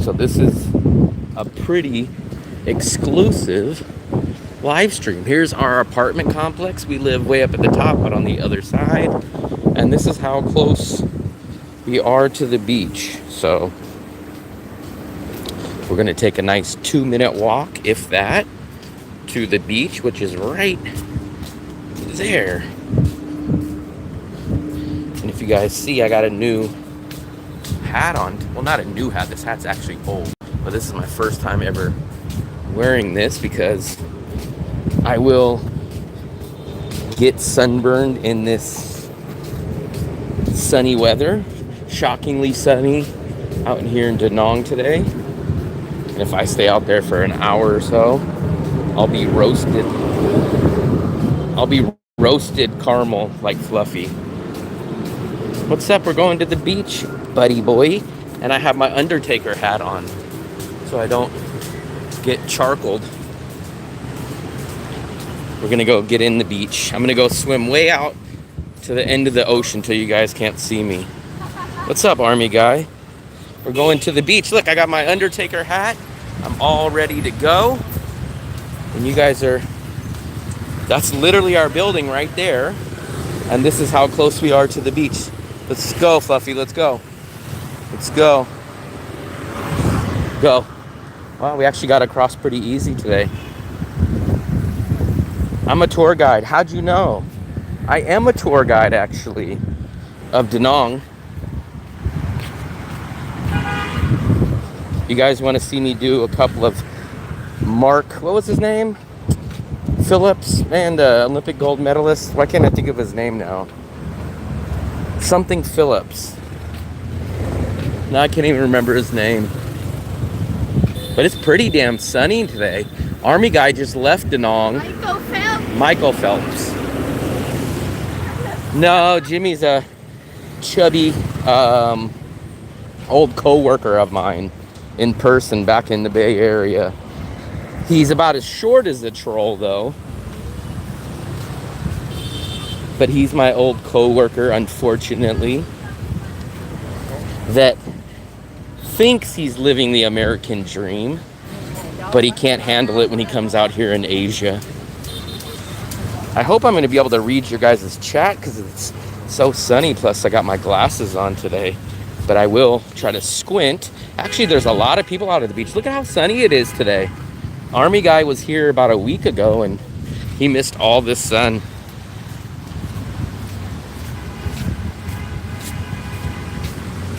So this is a pretty exclusive live stream. Here's our apartment complex. We live way up at the top, but on the other side. And this is how close we are to the beach. So we're gonna take a nice 2-minute walk, if that, to the beach, which is right there. And if you guys see, I got a new hat on. Well, not a new hat, this hat's actually old, but this is my first time ever wearing this because I will get sunburned in this sunny weather. Shockingly sunny out in here in Da Nang today. And if I stay out there for an hour or so, I'll be roasted caramel like Fluffy. What's up? We're going to the beach, buddy boy. And I have my Undertaker hat on so I don't get charcoaled. We're gonna go get in the beach. I'm gonna go swim way out to the end of the ocean till you guys can't see me. What's up, army guy? We're going to the beach. Look, I got my Undertaker hat. I'm all ready to go. And you guys are, that's literally our building right there. And this is how close we are to the beach. Let's go, Fluffy, let's go. Let's go. Go. Wow, we actually got across pretty easy today. I'm a tour guide. How'd you know? I am a tour guide, actually, of Da Nang. You guys want to see me do a couple of Mark, what was his name? Phillips, and Olympic gold medalist. Why can't I think of his name now? Something Phillips. No, I can't even remember his name. But it's pretty damn sunny today. Army guy just left Da Nang. Michael Phelps. No, Jimmy's a chubby old co-worker of mine in person back in the Bay Area. He's about as short as the troll, though. But he's my old co-worker, unfortunately, that thinks he's living the American dream, but he can't handle it when he comes out here in Asia. I hope I'm going to be able to read your guys' chat because it's so sunny. Plus, I got my glasses on today, but I will try to squint. Actually, there's a lot of people out at the beach. Look at how sunny it is today. Army guy was here about a week ago and he missed all this sun.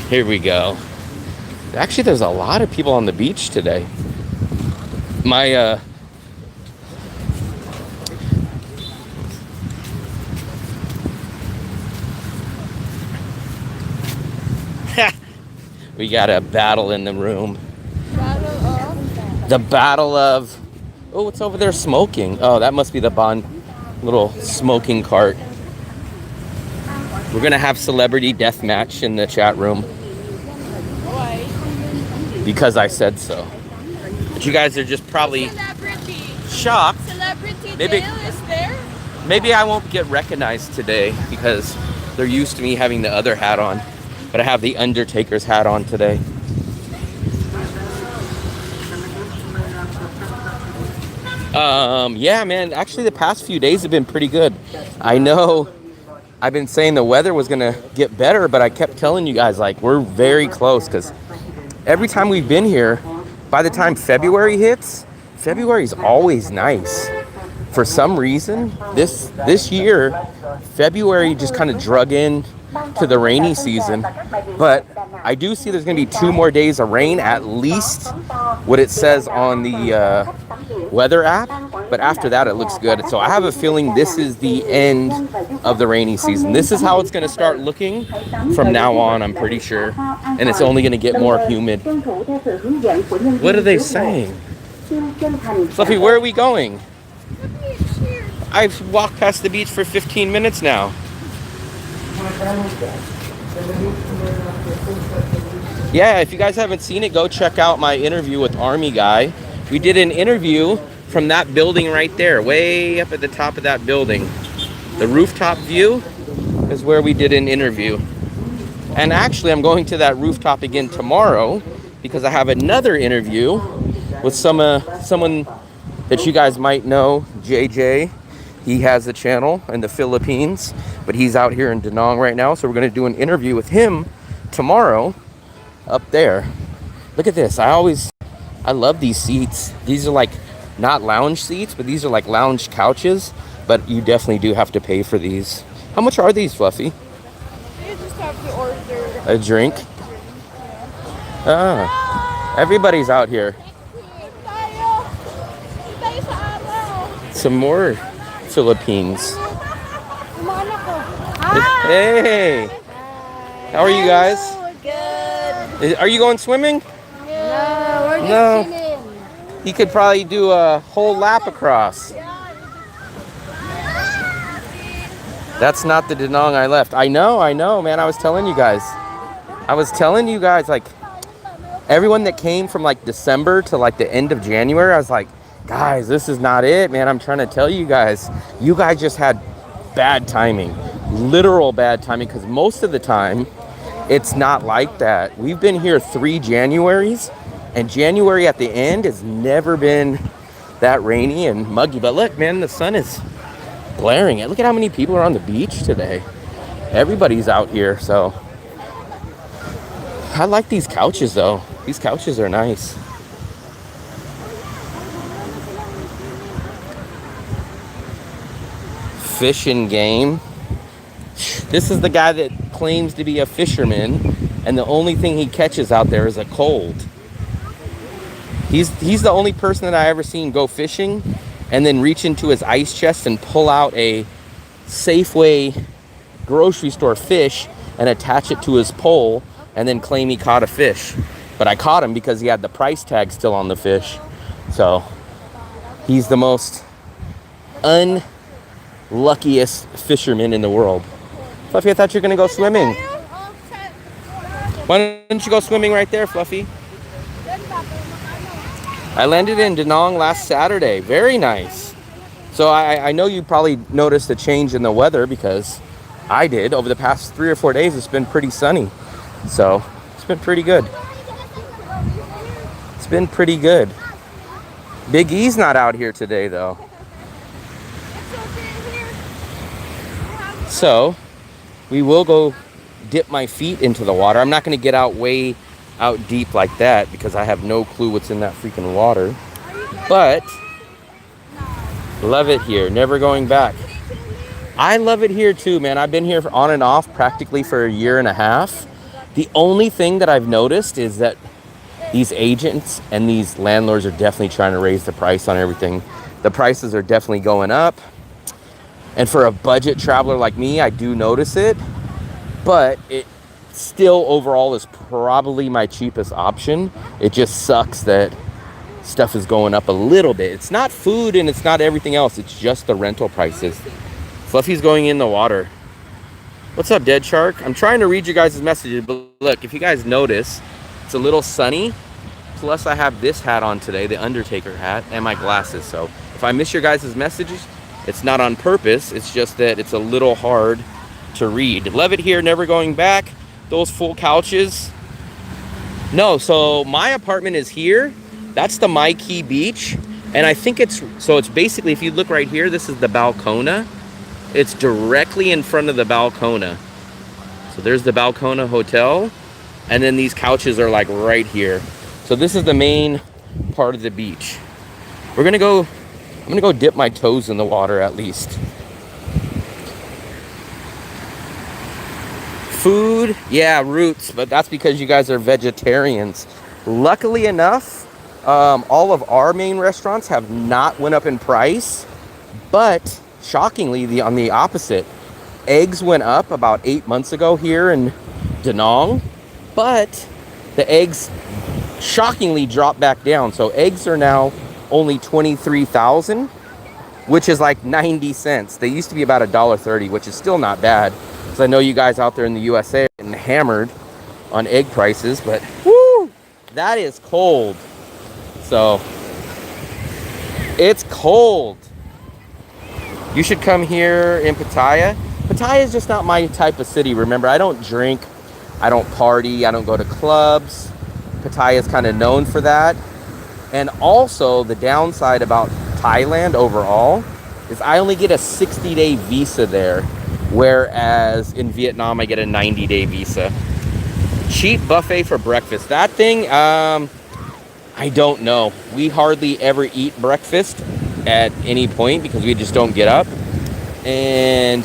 Here we go. Actually, there's a lot of people on the beach today. My we got a battle in the room. The battle of, oh, what's over there smoking? Oh, that must be the Bond little smoking cart. We're gonna have celebrity death match in the chat room. Why? Because I said so. But you guys are just probably shocked. Celebrity Maybe- Dale is there? Maybe I won't get recognized today because they're used to me having the other hat on. But I have the Undertaker's hat on today. Yeah, man, actually the past few days have been pretty good. I know I've been saying the weather was gonna get better, but I kept telling you guys, like, we're very close because every time we've been here, by the time February hits, February is always nice. For some reason, this year, February just kind of drug in to the rainy season. But I do see there's going to be 2 more days of rain, at least what it says on the weather app. But after that, it looks good. So I have a feeling this is the end of the rainy season. This is how it's going to start looking from now on, I'm pretty sure. And it's only going to get more humid. What are they saying? Fluffy, where are we going? I've walked past the beach for 15 minutes now. Yeah, if you guys haven't seen it, go check out my interview with Army Guy. We did an interview from that building right there, way up at the top of that building. The rooftop view is where we did an interview. And actually, I'm going to that rooftop again tomorrow because I have another interview with someone that you guys might know, JJ. He has a channel in the Philippines, but he's out here in Da Nang right now. So we're going to do an interview with him tomorrow up there. Look at this. I love these seats. These are like not lounge seats, but these are like lounge couches. But you definitely do have to pay for these. How much are these, Fluffy? You just have to order A drink? Ah, everybody's out here. tayo. Tayo sa araw. Some more Philippines. Yung mga anak ko. Hey, how are you guys? Good. Are you going swimming? No, we're just No. chilling. He could probably do a whole lap across. That's not the Da Nang I left. I know, man. I was telling you guys, like, everyone that came from like December to like the end of January, I was like, guys, this is not it, man. I'm trying to tell you guys just had bad timing, literal bad timing, because most of the time it's not like that. We've been here 3 Januaries, and January at the end has never been that rainy and muggy. But look, man, the sun is blaring it. Look at how many people are on the beach today. Everybody's out here, so I like these couches though. These couches are nice. Fish and game. This is the guy that claims to be a fisherman, and the only thing he catches out there is a cold. He's the only person that I ever seen go fishing and then reach into his ice chest and pull out a Safeway grocery store fish and attach it to his pole and then claim he caught a fish. But I caught him because he had the price tag still on the fish. So he's the most unluckiest fisherman in the world. Fluffy, I thought you were gonna go swimming. Why don't you go swimming right there, Fluffy? I landed in Da Nang last Saturday. Very nice. So I know you probably noticed a change in the weather, because I did. Over the past 3 or 4 days, it's been pretty sunny. So it's been pretty good. It's been pretty good. Big E's not out here today, though. So we will go dip my feet into the water. I'm not going to get out way out deep like that, because I have no clue what's in that freaking water. But love it here. Never going back. I love it here too, man. I've been here on and off practically for 1.5 years. The only thing that I've noticed is that these agents and these landlords are definitely trying to raise the price on everything. The prices are definitely going up. And for a budget traveler like me, I do notice it. But it still overall is probably my cheapest option. It just sucks that stuff is going up a little bit. It's not food and it's not everything else. It's just the rental prices. Fluffy's going in the water. What's up, Dead Shark? I'm trying to read you guys' messages, but look, if you guys notice, it's a little sunny. Plus I have this hat on today, the Undertaker hat, and my glasses. So if I miss your guys' messages, it's not on purpose. It's just that it's a little hard to read. Love it here, never going back. Those full couches. No, so my apartment is here. That's the My Key Beach. And I think it's basically, if you look right here, this is the Balcona. It's directly in front of the Balcona. So there's the Balcona Hotel. And then these couches are like right here. So this is the main part of the beach. I'm gonna go dip my toes in the water at least. Food, yeah, roots, but that's because you guys are vegetarians. Luckily enough, all of our main restaurants have not went up in price, but shockingly, on the opposite, eggs went up about 8 months ago here in Da Nang, but the eggs shockingly dropped back down. So eggs are now only 23,000, which is like 90 cents. They used to be about $1.30, which is still not bad. Because I know you guys out there in the USA are getting hammered on egg prices, but whoo, that is cold. So it's cold. You should come here in Pattaya. Pattaya is just not my type of city. Remember, I don't drink, I don't party, I don't go to clubs. Pattaya is kind of known for that. And also the downside about Thailand overall is I only get a 60-day visa there, whereas in Vietnam I get a 90-day visa. Cheap buffet for breakfast. That thing, I don't know. We hardly ever eat breakfast at any point because we just don't get up. And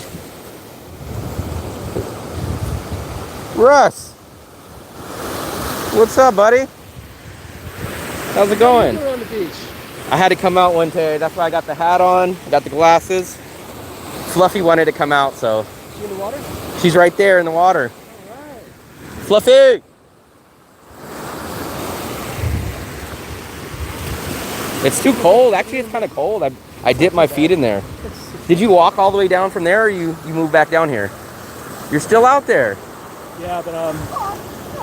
Russ, what's up, buddy? How's it going? Around the beach. I had to come out one day. That's why I got the hat on, got the glasses. Fluffy wanted to come out, so. She in the water? She's right there in the water. All right. Fluffy! It's too cold. Actually, it's kind of cold. I dipped my feet in there. Did you walk all the way down from there, or you moved back down here? You're still out there. Yeah, but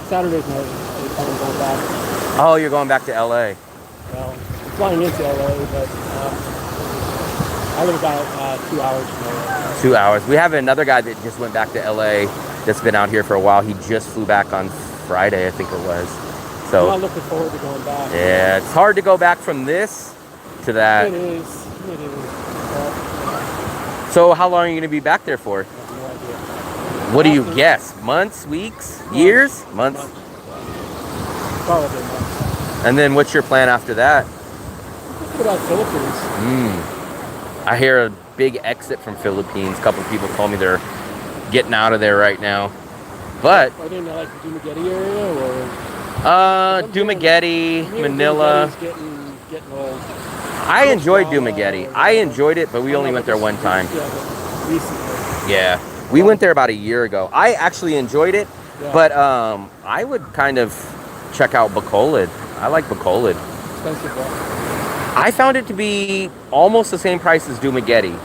Saturday's night, I'm going back. Oh, you're going back to LA. Well, I'm flying into LA, but I live about 2 hours from LA. 2 hours. We have another guy that just went back to LA that's been out here for a while. He just flew back on Friday, I think it was. So I'm not looking forward to going back. yeah, it's hard to go back from this to that. It is. But, So how long are you going to be back there for? I have no idea. What do you guess? Months, weeks, years? Months? Probably months. And then what's your plan after that? What about Philippines? I hear a big exit from Philippines. A couple of people told me they're getting out of there right now. But Are they in like the Dumaguete area or? Dumaguete, Manila. Getting old. I enjoyed Dumaguete. I enjoyed it, but we only went there one time. Yeah, but recently. Yeah, we went there about a year ago. I actually enjoyed it, Yeah. but I would kind of check out Bacolod. I like Bacolod. Expensive one. I found it to be almost the same price as Dumaguete,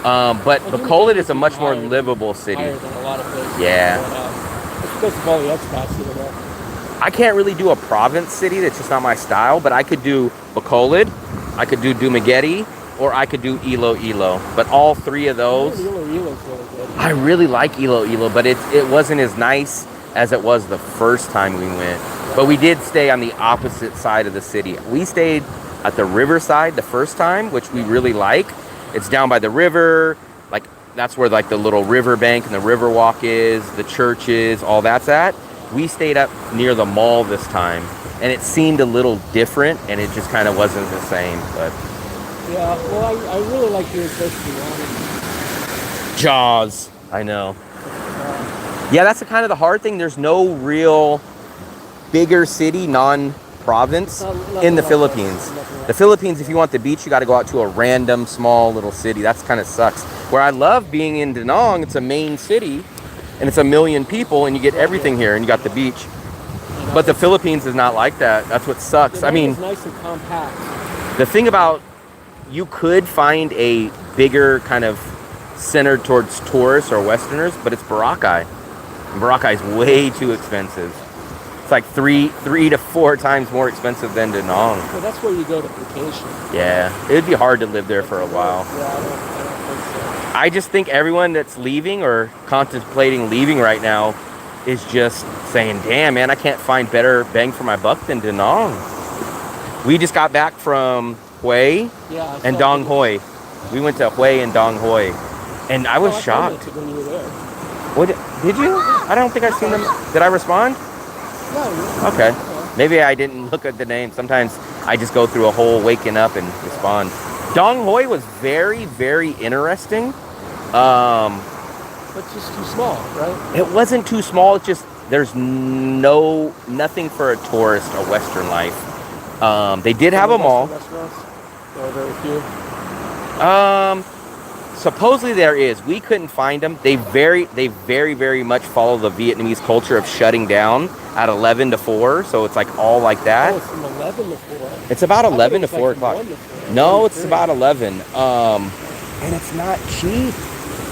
but Well, Bacolod Dumaguete is a much more higher- livable city. Higher than a lot of places. Yeah. But, it's because of all the expats that are there. I can't really do a province city. That's just not my style. But I could do Bacolod, I could do Dumaguete, or I could do Iloilo. But all three of those, Iloilo's really good. I really like Iloilo, but it wasn't as nice as it was the first time we went. But we did stay on the opposite side of the city. We stayed at the riverside the first time, which we really like. It's down by the river. Like that's where like the little river bank and the river walk is, the church is, all that's at. We stayed up near the mall this time, and it seemed a little different, and it just kind of wasn't the same. But Yeah, well, I really like doing close to the water. Jaws, I know. Yeah, that's the kind of the hard thing. There's no real bigger city, non-province in the Philippines. The Philippines, if you want the beach, you got to go out to a random small little city. That's kind of sucks. Where I love being in Da Nang, it's a main city, and it's 1 million people, and you get everything here, and you got the beach. But the Philippines is not like that. That's what sucks. I mean, It's nice and compact. the thing about you could find a bigger kind of centered towards tourists or Westerners, but it's Boracay. And Boracay is way too expensive. It's like three to 4 times more expensive than Da Nang. So that's where you go to vacation. Yeah, it'd be hard to live there for a while. Yeah, I don't think so. I just think everyone that's leaving or contemplating leaving right now is just saying, damn, man, I can't find better bang for my buck than Da Nang. We just got back from Hue Yeah, I and saw Dong it. Hoi. We went to Hue and Dong Hoi. And I was Oh, I shocked. commented when you were there. What, did you? I don't think I've seen them. Did I respond? Yeah, Okay. Maybe I didn't look at the name. Sometimes I just go through a whole waking up and respond. Dong Hoi was very, very interesting. but just too small, right? It wasn't too small. It's just there's nothing for a tourist or Western life. They did have a mall. Restaurants? There are very few. Supposedly there is. We couldn't find them. They very, very much follow the Vietnamese culture of shutting down at 11 to 4. So it's like all like that. Oh, it's from 11 to 4. It's about I thought 11 it to was 4 like from o'clock. 1 to 4. No, it's about 11. And it's not cheap.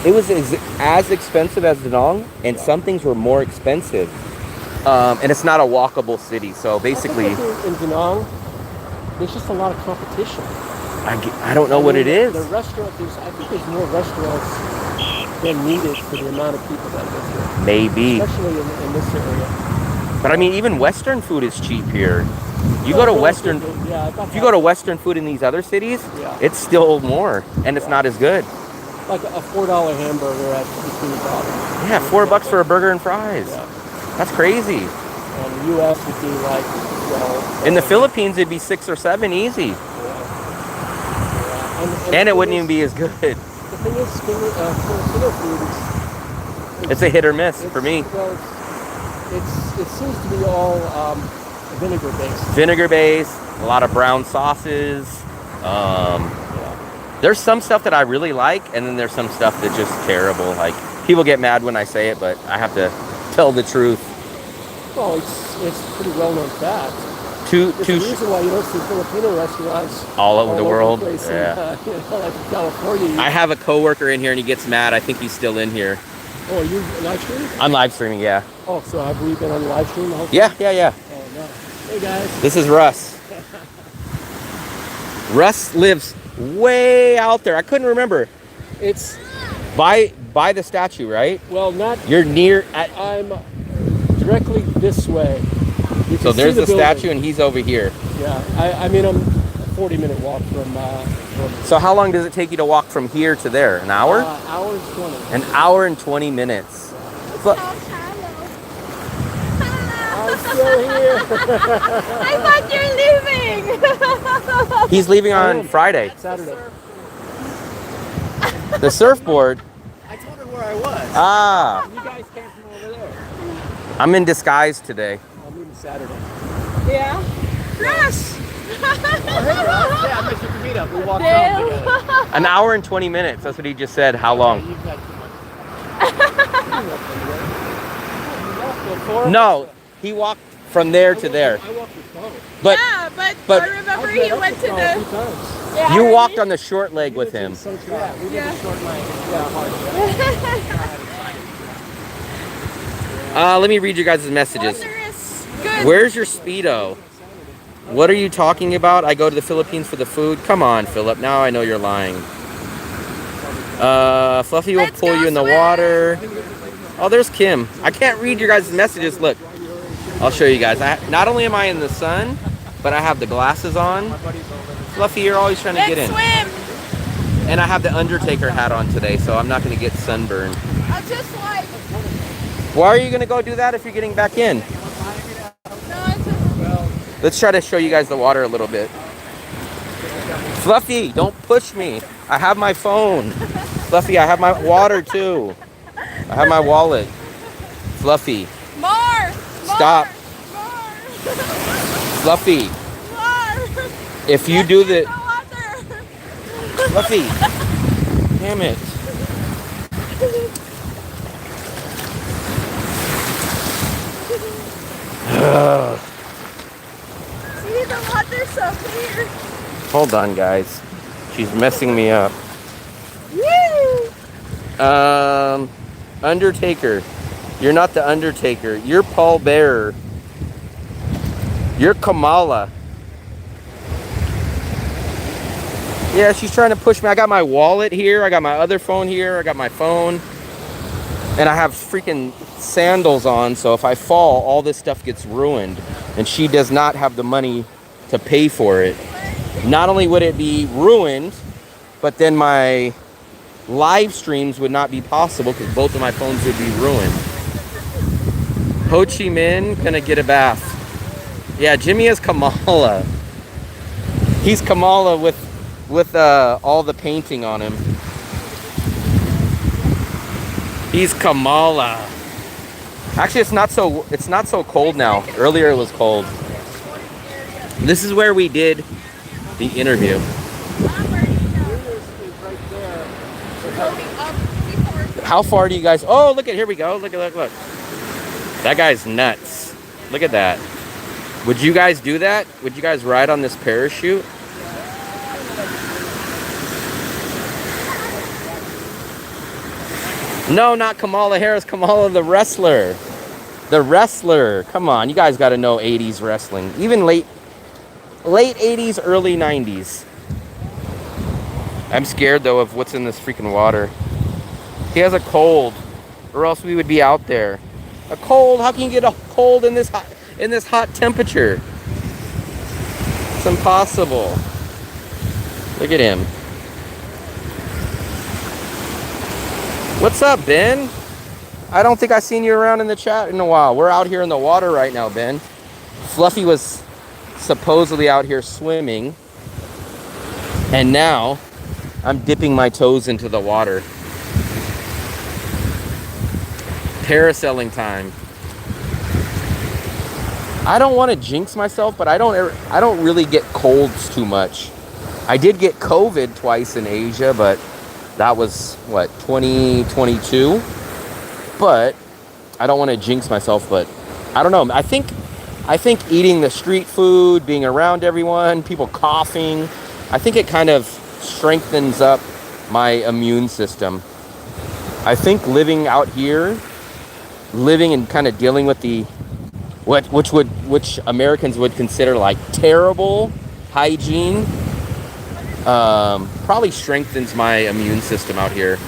It was as expensive as Da Nang, and some things were more expensive. And it's not a walkable city. So basically, I think in Da Nang, there's just a lot of competition. I don't know what it is. The restaurant, I think there's more restaurants than needed for the amount of people that live here. Maybe. Especially in this area. But I mean, even Western food is cheap here. You go to Western, Yeah, I thought if you go to Western food in these other cities, Yeah. it's still more, and it's not as good. like a $4 hamburger at $15. Yeah, $4 for a burger and fries. Yeah. That's crazy. And the U.S. would be like, In the Philippines, it'd be 6 or 7 easy, and it wouldn't even be as good. The thing is, Filipino food is It's a hit or miss for me. Well, it seems to be all vinegar based. Vinegar based, a lot of brown sauces. There's some stuff that I really like, and then there's some stuff that's just terrible. Like, people get mad when I say it, but I have to tell the truth. Well, it's pretty well known fact. There's the reason why you don't see Filipino restaurants all over the world. The place Yeah. like in California. I have a coworker in here, and he gets mad. I think he's still in here. Oh, are you live streaming? I'm live streaming, yeah. Oh, so have we been on the live stream the whole time? Yeah. Oh, no. Hey, guys. This is Russ. Russ lives way out there. I couldn't remember. It's, By the statue, right? well, not, You're near. I'm directly this way. You So can see there's the building. statue, and he's over here. Yeah, I mean, I'm a 40-minute walk from So how long does it take you to walk from here to there? An hour? Hour and 20. An hour and 20 minutes. But I'm still here. I thought you're leaving. he's leaving on Friday. Saturday. The surfboard. I told her where I was. Ah, You guys came from over there. I'm in disguise today. I'll meet you Saturday. Yeah. Russ. Yeah, I missed your meetup. We walked Damn. home together. An hour and 20 minutes. That's what he just said. How long? You've got too much. No, he walked from there to there. I walked with Tony. But Yeah, but but- I remember he went to a few the. times. Yeah, you walked on the short leg with him. Yeah, we did Yeah. a short line. Yeah, hard. Let me read you guys' messages. Wondrous. Good. Where's your Speedo? What are you talking about? I go to the Philippines for the food. Come on, Philip. Now I know you're lying. Fluffy will Let's pull go you in the swim. water. Oh, there's Kim. I can't read your guys' messages. Look, I'll show you guys. Not only am I in the sun, but I have the glasses on. Fluffy, you're always trying to Let's get in. swim. And I have the Undertaker hat on today, so I'm not going to get sunburned. I'll just like. Why are you going to go do that if you're getting back in? No, it's just. Let's try to show you guys the water a little bit. Fluffy, don't push me. I have my phone. Fluffy, I have my water too. I have my wallet. Fluffy, More. Stop. More. Fluffy, More. if you do the... No water. Fluffy, damn it. Ugh. See, the water's so clear. Hold on, guys. She's messing me up. Woo! Undertaker. You're not the Undertaker. You're Paul Bearer. You're Kamala. Yeah, she's trying to push me. I got my wallet here. I got my other phone here. I got my phone. And I have freaking sandals on, so if I fall, all this stuff gets ruined. And she does not have the money to pay for it. Not only would it be ruined, but then my live streams would not be possible because both of my phones would be ruined. Ho Chi Minh gonna get a bath. Yeah, Jimmy is Kamala. He's Kamala with all the painting on him. He's Kamala. Actually, it's not so cold now. Earlier it was cold. This is where we did the interview. How far do you guys? Oh, look at, here we go. Look. That guy's nuts. Look at that. Would you guys do that? Would you guys ride on this parachute? No, not Kamala Harris. Kamala the wrestler. The wrestler. Come on, you guys got to know 80s wrestling. Even late 80s, early 90s. I'm scared though of what's in this freaking water. He has a cold, or else we would be out there. A cold? How can you get a cold in this hot? in this hot temperature. It's impossible. Look at him. What's up, Ben? I don't think I've seen you around in the chat in a while. We're out here in the water right now, Ben. Fluffy was supposedly out here swimming, and now I'm dipping my toes into the water. Parasailing time. I don't want to jinx myself, but I don't really get colds too much. I did get COVID twice in Asia, but that was what, 2022. But I don't want to jinx myself, but I don't know. I think eating the street food, being around everyone, people coughing, I think it kind of strengthens up my immune system. I think living out here, living and kind of dealing with the which Americans would consider like terrible hygiene, probably strengthens my immune system out here.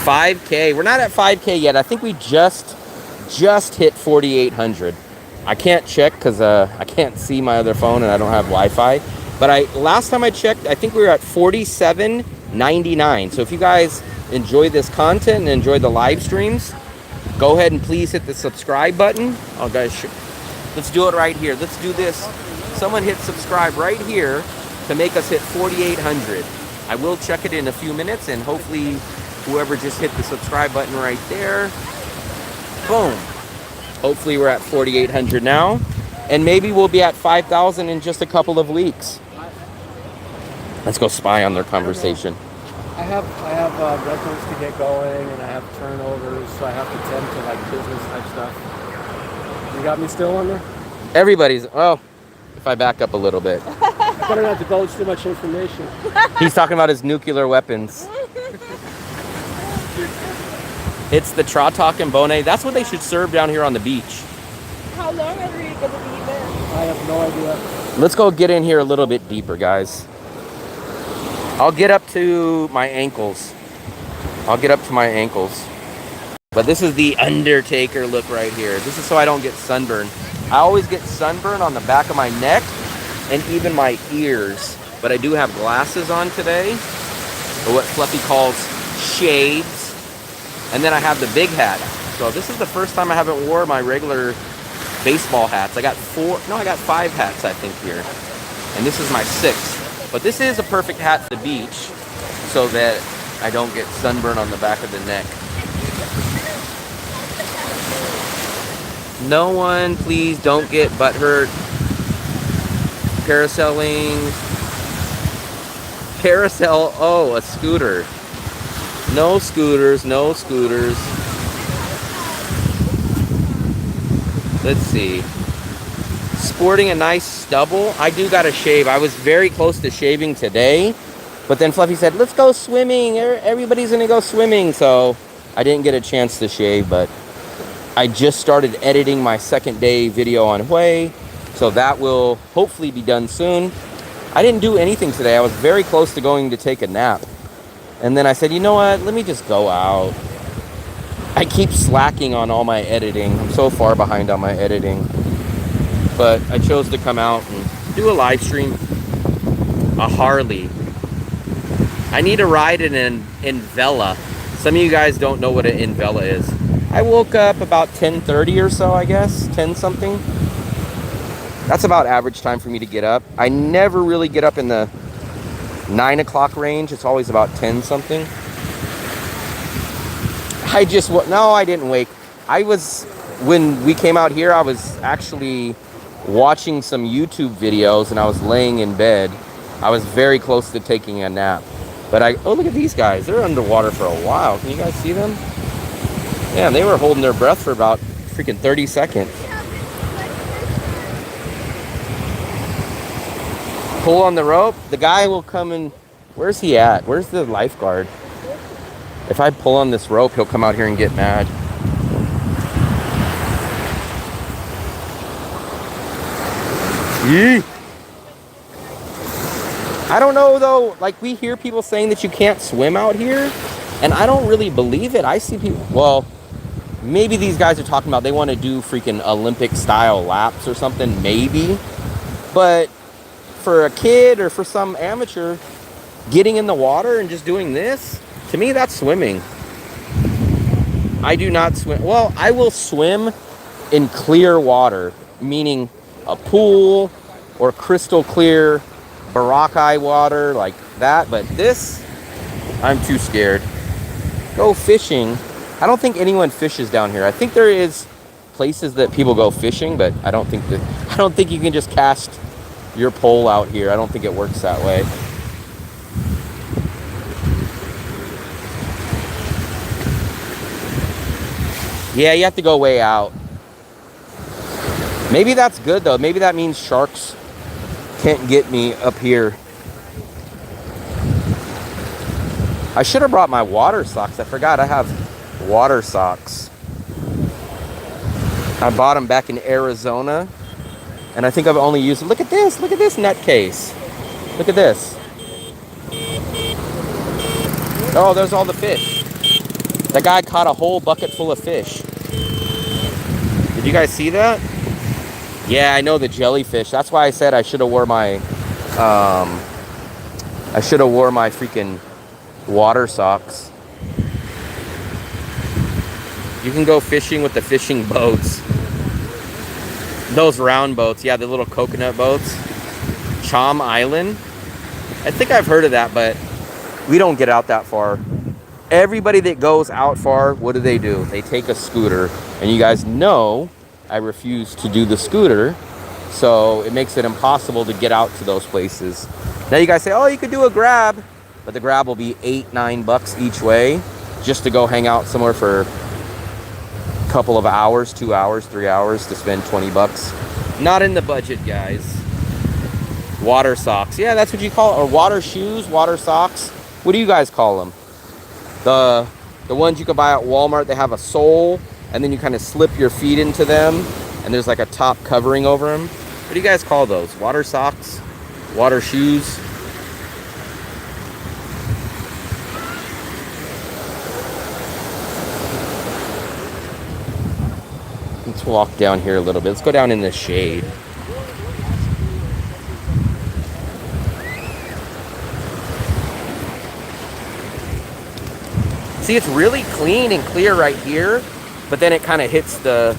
5K. We're not at 5K yet. I think we just hit 4,800. I can't check because I can't see my other phone and I don't have Wi-Fi. But last time I checked, I think we were at 47.99. So if you guys enjoy this content and enjoy the live streams, go ahead and please hit the subscribe button. Oh, guys, let's do it right here. Let's do this. Someone hit subscribe right here to make us hit 4,800. I will check it in a few minutes, and hopefully whoever just hit the subscribe button right there, boom. Hopefully we're at 4,800 now, and maybe we'll be at 5,000 in just a couple of weeks. Let's go spy on their conversation. I have rentals to get going, and I have turnovers, so I have to tend to like business type stuff. You got me still on there? Everybody's, oh, if I back up a little bit. I better not divulge too much information. He's talking about his nuclear weapons. It's the Tratok and Bone. That's what they should serve down here on the beach. How long are we going to be there? I have no idea. Let's go get in here a little bit deeper, guys. I'll get up to my ankles. But this is the Undertaker look right here. This is so I don't get sunburn. I always get sunburn on the back of my neck and even my ears. But I do have glasses on today, or what Fluffy calls shades. And then I have the big hat. So this is the first time I haven't wore my regular baseball hats. I got 5 hats, I think, here. And this is my 6th. But this is a perfect hat for the beach so that I don't get sunburn on the back of the neck. No one, please don't get butthurt. Parasailing. Parasail, oh, a scooter. No scooters, no scooters. Let's see. Sporting a nice stubble. I do got to shave. I was very close to shaving today, but then Fluffy said, let's go swimming. Everybody's going to go swimming. So I didn't get a chance to shave, but I just started editing my second day video on Hui. So that will hopefully be done soon. I didn't do anything today. I was very close to going to take a nap. And then I said, you know what? Let me just go out. I keep slacking on all my editing. I'm so far behind on my editing. But I chose to come out and do a live stream. A Harley. I need to ride in an Invella. Some of you guys don't know what an Invella is. I woke up about 10:30 or so, I guess. 10 something. That's about average time for me to get up. I never really get up in the 9 o'clock range. It's always about 10 something. I didn't wake. When we came out here, I was actually watching some YouTube videos and I was laying in bed. I was very close to taking a nap. But oh, look at these guys. They're underwater for a while. Can you guys see them? Yeah, they were holding their breath for about freaking 30 seconds. Pull on the rope. The guy will come and... Where's he at? Where's the lifeguard? If I pull on this rope, he'll come out here and get mad. Yee! I don't know though, like we hear people saying that you can't swim out here, and I don't really believe it. I see people, well, maybe these guys are talking about they want to do freaking Olympic style laps or something, maybe. But for a kid or for some amateur, getting in the water and just doing this, to me, that's swimming. I do not swim. Well, I will swim in clear water, meaning a pool or crystal clear Boracay water like that. But this, I'm too scared. Go fishing. I don't think anyone fishes down here. I think there is places that people go fishing, but I don't think you can just cast your pole out here. I don't think it works that way. Yeah, you have to go way out. Maybe that's good though. Maybe that means sharks can't get me up here. I should have brought my water socks. I forgot I have water socks. I bought them back in Arizona, and I think I've only used them. Look at this net case. Look at this. Oh, there's all the fish. That guy caught a whole bucket full of fish. Did you guys see that? Yeah, I know, the jellyfish. That's why I said I should have wore my freaking water socks. You can go fishing with the fishing boats. Those round boats, yeah, the little coconut boats. Cham Island. I think I've heard of that, but we don't get out that far. Everybody that goes out far, what do? They take a scooter. And you guys know I refuse to do the scooter, so it makes it impossible to get out to those places. Now you guys say, oh, you could do a grab, but the grab will be $8-9 each way just to go hang out somewhere for a couple of hours, 2 hours, 3 hours to spend $20. Not in the budget, guys. Water socks. Yeah, that's what you call it. Or water shoes, water socks. What do you guys call them? The ones you can buy at Walmart, they have a sole, and then you kind of slip your feet into them, and there's like a top covering over them. What do you guys call those? Water socks? Water shoes? Let's walk down here a little bit. Let's go down in the shade. See, it's really clean and clear right here, but then it kind of hits the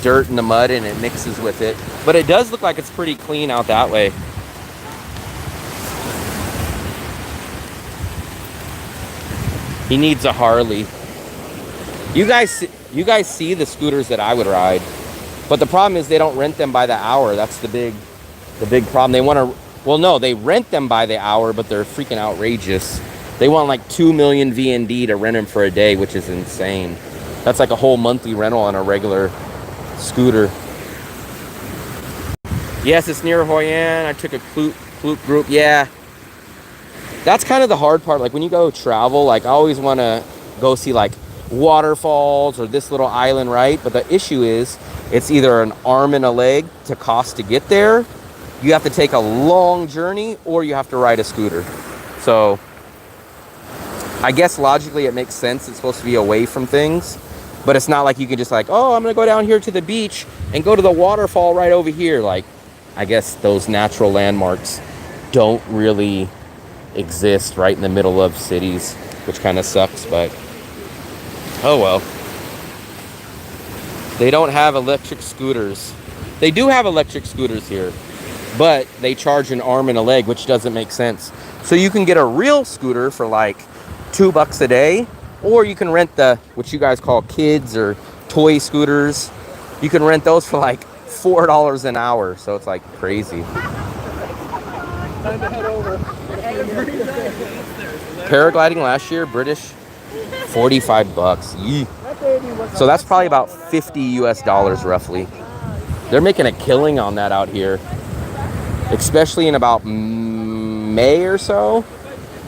dirt and the mud and it mixes with it. But it does look like it's pretty clean out that way. He needs a Harley. You guys see the scooters that I would ride, but the problem is they don't rent them by the hour. That's the big problem. They want to, well, no, they rent them by the hour, but they're freaking outrageous. They want like 2 million VND to rent them for a day, which is insane. That's like a whole monthly rental on a regular scooter. Yes, it's near Hoi An. I took a Klook group. Yeah. That's kind of the hard part. Like when you go travel, like I always want to go see like waterfalls or this little island, right? But the issue is it's either an arm and a leg to cost to get there. You have to take a long journey, or you have to ride a scooter. So I guess logically it makes sense. It's supposed to be away from things, but it's not like you can just like, oh, I'm gonna go down here to the beach and go to the waterfall right over here. Like, I guess those natural landmarks don't really exist right in the middle of cities, which kind of sucks, but oh well. They don't have electric scooters. They do have electric scooters here, but they charge an arm and a leg, which doesn't make sense. So you can get a real scooter for like $2 a day, or you can rent the, what you guys call kids or toy scooters. You can rent those for like $4 an hour. So it's like crazy. Time to head over. Paragliding last year, British, $45. Yee. So that's probably about $50 US roughly. They're making a killing on that out here, especially in about May or so.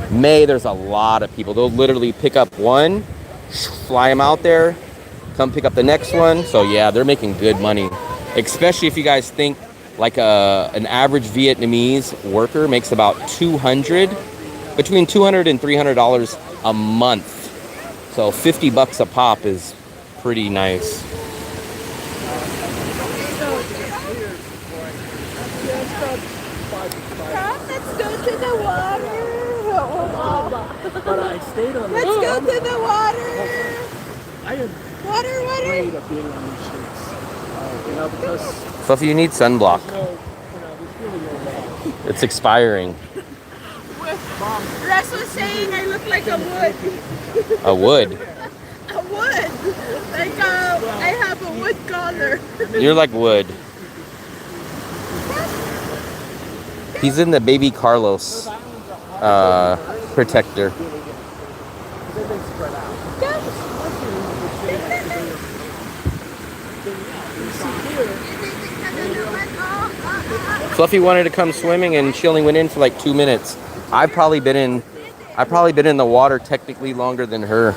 May, there's a lot of people. They'll literally pick up one, fly them out there, come pick up the next one. So yeah, they're making good money, especially if you guys think like an average Vietnamese worker makes about between $200 and $300 a month. So $50 a pop is pretty nice. Come, let's go to the water. But I stayed on Let's go to the water. I am Water. afraid of being on these shoots. Because Fluffy, you need sunblock. there's really no way. It's expiring. Russ was saying I look like a wood. A wood. A wood. Like I have a wood color. You're like wood. He's in the baby Carlos protector. Fluffy wanted to come swimming and she only went in for like 2 minutes. I've probably been in the water technically longer than her.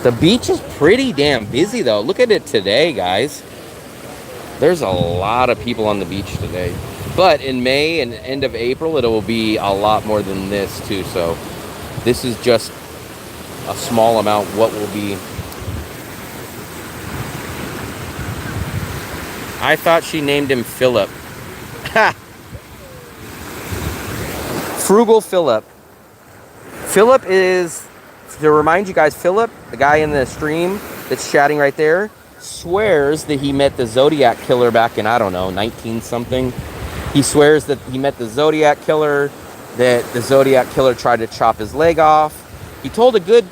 The beach is pretty damn busy though. Look at it today, guys. There's a lot of people on the beach today. But in May and end of April, it will be a lot more than this too. So this is just a small amount what will be. I thought she named him Philip. Ha! Frugal Philip. Philip is, to remind you guys, Philip, the guy in the stream that's chatting right there, swears that he met the Zodiac killer back in, I don't know, 19 something. He swears that he met the Zodiac killer, that the Zodiac killer tried to chop his leg off. He told a good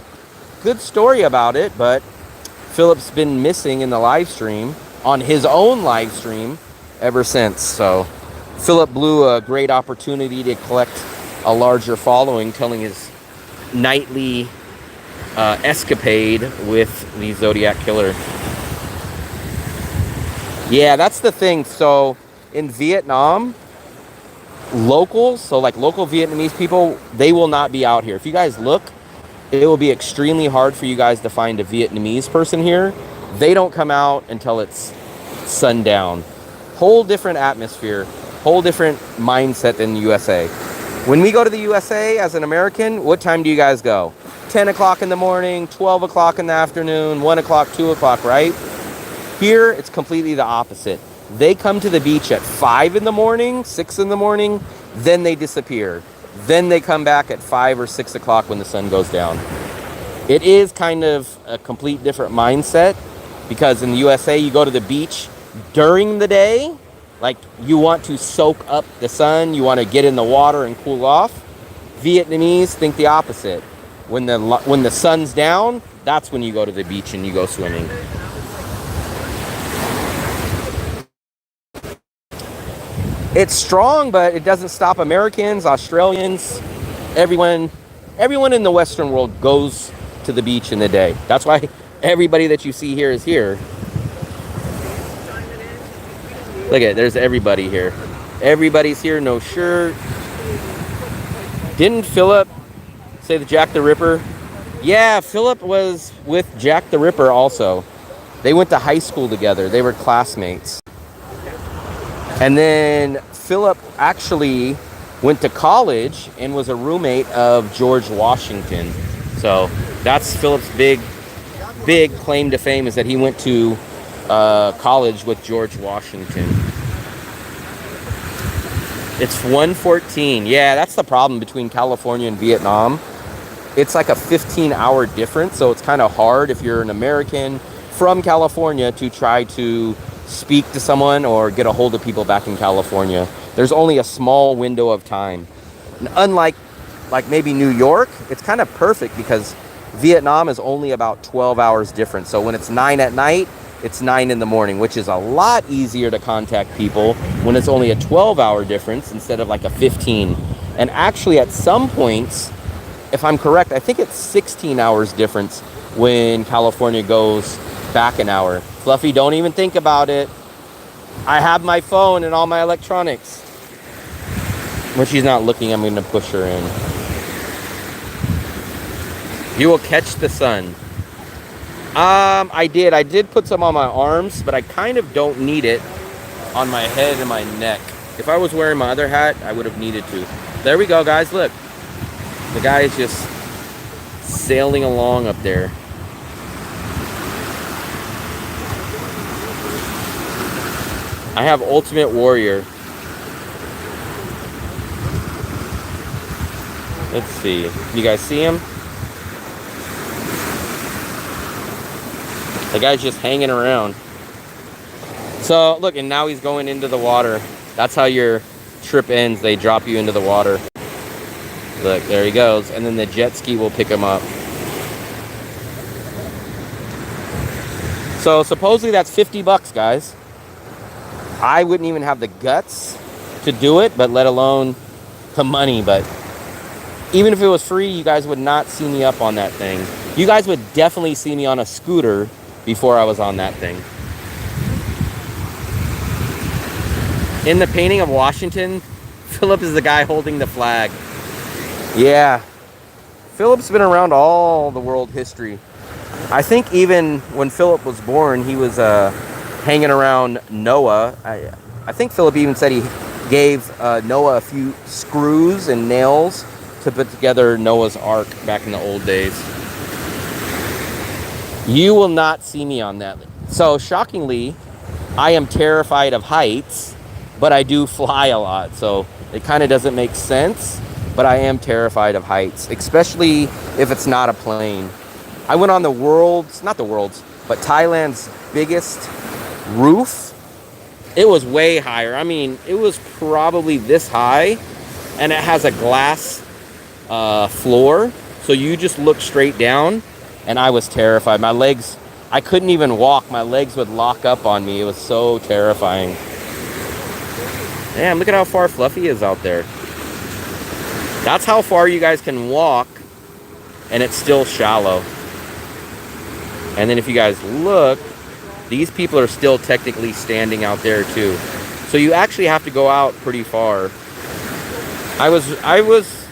story about it, but Philip's been missing in the live stream, on his own live stream, ever since. So Philip blew a great opportunity to collect a larger following, telling his nightly escapade with the Zodiac killer. Yeah, that's the thing. So in Vietnam, locals, so like local Vietnamese people, they will not be out here. If you guys look, it will be extremely hard for you guys to find a Vietnamese person here. They don't come out until it's sundown. Whole different atmosphere, whole different mindset than the USA. When we go to the USA as an American, what time do you guys go? 10 o'clock in the morning, 12 o'clock in the afternoon, 1 o'clock, 2 o'clock, right? Here, it's completely the opposite. They come to the beach at 5 in the morning, 6 in the morning, then they disappear. Then they come back at 5 or 6 o'clock when the sun goes down. It is kind of a complete different mindset, because in the USA, you go to the beach during the day, like you want to soak up the sun, you want to get in the water and cool off. Vietnamese think the opposite. When the sun's down, that's when you go to the beach and you go swimming. It's strong, but it doesn't stop Americans, Australians, everyone in the Western world goes to the beach in the day. That's why everybody that you see here is here. Look at it, there's everybody here. Everybody's here, no shirt. Didn't Philip say the Jack the Ripper? Yeah, Philip was with Jack the Ripper also. They went to high school together. They were classmates. And then Philip actually went to college and was a roommate of George Washington. So that's Philip's big claim to fame, is that he went to college with George Washington. It's 1:14. Yeah, that's the problem between California and Vietnam. It's like a 15-hour difference, so it's kind of hard if you're an American from California to try to speak to someone or get a hold of people back in California. There's only a small window of time. And unlike maybe New York, it's kind of perfect because Vietnam is only about 12 hours different. So when it's 9 at night, it's 9 in the morning, which is a lot easier to contact people when it's only a 12-hour difference instead of like a 15. And actually at some points, if I'm correct, I think it's 16 hours difference when California goes back an hour. Fluffy, don't even think about it. I have my phone and all my electronics. When she's not looking, I'm going to push her in. You will catch the sun. I did put some on my arms, but I kind of don't need it on my head and my neck. If I was wearing my other hat, I would have needed to. There we go, guys. Look. The guy is just sailing along up there. I have Ultimate Warrior. Let's see. You guys see him? The guy's just hanging around. So, look, and now he's going into the water. That's how your trip ends. They drop you into the water. Look, there he goes. And then the jet ski will pick him up. So, supposedly that's $50, guys. I wouldn't even have the guts to do it, but let alone the money. But even if it was free, you guys would not see me up on that thing. You guys would definitely see me on a scooter before I was on that thing. In the painting of Washington, Philip is the guy holding the flag. Yeah. Philip's been around all the world history. I think even when Philip was born, he was hanging around Noah. I think Philip even said he gave Noah a few screws and nails to put together Noah's Ark back in the old days. You will not see me on that. So shockingly, I am terrified of heights, but I do fly a lot. So it kind of doesn't make sense, but I am terrified of heights, especially if it's not a plane. I went on but Thailand's biggest roof. It was way higher. I mean, it was probably this high, and it has a glass floor. So you just look straight down, and I was terrified. My legs, I couldn't even walk. My legs would lock up on me. It was so terrifying. Damn, look at how far Fluffy is out there. That's how far you guys can walk, and it's still shallow. And then if you guys look, these people are still technically standing out there too. So you actually have to go out pretty far. I was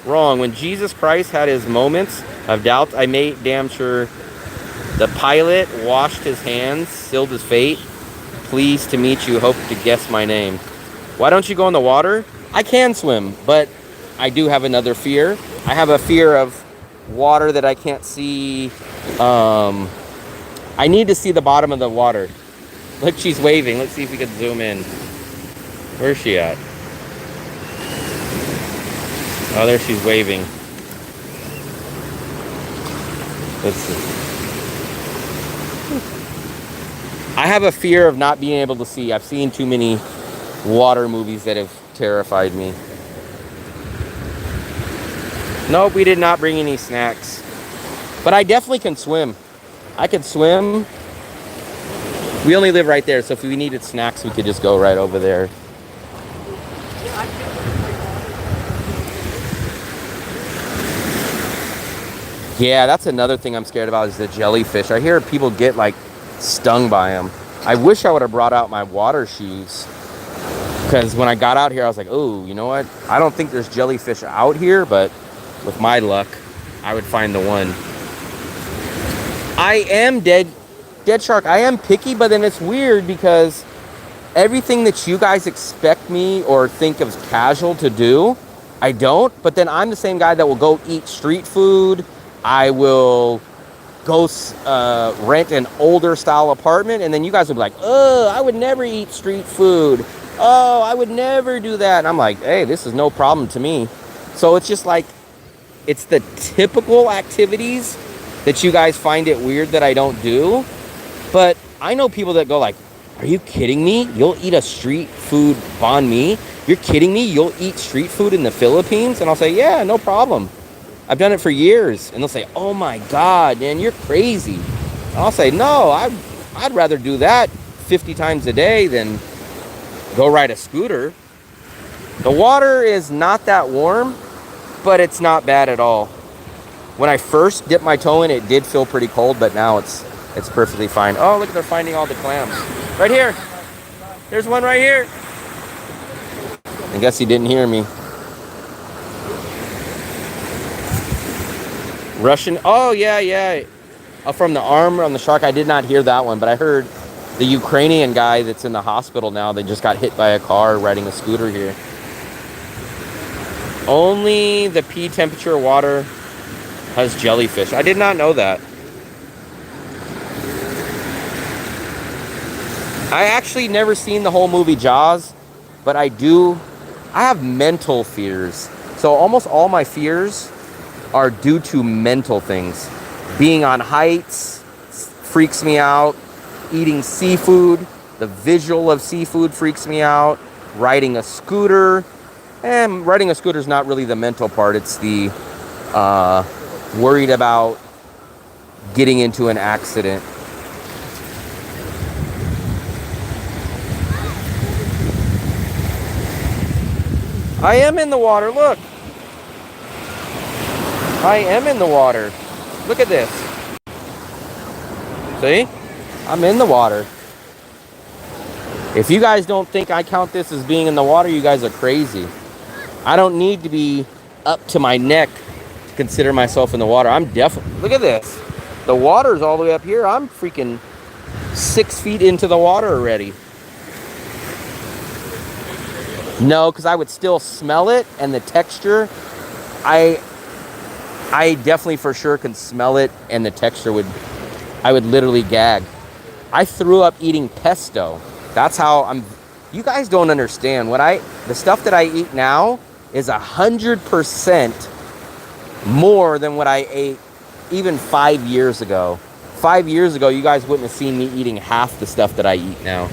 wrong. When Jesus Christ had his moments of doubt, I made damn sure the pilot washed his hands, sealed his fate. Pleased to meet you, hope to guess my name. Why don't you go in the water? I can swim, but I do have another fear. I have a fear of water that I can't see. I need to see the bottom of the water. Look, she's waving. Let's see if we can zoom in. Where's she at? Oh, there she's waving. Let's see. I have a fear of not being able to see. I've seen too many water movies that have terrified me. Nope, we did not bring any snacks. But I definitely can swim. I could swim. We only live right there, so if we needed snacks, we could just go right over there. Yeah, that's another thing I'm scared about is the jellyfish. I hear people get like stung by them. I wish I would have brought out my water shoes. Because when I got out here, I was like, oh, you know what? I don't think there's jellyfish out here, but with my luck, I would find the one. I am dead shark. I am picky, but then it's weird because everything that you guys expect me or think of casual to do, I don't. But then I'm the same guy that will go eat street food. I will go rent an older style apartment, and then you guys will be like, oh, I would never eat street food. Oh, I would never do that. And I'm like, hey, this is no problem to me. So it's just like, it's the typical activities that you guys find it weird that I don't do. But I know people that go like, are you kidding me? You'll eat a street food banh mi? You're kidding me? You'll eat street food in the Philippines? And I'll say, yeah, no problem. I've done it for years. And they'll say, oh my God, man, you're crazy. And I'll say, no, I'd rather do that 50 times a day than go ride a scooter. The water is not that warm, but it's not bad at all. When I first dipped my toe in, it did feel pretty cold, but now it's perfectly fine. Oh, look, they're finding all the clams. Right here. There's one right here. I guess he didn't hear me. Russian. Oh, yeah. From the arm on the shark, I did not hear that one, but I heard the Ukrainian guy that's in the hospital now, that just got hit by a car riding a scooter here. Only the pea temperature water has jellyfish. I did not know that. I actually never seen the whole movie Jaws, but I have mental fears. So almost all my fears are due to mental things. Being on heights freaks me out. Eating seafood, the visual of seafood freaks me out. Riding a scooter, and riding a scooter is not really the mental part. It's the worried about getting into an accident. I am in the water, look. I am in the water. Look at this. See? I'm in the water. If you guys don't think I count this as being in the water, you guys are crazy. I don't need to be up to my neck to consider myself in the water. I'm definitely, look at this. The water's all the way up here. I'm freaking 6 feet into the water already. No, because I would still smell it, and the texture, I definitely for sure can smell it, and the texture I would literally gag. I threw up eating pesto. That's how you guys don't understand. The stuff that I eat now is 100% more than what I ate even 5 years ago. 5 years ago, you guys wouldn't have seen me eating half the stuff that I eat now.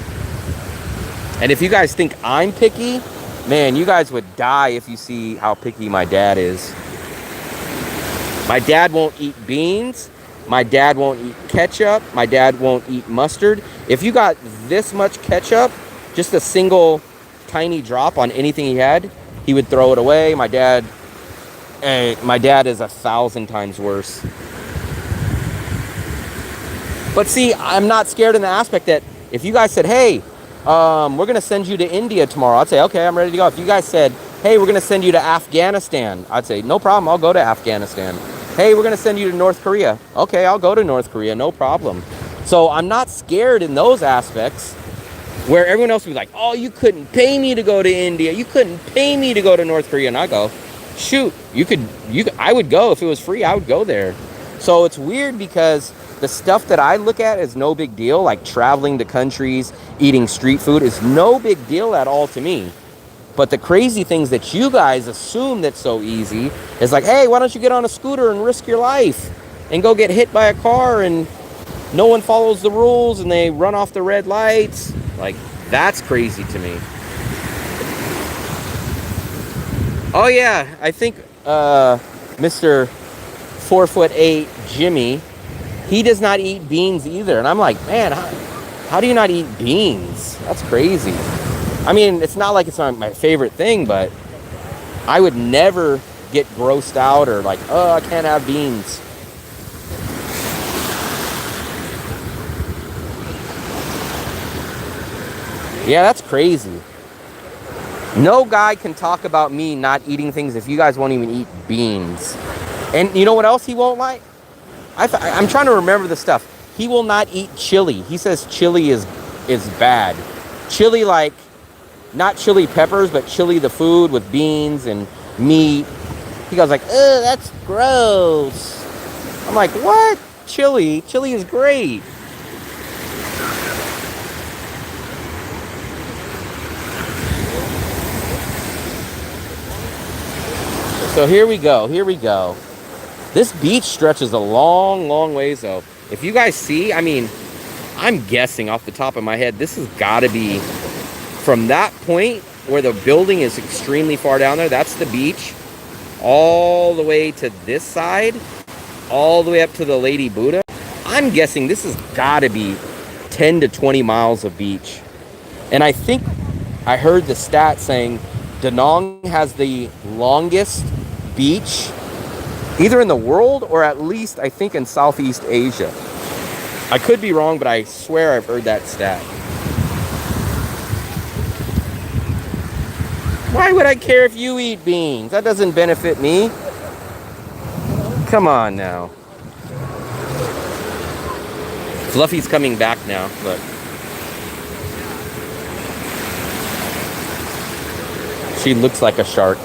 And if you guys think I'm picky, man, you guys would die if you see how picky my dad is. My dad won't eat beans. My dad won't eat ketchup. My dad won't eat mustard. If you got this much ketchup, just a single tiny drop on anything he had, he would throw it away. My dad is 1,000 times worse. But see, I'm not scared in the aspect that if you guys said, hey, we're going to send you to India tomorrow, I'd say, okay, I'm ready to go. If you guys said, hey, we're going to send you to Afghanistan, I'd say, no problem, I'll go to Afghanistan. Hey, we're going to send you to North Korea. Okay, I'll go to North Korea, no problem. So I'm not scared in those aspects where everyone else would be like, oh, you couldn't pay me to go to India. You couldn't pay me to go to North Korea. And I go, shoot, I would go if it was free. I would go there. So it's weird because the stuff that I look at is no big deal, like traveling to countries, eating street food is no big deal at all to me. But the crazy things that you guys assume that's so easy is like, hey, why don't you get on a scooter and risk your life and go get hit by a car and no one follows the rules and they run off the red lights? Like, that's crazy to me. Oh yeah, I think Mr. 4'8" Jimmy, he does not eat beans either. And I'm like, man, how do you not eat beans? That's crazy. I mean, it's not like it's not my favorite thing, but I would never get grossed out or like, oh, I can't have beans. Yeah, that's crazy. No guy can talk about me not eating things if you guys won't even eat beans. And you know what else he won't like? I'm trying to remember the stuff. He will not eat chili. He says chili is bad. Chili, like, not chili peppers, but chili the food with beans and meat. He goes like, ugh, that's gross. I'm like, what? Chili? Chili is great. So here we go. This beach stretches a long, long ways though. If you guys see, I mean, I'm guessing off the top of my head, this has got to be from that point where the building is extremely far down there, that's the beach, all the way to this side, all the way up to the Lady Buddha. I'm guessing this has got to be 10 to 20 miles of beach. And I think I heard the stat saying Da Nang has the longest beach either in the world or at least I think in Southeast Asia. I could be wrong, but I swear I've heard that stat. Why would I care if you eat beans? That doesn't benefit me. Come on now. Fluffy's coming back now, look. She looks like a shark.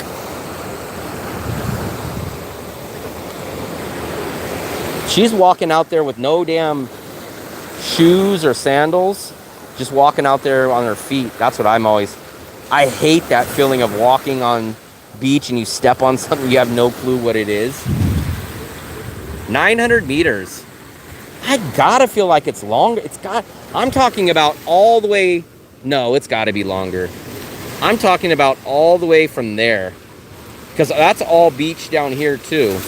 She's walking out there with no damn shoes or sandals. just walking out there on their feet. That's what I hate that feeling of walking on beach and you step on something, you have no clue what it is. 900 meters. I gotta feel like it's longer. I'm talking about all the way, no, it's gotta be longer. I'm talking about all the way from there, because that's all beach down here too.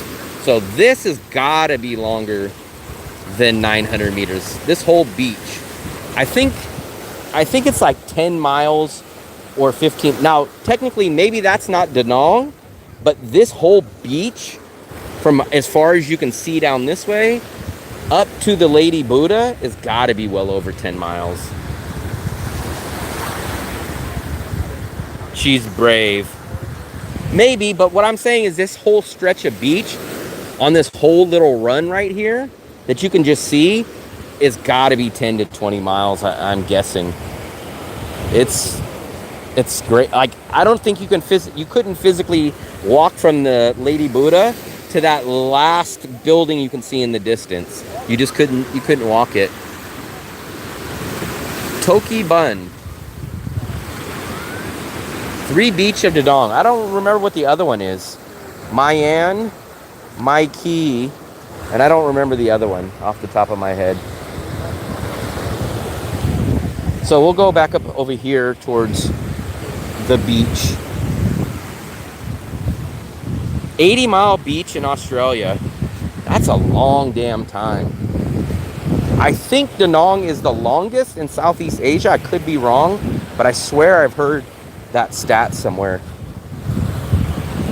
So this has gotta be longer than 900 meters. This whole beach. I think it's like 10 miles or 15. Now, technically, maybe that's not Da Nang, but this whole beach, from as far as you can see down this way, up to the Lady Buddha, has got to be well over 10 miles. She's brave. Maybe, but what I'm saying is this whole stretch of beach on this whole little run right here that you can just see is got to be 10 to 20 miles, I'm guessing. It's great. Like, I don't think you couldn't physically walk from the Lady Buddha to that last building you can see in the distance. You couldn't walk it. Toki Bun. 3 Beach of Da Nang. I don't remember what the other one is. Mayan, Mai Key, and I don't remember the other one off the top of my head. So we'll go back up over here towards the beach. 80-mile beach in Australia. That's a long damn time. I think Da Nang is the longest in Southeast Asia. I could be wrong, but I swear I've heard that stat somewhere.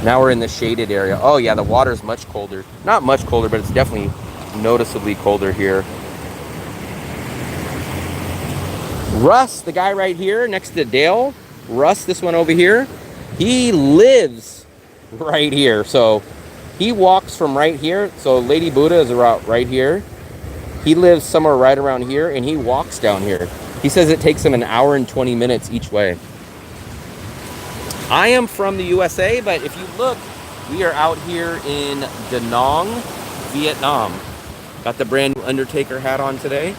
Now we're in the shaded area. Oh yeah, the water's much colder. Not much colder, but it's definitely noticeably colder here. Russ, the guy right here next to Dale, Russ, this one over here, he lives right here. So he walks from right here. So Lady Buddha is right here. He lives somewhere right around here, and he walks down here. He says it takes him an hour and 20 minutes each way. I am from the USA, but if you look, we are out here in Da Nang, Vietnam. Got the brand new Undertaker hat on today.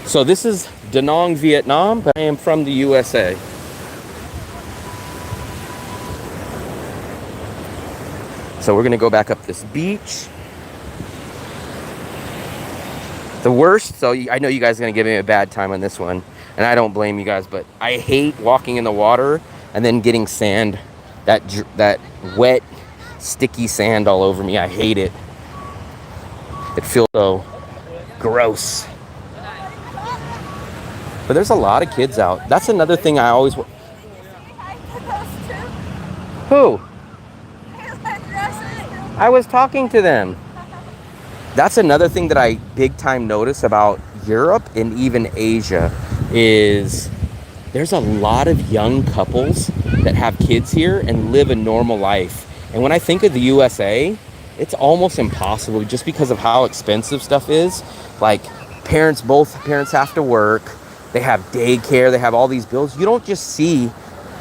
So this is Da Nang, Vietnam, but I am from the USA. So we're gonna go back up this beach. The worst, so I know you guys are gonna give me a bad time on this one, and I don't blame you guys, but I hate walking in the water and then getting sand, that wet, sticky sand all over me. I hate it. It feels so gross. But there's a lot of kids out. That's another thing I always... Who? I was talking to them. That's another thing that I big time notice about Europe and even Asia is there's a lot of young couples that have kids here and live a normal life. And when I think of the USA, it's almost impossible just because of how expensive stuff is. Like both parents have to work. They have daycare. They have all these bills. You don't just see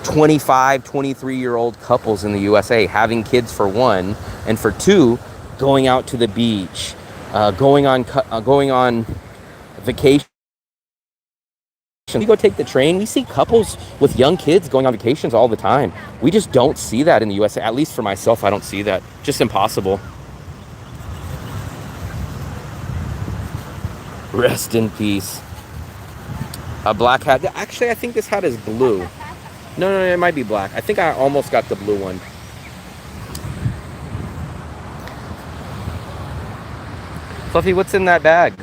25, 23-year-old couples in the USA having kids, for one, and for two, going out to the beach, going on vacation. We go take the train. We see couples with young kids going on vacations all the time. We just don't see that in the USA. At least for myself, I don't see that. Just impossible. Rest in peace. A black hat. Actually, I think this hat is blue. No, it might be black. I think I almost got the blue one. Fluffy, what's in that bag?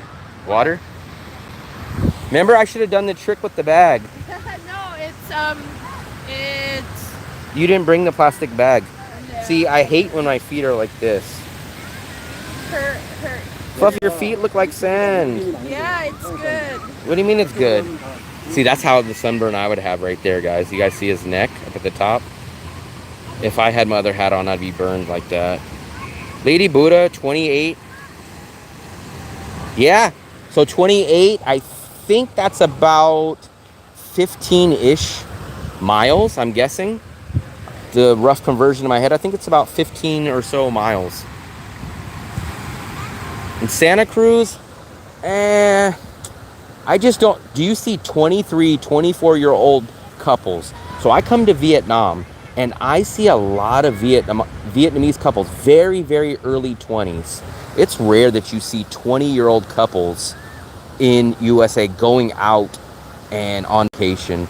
Water? Remember, I should have done the trick with the bag. No, it's You didn't bring the plastic bag. No. See, I hate when my feet are like this. Fluffy, your feet look like sand. Yeah, it's good. What do you mean it's good? See, that's how the sunburn I would have right there, guys. You guys see his neck up at the top? If I had my other hat on, I'd be burned like that. Lady Buddha, 28. Yeah, so 28, I think that's about 15-ish miles, I'm guessing. The rough conversion in my head, I think it's about 15 or so miles. In Santa Cruz, I just don't. Do you see 23, 24-year-old couples? So I come to Vietnam and I see a lot of Vietnamese couples, very, very early 20s. It's rare that you see 20-year-old couples in USA going out and on vacation.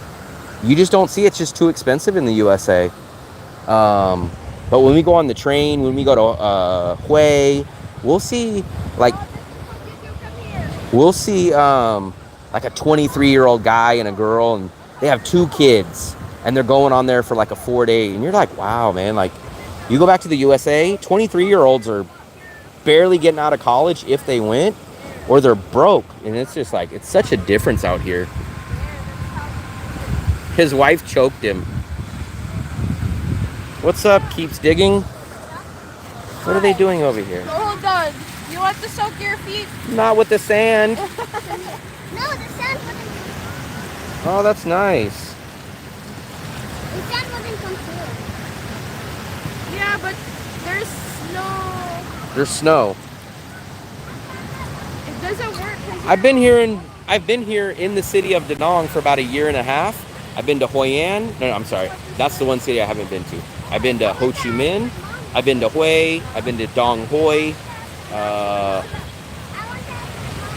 You just don't see it. It's just too expensive in the USA. But when we go on the train, when we go to Hue, we'll see like like a 23-year-old guy and a girl, and they have 2 kids, and they're going on there for like a 4-day, and you're like, wow, man. Like, you go back to the USA, 23-year-olds are barely getting out of college if they went, or they're broke, and it's just like, it's such a difference out here. His wife choked him. What's up? Keeps digging. What are they doing over here? Hold on. You want to soak your feet? Not with the sand. No, the sand wouldn't. Oh, that's nice. The sand wouldn't come through. Yeah, but there's snow. There's snow. It doesn't work. I've been here in the city of Da Nang for about a year and a half. I've been to Hoi An. No, I'm sorry. That's the one city I haven't been to. I've been to Ho Chi Minh. I've been to Hue. I've been to Dong Hoi.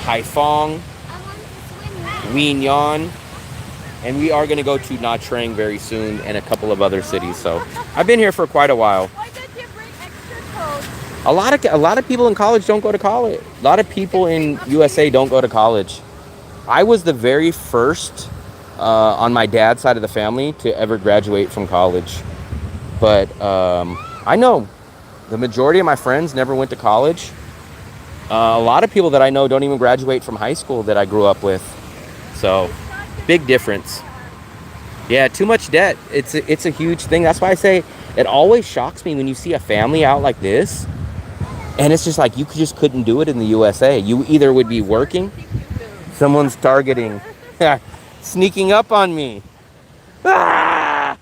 Haiphong. Wien Yan. And we are going to go to Nha Trang very soon and a couple of other cities. So I've been here for quite a while. Why did you bring extra clothes? A lot of people in college don't go to college. A lot of people in USA don't go to college. I was the very first on my dad's side of the family to ever graduate from college. But I know the majority of my friends never went to college. A lot of people that I know don't even graduate from high school that I grew up with. So, big difference. Yeah, too much debt. It's a huge thing. That's why I say it always shocks me when you see a family out like this. And it's just like, you just couldn't do it in the USA. You either would be working. Someone's targeting. Sneaking up on me. Ah!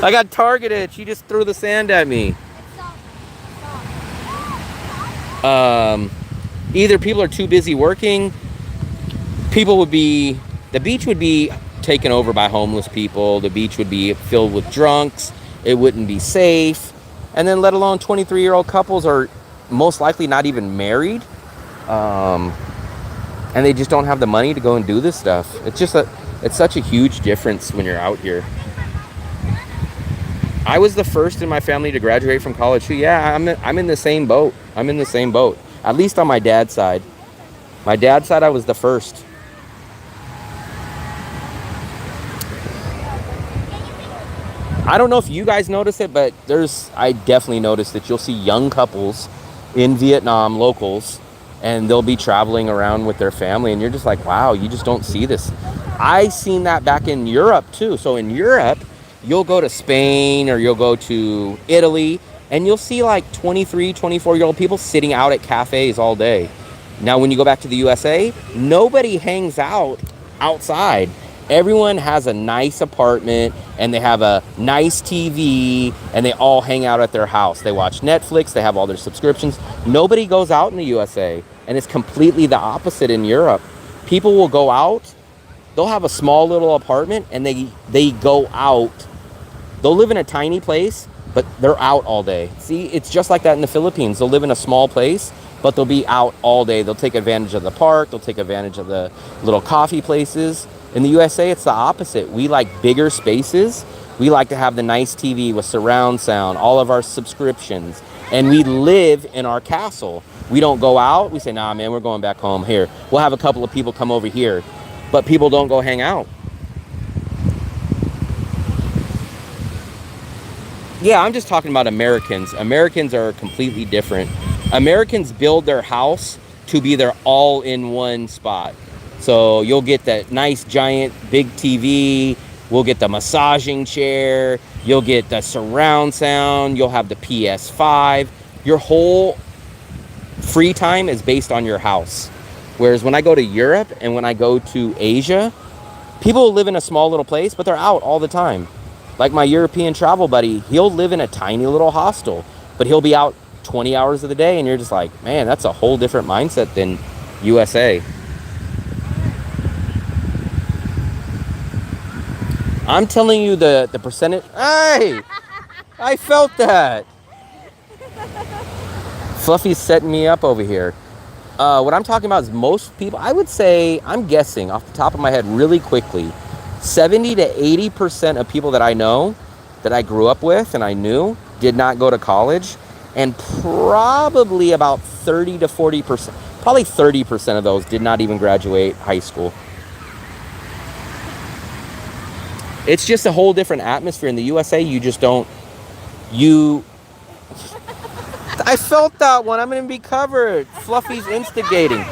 I got targeted. She just threw the sand at me. Either people are too busy working. The beach would be taken over by homeless people. The beach would be filled with drunks. It wouldn't be safe. And then let alone 23-year-old couples are most likely not even married. And they just don't have the money to go and do this stuff. It's such a huge difference when you're out here. I was the first in my family to graduate from college too. Yeah, I'm in the same boat. I'm in the same boat. At least on my dad's side. My dad's side, I was the first. I don't know if you guys notice it, but I definitely noticed that you'll see young couples in Vietnam, locals, and they'll be traveling around with their family, and you're just like, wow, you just don't see this. I seen that back in Europe too. So in Europe, you'll go to Spain or you'll go to Italy, and you'll see like 23, 24-year-old people sitting out at cafes all day. Now, when you go back to the USA, nobody hangs out outside. Everyone has a nice apartment, and they have a nice TV, and they all hang out at their house. They watch Netflix, they have all their subscriptions. Nobody goes out in the USA, and it's completely the opposite in Europe. People will go out, they'll have a small little apartment, and they go out. They'll live in a tiny place, but they're out all day. See, it's just like that in the Philippines. They'll live in a small place, but they'll be out all day. They'll take advantage of the park, they'll take advantage of the little coffee places. In the USA, it's the opposite. We like bigger spaces. We like to have the nice TV with surround sound, all of our subscriptions, and we live in our castle. We don't go out. We say, nah, man, we're going back home. Here, we'll have a couple of people come over here, but people don't go hang out. Yeah, I'm just talking about Americans. Americans are completely different. Americans build their house to be their all-in-one spot. So you'll get that nice giant big TV, we'll get the massaging chair, you'll get the surround sound, you'll have the PS5. Your whole free time is based on your house. Whereas when I go to Europe and when I go to Asia, people live in a small little place, but they're out all the time. Like my European travel buddy, he'll live in a tiny little hostel, but he'll be out 20 hours of the day, and you're just like, man, that's a whole different mindset than USA. I'm telling you the percentage. Hey, I felt that. Fluffy's setting me up over here. What I'm talking about is most people, I would say, I'm guessing off the top of my head really quickly, 70 to 80% of people that I know, that I grew up with and I knew, did not go to college. And probably about 30 to 40%, probably 30% of those did not even graduate high school. It's just a whole different atmosphere. In the USA, you just don't, I felt that one. I'm going to be covered. Fluffy's instigating.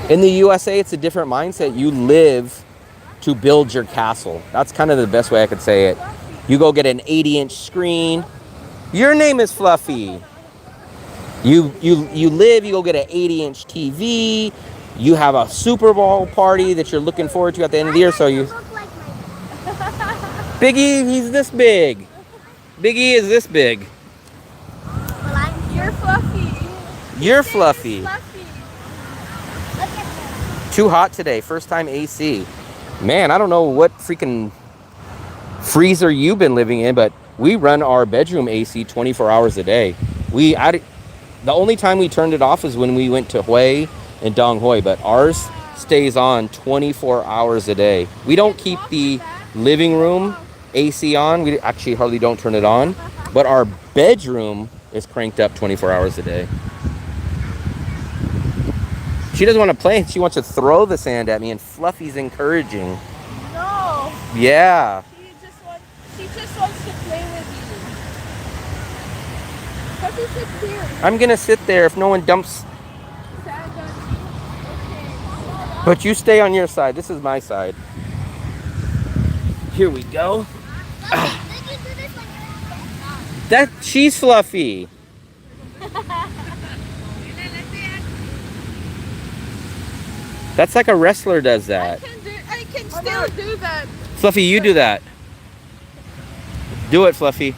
In the USA, it's a different mindset. You live to build your castle. That's kind of the best way I could say it. You go get an 80-inch screen. Your name is Fluffy. You live, you go get an 80-inch TV. You have a Super Bowl party that you're looking forward to at the end of the year. So you, Biggie, he's this big. Biggie is this big. You're fluffy. You're fluffy. Fluffy. Too hot today. First time AC. Man, I don't know what freaking freezer you've been living in, but we run our bedroom AC 24 hours a day. The only time we turned it off is when we went to Hue and Dong Hoi, but ours stays on 24 hours a day. We don't keep the living room AC on. We actually hardly don't turn it on, but our bedroom is cranked up 24 hours a day. She doesn't want to play. She wants to throw the sand at me, and Fluffy's encouraging. No. Yeah. She just wants to play with you. Fluffy, sit here. I'm going to sit there if no one dumps. Sand on you. Okay. But you stay on your side. This is my side. Here we go. She's Fluffy. That's like a wrestler does that. I can still do that. Fluffy, you do that. Do it, Fluffy.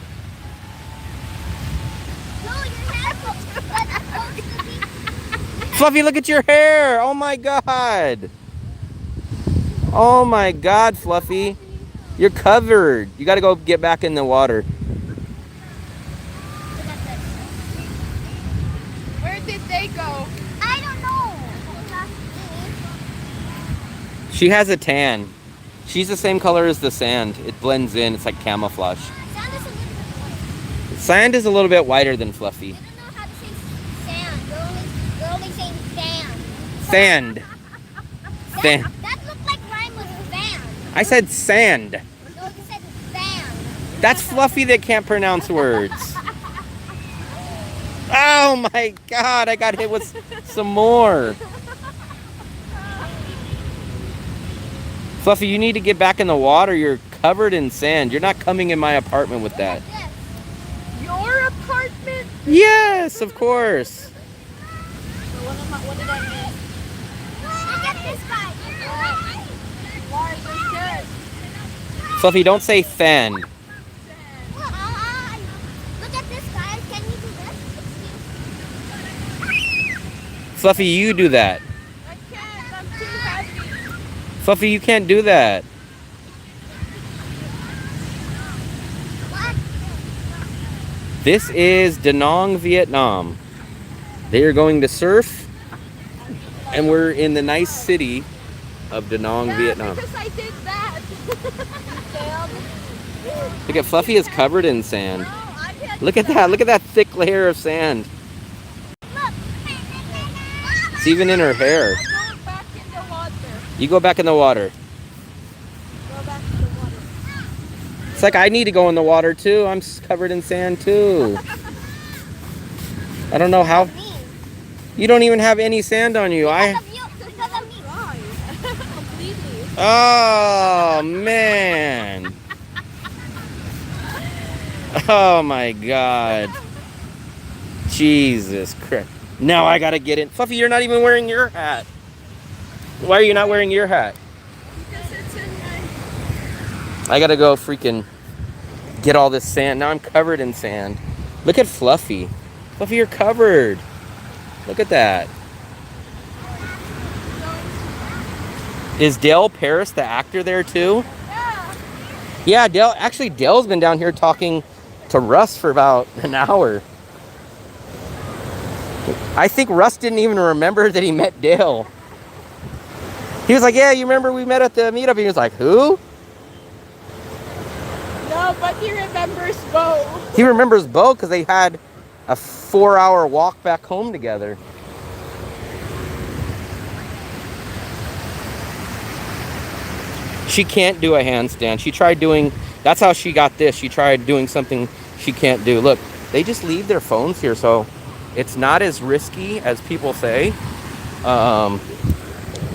Fluffy, look at your hair. Oh my God. Oh my God, Fluffy. You're covered. You got to go get back in the water. Where did they go? I don't know. She has a tan. She's the same color as the sand. It blends in. It's like camouflage. Sand is a little bit whiter than Fluffy. I don't know how to say sand. You're only saying sand. Sand. Sand. That looked like rhyme with sand. I said sand. No, you said sand. That's Fluffy that can't pronounce words. Oh my God, I got hit with some more. Fluffy, you need to get back in the water. You're covered in sand. You're not coming in my apartment with that. Your apartment? Yes, of course. What did I miss? Look at this guy. Why is it good? Fluffy, don't say fan. Look at this guy. Can you do this? Fluffy, you do that. I can't. I'm too heavy. Fluffy, you can't do that. What? This is Da Nang, Vietnam. They are going to surf, and we're in the nice city of Da Nang, Vietnam. Because I did that. Look at Fluffy is covered in sand. No, I did. Look at that. Look at that thick layer of sand. Look. It's even in her hair. Go back in the water. You go back in the water. Go back in the water. It's like I need to go in the water too. I'm covered in sand too. I don't know how. You don't even have any sand on you. Because of you. Because of me. Dry. Completely. Oh man. Oh my God. Jesus Christ. Now I gotta get in. Fluffy, you're not even wearing your hat. Why are you not wearing your hat? Because it's in my... I gotta go freaking get all this sand. Now I'm covered in sand. Look at Fluffy. Fluffy, you're covered. Look at that. Is Dale Paris the actor there too? Yeah. Yeah, Dale. Actually, Dale's been down here talking to Russ for about an hour. I think Russ didn't even remember that he met Dale. He was like, yeah, you remember we met at the meetup? He was like, who? No, but he remembers Bo. He remembers Bo because they had a 4-hour walk back home together. She can't do a handstand. She tried doing, that's how she got this. She tried doing something she can't do. Look, they just leave their phones here, so it's not as risky as people say.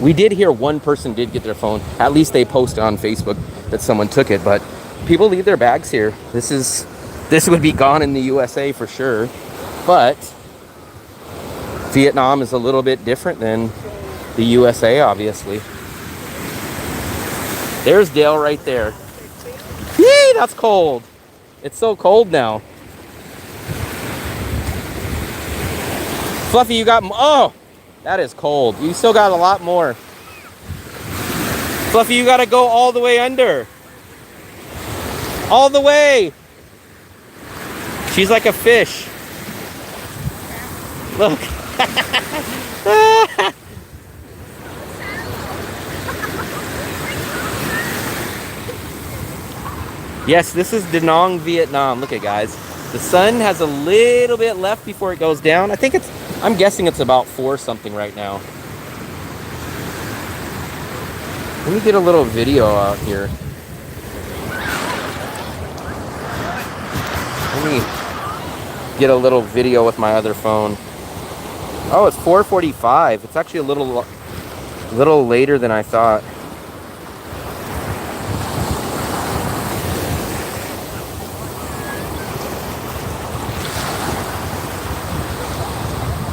We did hear one person did get their phone. At least they posted on Facebook that someone took it, but people leave their bags here. This would be gone in the USA for sure, but Vietnam is a little bit different than the USA, obviously. There's Dale right there. Yee, that's cold. It's so cold now. Fluffy, you got, oh, that is cold. You still got a lot more. Fluffy, you got to go all the way under. All the way. She's like a fish. Look. Yes, this is Da Nang, Vietnam. Look at guys. The sun has a little bit left before it goes down. I'm guessing it's about 4 something right now. Let me get a little video out here. Let me get a little video with my other phone. Oh, it's 4:45. It's actually a little later than I thought.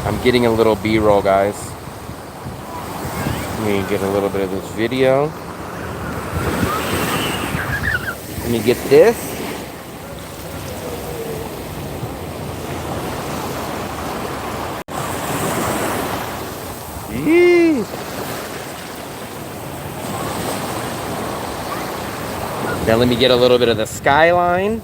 I'm getting a little B-roll, guys. Let me get a little bit of this video. Let me get this. Yee. Now let me get a little bit of the skyline.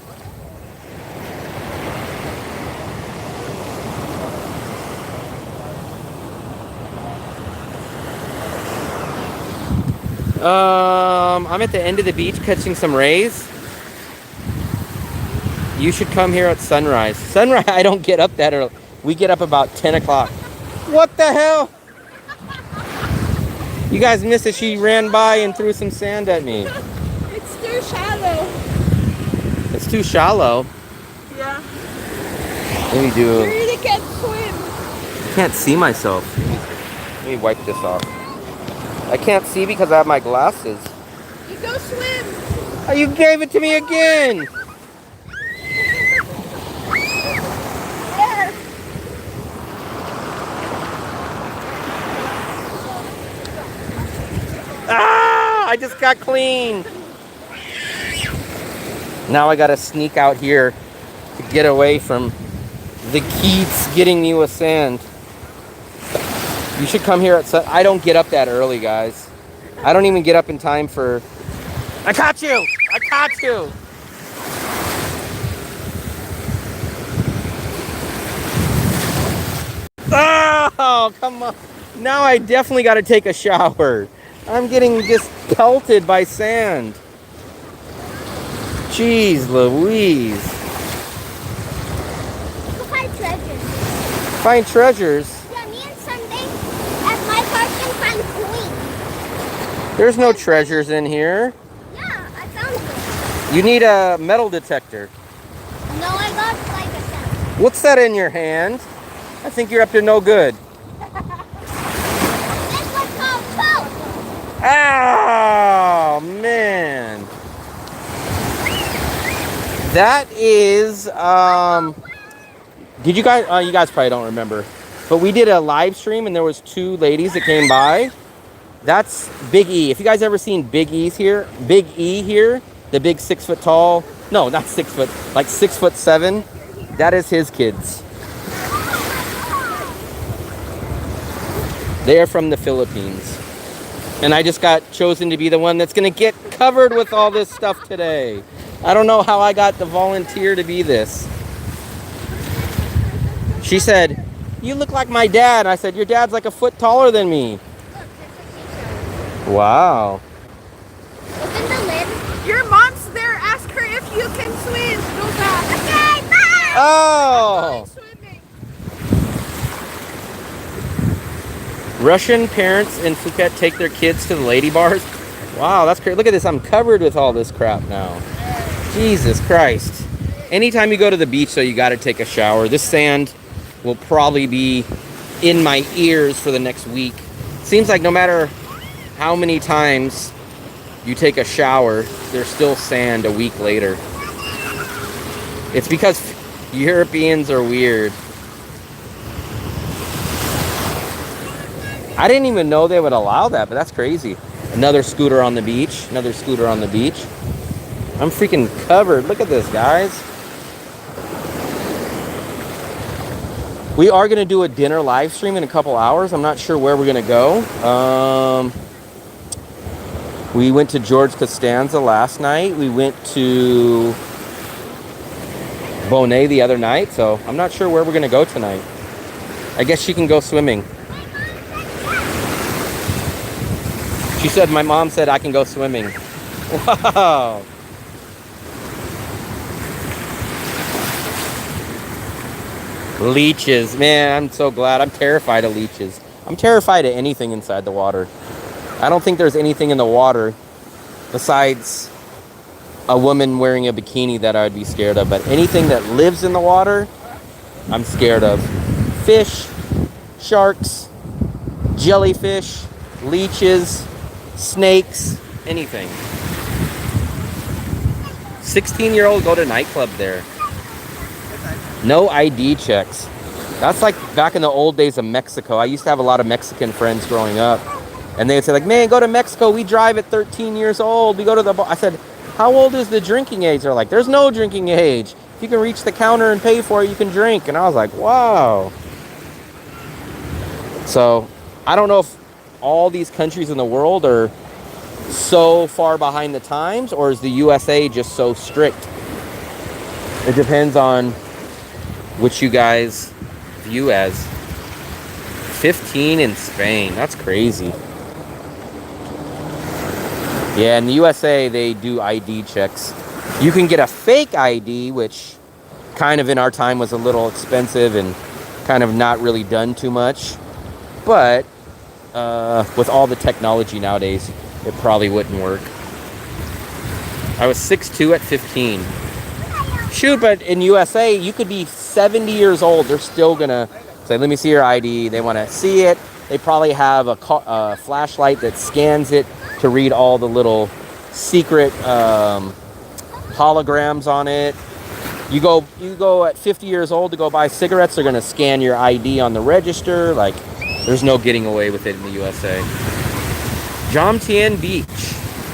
I'm at the end of the beach catching some rays. You should come here at sunrise. Sunrise, I don't get up that early. We get up about 10 o'clock. What the hell? You guys missed it. She ran by and threw some sand at me. It's too shallow. It's too shallow. Yeah. Let me You do. really can't swim. I can't see myself. Let me wipe this off. I can't see because I have my glasses. You go swim. Oh, you gave it to me again. There. Ah! I just got clean. Now I gotta sneak out here to get away from the Keats getting me with sand. You should come here at sun. I don't get up that early, guys. I don't even get up in time for. I caught you! I caught you! Oh, come on. Now I definitely got to take a shower. I'm getting just pelted by sand. Jeez Louise. Go find treasures. Find treasures? Yeah, me and Sunday at my park can find coins. There's no treasures in here. Yeah, I found them. You need a metal detector. No, I got like a set. What's that in your hand? I think you're up to no good. This one's called Pope. Oh, man. That is, did you guys probably don't remember, but we did a live stream and there was 2 ladies that came by. That's Big E. If you guys ever seen Big E here, the big 6 foot tall, no, not 6 foot, like 6'7", that is his kids. They are from the Philippines. And I just got chosen to be the one that's going to get covered with all this stuff today. I don't know how I got the volunteer to be this. She said, "You look like my dad." I said, "Your dad's like a foot taller than me." Wow. Open the lid. Your mom's there. Ask her if you can swim. Go back. Okay, bye. Oh! Swimming. Russian parents in Phuket take their kids to the lady bars. Wow, that's crazy. Look at this. I'm covered with all this crap now. Jesus Christ. Anytime you go to the beach, though, you got to take a shower. This sand will probably be in my ears for the next week. Seems like no matter how many times you take a shower, there's still sand a week later. It's because Europeans are weird. I didn't even know they would allow that, but that's crazy. Another scooter on the beach. Another scooter on the beach. I'm freaking covered. Look at this, guys. We are going to do a dinner live stream in a couple hours. I'm not sure where we're going to go. We went to George Costanza last night. We went to Bonet the other night. So I'm not sure where we're going to go tonight. I guess she can go swimming. She said, my mom said I can go swimming. Wow. Leeches. Man, I'm so glad. I'm terrified of leeches. I'm terrified of anything inside the water. I don't think there's anything in the water besides a woman wearing a bikini that I'd be scared of. But anything that lives in the water, I'm scared of. Fish, sharks, jellyfish, leeches, snakes, anything. 16-year-old go to nightclub there. No ID checks. That's like back in the old days of Mexico. I used to have a lot of Mexican friends growing up. And they'd say like, man, go to Mexico. We drive at 13 years old. We go to the bar. I said, how old is the drinking age? They're like, there's no drinking age. If you can reach the counter and pay for it, you can drink. And I was like, wow. So I don't know if all these countries in the world are so far behind the times, or is the USA just so strict? It depends on which you guys view as. 15 in Spain. That's crazy. Yeah, in the USA, they do ID checks. You can get a fake ID, which kind of in our time was a little expensive and kind of not really done too much. But with all the technology nowadays, it probably wouldn't work. I was 6'2" at 15. Shoot, but in USA, you could be 70 years old. They're still going to say, let me see your ID. They want to see it. They probably have a flashlight that scans it to read all the little secret holograms on it. You go at 50 years old to go buy cigarettes, they're going to scan your ID on the register. Like, there's no getting away with it in the USA. Jom Tien Beach.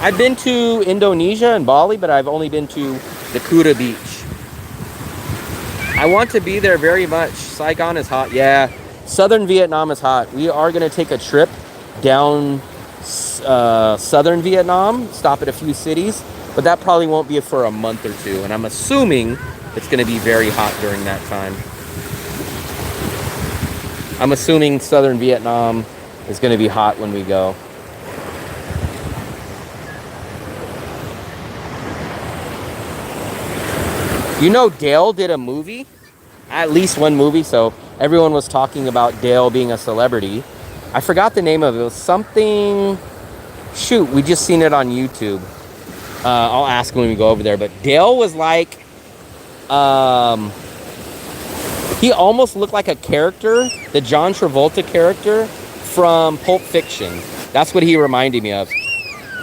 I've been to Indonesia and Bali, but I've only been to the Kuta Beach. I want to be there very much. Saigon is hot. Yeah, southern Vietnam is hot. We are going to take a trip down southern Vietnam, stop at a few cities, but that probably won't be for a month or two. And I'm assuming it's going to be very hot during that time. I'm assuming southern Vietnam is going to be hot when we go. You know, Dale did a movie, at least one movie, so everyone was talking about Dale being a celebrity. I forgot the name of it. It was something, shoot, we just seen it on YouTube. I'll ask when we go over there, but Dale was like, he almost looked like a character, the John Travolta character from Pulp Fiction. That's what he reminded me of.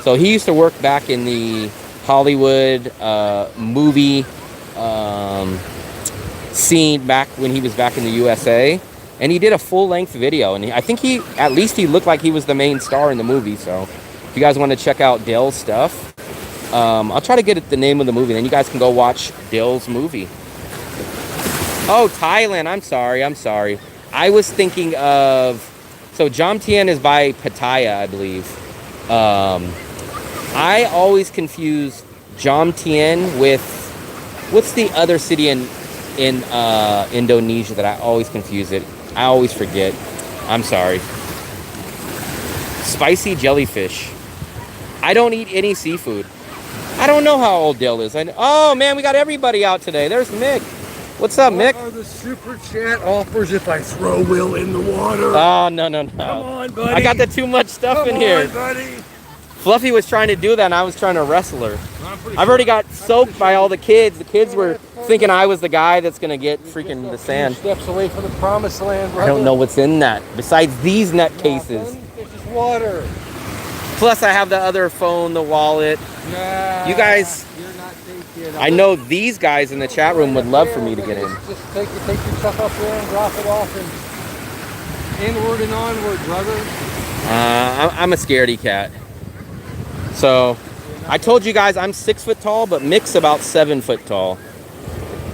So he used to work back in the Hollywood movie scene back when he was back in the USA, and he did a full-length video, and I think he looked like he was the main star in the movie. So if you guys want to check out Dale's stuff, I'll try to get the name of the movie, then you guys can go watch Dale's movie. Oh, Thailand. I'm sorry. I was thinking of, so Jom Tien is by Pattaya, I believe. I always confuse Jomtien with what's the other city in Indonesia that I always confuse it. I always forget. I'm sorry. Spicy jellyfish. I don't eat any seafood. I don't know how old Dale is. Oh man, we got everybody out today. There's Mick. What's up, Mick? What are the super chat offers if I throw Will in the water? Oh, no, no, no. Come on, buddy. I got the too much stuff in here. Come on, buddy. Fluffy was trying to do that, and I was trying to wrestle her. I've already got soaked by all the kids. The kids were thinking I was the guy that's going to get freaking the sand. Steps away from the promised land, brother. I don't know what's in that besides these nutcases. It's just water. Plus, I have the other phone, the wallet. Nah, You guys, you're not taking. I know these guys in the chat room would love for me to get in. Just take your stuff up there and drop it off and inward and onward, brother. I'm a scaredy cat. So, I told you guys I'm 6 foot tall, but Mick's about 7 foot tall.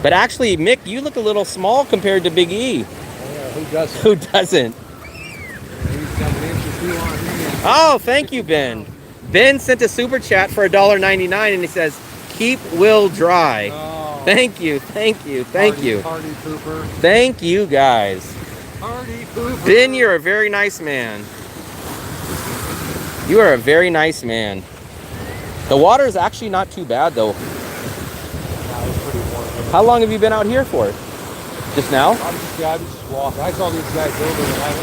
But actually, Mick, you look a little small compared to Big E. Yeah, who doesn't? Who doesn't? He's got an inch or two on me. Oh, thank you, Ben. Ben sent a super chat for $1.99, and he says, "Keep Will dry." Oh. Thank you, thank you, thank you. Party pooper. Thank you, guys. Party pooper. Ben, you're a very nice man. You are a very nice man. The water is actually not too bad, though. Nah, it's pretty warm. How long have you been out here for? Just now? I was just walking. I saw these guys over and I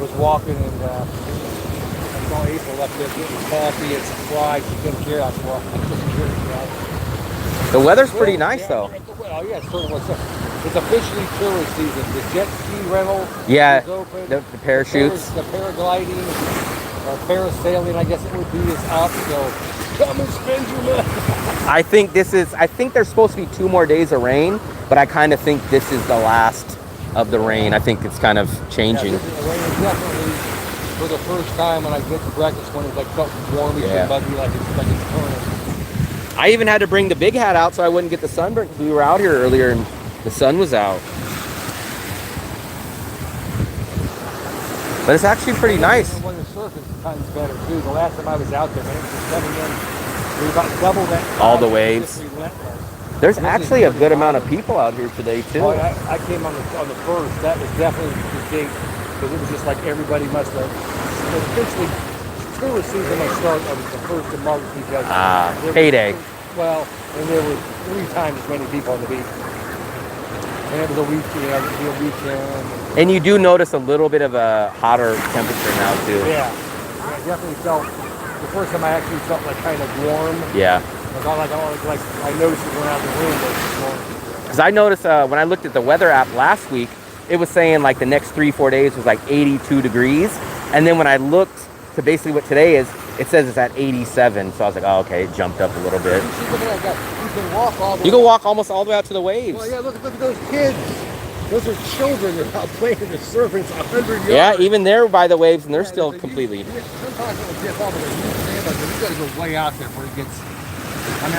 was walking and I saw April up there getting coffee and some fries. She couldn't care. I was walking. The weather's pretty nice, though. Oh, yeah, it's sort of what's up. It's officially tourist season. The jet ski rental Yeah, is open. the parachutes. The paragliding or parasailing, I guess it would be, is up. So come and spend your money. I think there's supposed to be 2 more days of rain, but I kind of think this is the last of the rain. I think it's kind of changing. Yeah, the rain is definitely, for the first time when I get to breakfast, when it's like felt warmish Yeah. and buggy, like it's turning. I even had to bring the big hat out so I wouldn't get the sunburn. We were out here earlier and the sun was out. But it's actually pretty nice. When the surface is tons better too. The last time I was out there, man, it was coming in. We were about double that. All the tide. waves. It's just relentless. There's actually a good amount of people out here today too. Oh, I came on the first. That was definitely the gate because it was just like everybody must have. Officially, tourist season must start on the 1st of March because payday. Well, and there were 3 times as many people on the beach. And it was a weekend. And you do notice a little bit of a hotter temperature now too. Yeah, I definitely felt the first time I actually felt like kind of warm. Yeah. Like I noticed it when out of the room. Because I noticed when I looked at the weather app last week, it was saying like the next 3-4 days was like 82 degrees. And then when I looked to basically what today is, it says it's at 87. So I was like, oh, okay, it jumped up a little bit. You can walk all the way. You can walk almost all the way out to the waves. Well, yeah, look at those kids. Those are children. They're out playing in the surf. It's 100 yards. Yeah, even they're by the waves and they're still completely. Sometimes it'll dip all the way. You got to go way out there before it gets. I mean,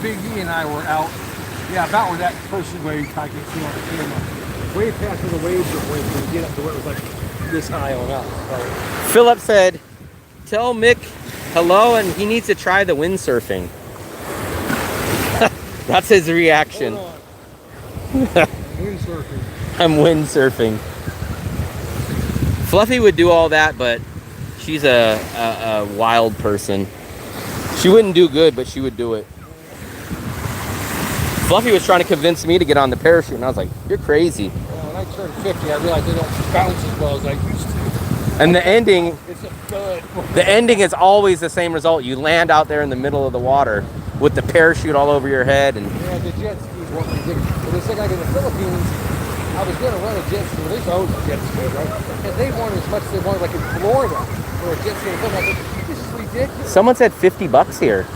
Big E and I were out. Yeah, about where that person wave I can see on the camera. Way past where the waves are when you get up to where it was like this high on up. So, Philip said, "Tell Mick hello, and he needs to try the windsurfing." That's his reaction. windsurfing. I'm windsurfing. Fluffy would do all that, but she's a wild person. She wouldn't do good, but she would do it. Fluffy was trying to convince me to get on the parachute, and I was like, "You're crazy." Well, when I turned 50, I realized they don't bounce as well as I used to. And the ending, It's a good. the ending is always the same result. You land out there in the middle of the water with the parachute all over your head, and Yeah, the jet skis weren't ridiculous. But it's like in the Philippines, I was going to run a jet ski. Well, there's always a jet ski, right? And they wanted as much as they wanted, like in Florida, for a jet ski. I said, this is ridiculous. someone said $50 here.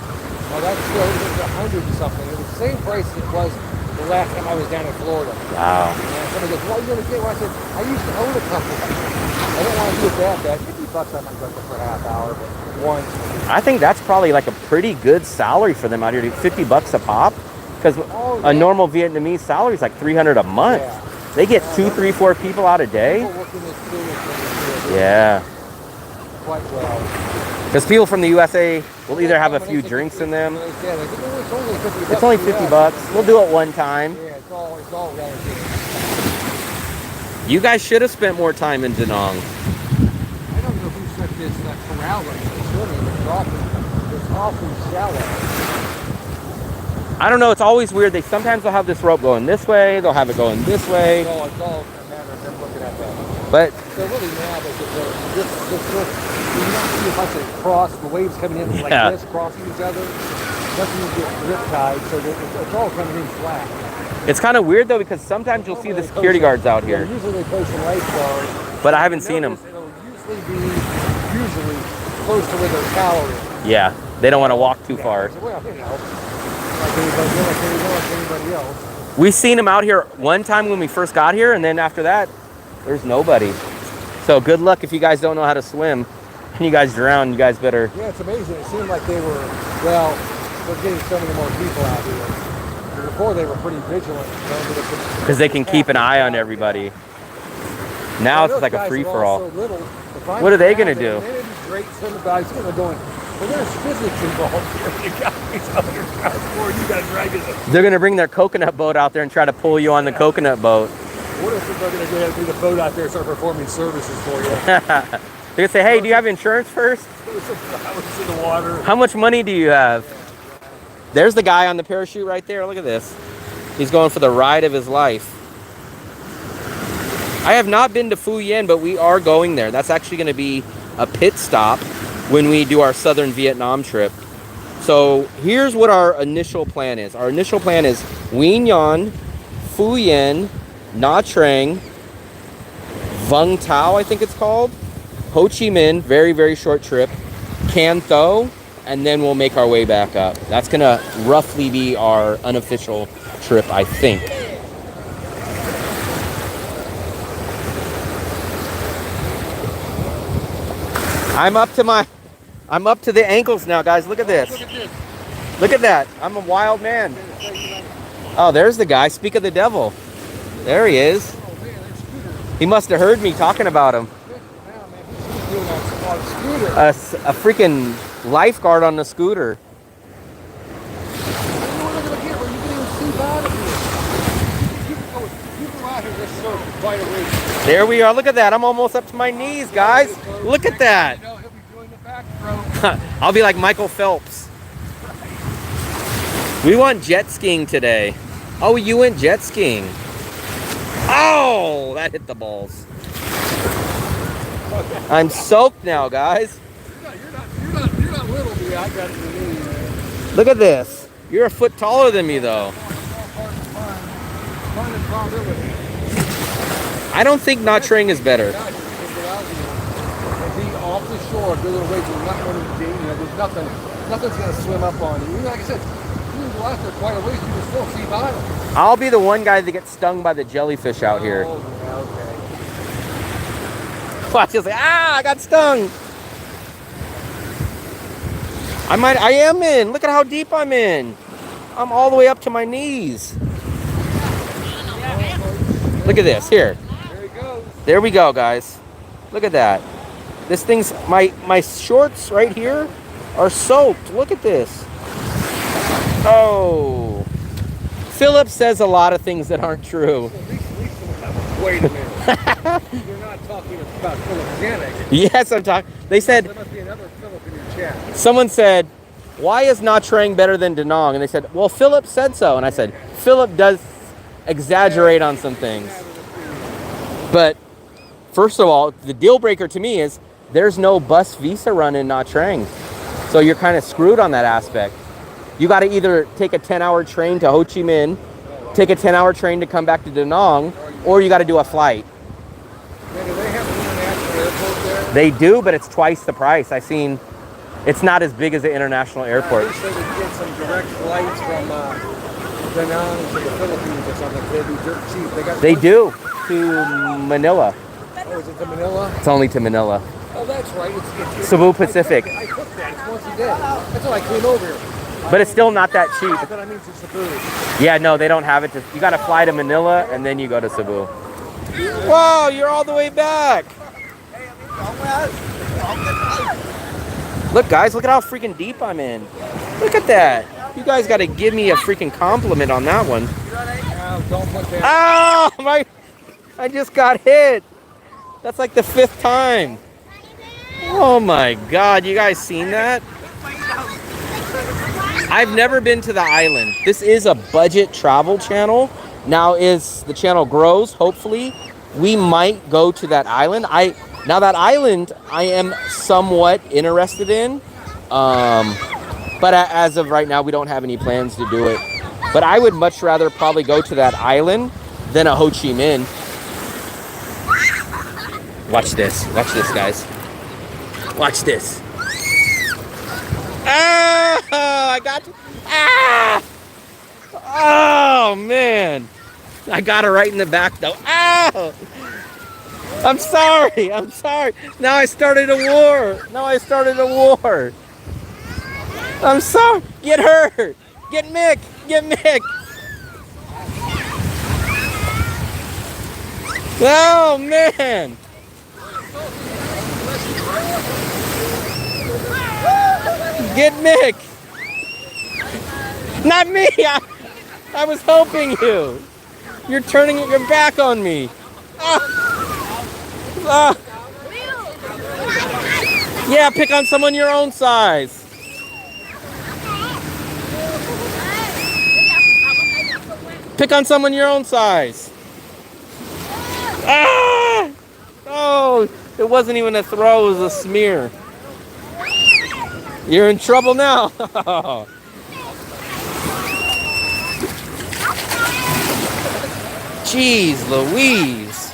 Well, that's still it was 100 and something. It was the same price as it was the last time I was down in Florida. Wow. And somebody goes, "What are you going to get?" Well, I said, "I used to own a couple. I don't want to do it that bad. $50 I might go for a half hour, but once." I think that's probably like a pretty good salary for them out here. $50 a pop, because a normal Vietnamese salary is like $300 a month. Yeah. They get 2, 3, 4 people out a day. People working this tourist industry. Yeah. quite well. Because people from the USA will either have a few drinks in them. Yeah, like, It's only 50 bucks. We'll do it one time. Yeah, it's all relative. You guys should have spent more time in Danong. I don't know who set this corral like this. It's awfully shallow. I don't know. It's always weird. Sometimes they'll have this rope going this way. They'll have it going this way. It's all a matter of them looking at that. But so really now, you don't see a bunch of cross, the waves coming in like this, crossing each other. Nothing you get riptide, so it's all coming in flat. It's kind of weird though, because sometimes you'll see the security guards out here. Usually they post some lifeguards. But I haven't seen them. It'll usually be close to where their tower is. Yeah, they don't want to walk too far. Well, you know, like anybody else. We seen them out here one time when we first got here, and then after that, there's nobody. So good luck if you guys don't know how to swim and you guys drown. You guys better. Yeah, it's amazing. It seemed like they were, well, we're getting so many more people out here. Before they were pretty vigilant. Because they can keep an eye on everybody. Now it's like a free-for-all. What are they going to do? They're great swimming guys. They're going, well, there's physics involved here. You got these other transport. You got dragging them. They're going to bring their coconut boat out there and try to pull you on the coconut boat. What if they're going to go ahead and bring the boat out there and start performing services for you? They're going to say, hey, do you have insurance first? Throw some flowers in the water. How much money do you have? There's the guy on the parachute right there. Look at this. He's going for the ride of his life. I have not been to Phu Yen, but we are going there. That's actually going to be a pit stop when we do our southern Vietnam trip. So here's what our initial plan is. Our initial plan is Nguyen Nhân, Phu Yen, Nha Trang, Vung Tau, I think it's called, Ho Chi Minh, very, very short trip, Can Tho, and then we'll make our way back up. That's going to roughly be our unofficial trip, I think. I'm up to the ankles now, guys. Look at this. Look at that. I'm a wild man. Oh, there's the guy. Speak of the devil. There he is. He must have heard me talking about him. A freaking lifeguard on the scooter. There we are. Look at that. I'm almost up to my knees, guys. Look at that. I'll be like Michael Phelps. We went jet skiing today. Oh, you went jet skiing. Oh, that hit the balls. I'm soaked now, guys. You're not little, dude. I got it. Look at this. You're a foot taller than me, though. I don't think Nha Trang is better. Be off the shore, go a little ways. There's nothing's gonna swim up on you. Like I said, you can go out there quite a ways. You can still see bottom. I'll be the one guy that gets stung by the jellyfish out here. Oh, okay. Watch, he'll say, I got stung. I am in. Look at how deep I'm in. I'm all the way up to my knees. Look at this. Here. There he goes. There we go, guys. Look at that. This thing's, my shorts right here are soaked. Look at this. Oh. Philip says a lot of things that aren't true. Wait a minute. You're not talking about Philip. Yes, I'm talking. They said, There must be another Philip in your chat. someone said, why is Nha Trang better than Da Nang? And they said, well, Philip said so. And I said, Philip does exaggerate on some things. But first of all, the deal breaker to me is there's no bus visa run in Nha Trang. So you're kind of screwed on that aspect. You got to either take a 10-hour train to Ho Chi Minh, take a 10-hour train to come back to Da Nang, or you got to do a flight. Man, do they have an international airport there? They do, but it's twice the price. I've seen it's not as big as the international airport. I wish they would get some direct flights from Da Nang to the Philippines or something. They'd be dirt cheap. They do to Manila. Oh, is it to Manila? It's only to Manila. Oh, that's right. It's Cebu Pacific. I took that. It's once a day. That's why I came over here. But it's still not that cheap. But I mean to Cebu. Yeah, no, they don't have it. You got to fly to Manila and then you go to Cebu. Whoa, you're all the way back. Look, guys, look at how freaking deep I'm in. Look at that. You guys got to give me a freaking compliment on that one. No, don't put that. Oh, I just got hit. That's like the 5th time. Oh my God, you guys seen that? I've never been to the island. This is a budget travel channel. Now as the channel grows, hopefully, we might go to that island. Now that island, I am somewhat interested in. But as of right now, we don't have any plans to do it. But I would much rather probably go to that island than a Ho Chi Minh. Watch this, guys. Watch this. Ah, I got you. Ah! Oh, man. I got her right in the back, though. Ow! I'm sorry. Now I started a war. I'm sorry. Get her. Get Mick. Oh, man. Get Mick. Not me. I was helping you. You're turning your back on me. Yeah, pick on someone your own size. Pick on someone your own size. Ah! Oh, it wasn't even a throw, it was a smear. You're in trouble now. Jeez Louise.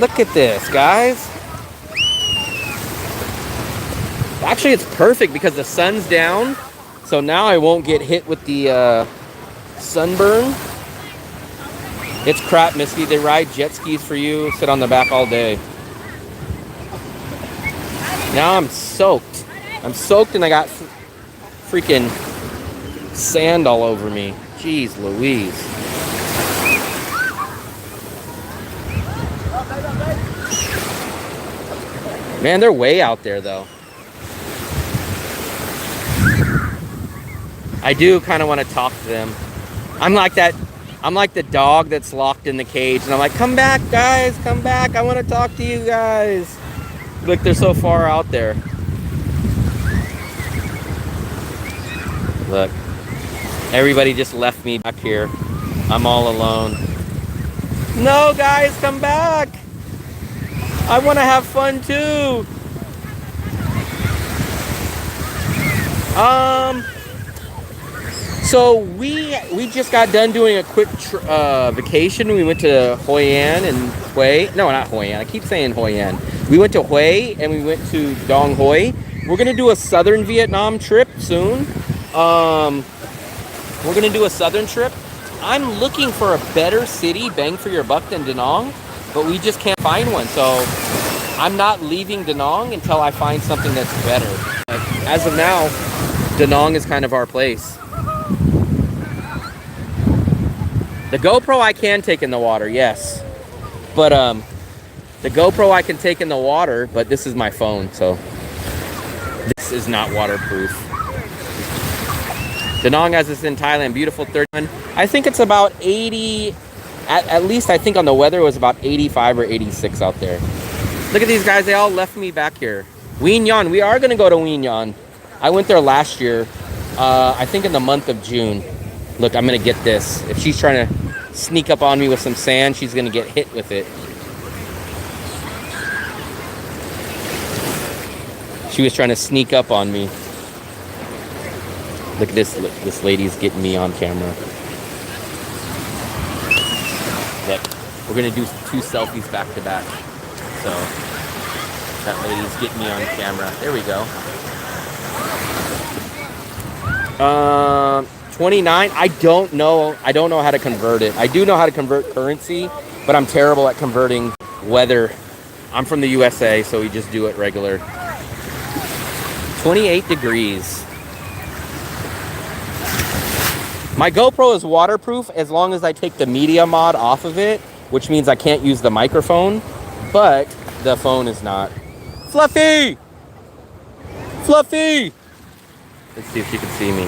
Look at this, guys. Actually, it's perfect because the sun's down. So now I won't get hit with the sunburn. It's crap, Misty. They ride jet skis for you. Sit on the back all day. Now I'm soaked. And I got freaking sand all over me. Jeez Louise. Man, they're way out there, though. I do kind of want to talk to them. I'm like the dog that's locked in the cage, and I'm like, come back, guys, come back. I want to talk to you guys. Look, they're so far out there. Look, everybody just left me back here. I'm all alone. No, guys, come back. I want to have fun too. So we just got done doing a quick vacation. We went to Hoi An and Hue. No, not Hoi An. I keep saying Hoi An. We went to Hue and we went to Dong Hoi. We're gonna do a southern Vietnam trip soon. We're gonna do a southern trip. I'm looking for a better city, bang for your buck, than Da Nang, but we just can't find one. So I'm not leaving Da Nang until I find something that's better. But as of now, Da Nang is kind of our place. The GoPro I can take in the water, yes. But the GoPro I can take in the water, but this is my phone, so this is not waterproof. Da Nang, as it's in Thailand, beautiful 31. I think it's about 80, at least I think on the weather it was about 85 or 86 out there. Look at these guys, they all left me back here. Wien Yan, we are gonna go to Wien Yan. I went there last year, I think in the month of June. Look, I'm gonna get this. If she's trying to sneak up on me with some sand, she's gonna get hit with it. She was trying to sneak up on me. Look at this. Look, this lady's getting me on camera. Look, we're gonna do 2 selfies back to back. So that lady's getting me on camera. There we go. 29. I don't know how to convert it. I do know how to convert currency, but I'm terrible at converting weather. I'm from the USA, so we just do it regular. 28 degrees. My GoPro is waterproof as long as I take the media mod off of it, which means I can't use the microphone, but the phone is not. Fluffy! Fluffy! Let's see if she can see me.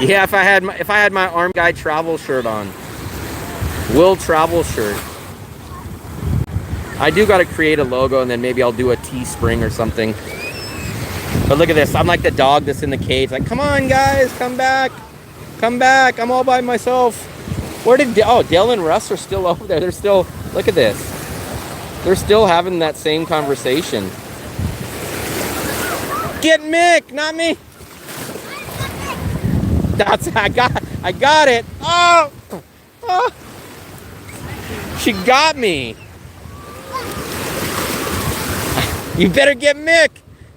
Yeah, if I had my arm guy travel shirt on. Will travel shirt. I do got to create a logo, and then maybe I'll do a Teespring or something. But look at this. I'm like the dog that's in the cage. Like, come on, guys, come back. Come back. I'm all by myself. Where did Dale and Russ are still over there. They're still, look at this. They're still having that same conversation. Get Mick, not me. That's, I got it. Oh. Oh. She got me. You better get Mick.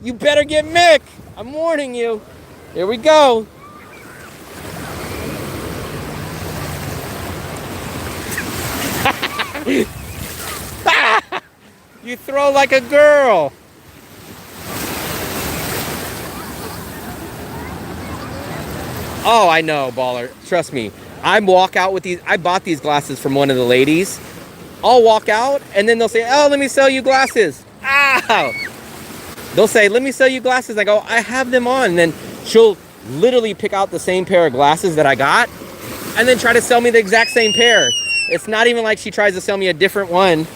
You better get Mick. I'm warning you. Here we go. You throw like a girl. Oh, I know, baller. Trust me. I walk out with these. I bought these glasses from one of the ladies. I'll walk out and then they'll say, "Oh, let me sell you glasses." Ow! They'll say, "Let me sell you glasses." I go, "I have them on." And then she'll literally pick out the same pair of glasses that I got and then try to sell me the exact same pair. It's not even like she tries to sell me a different one.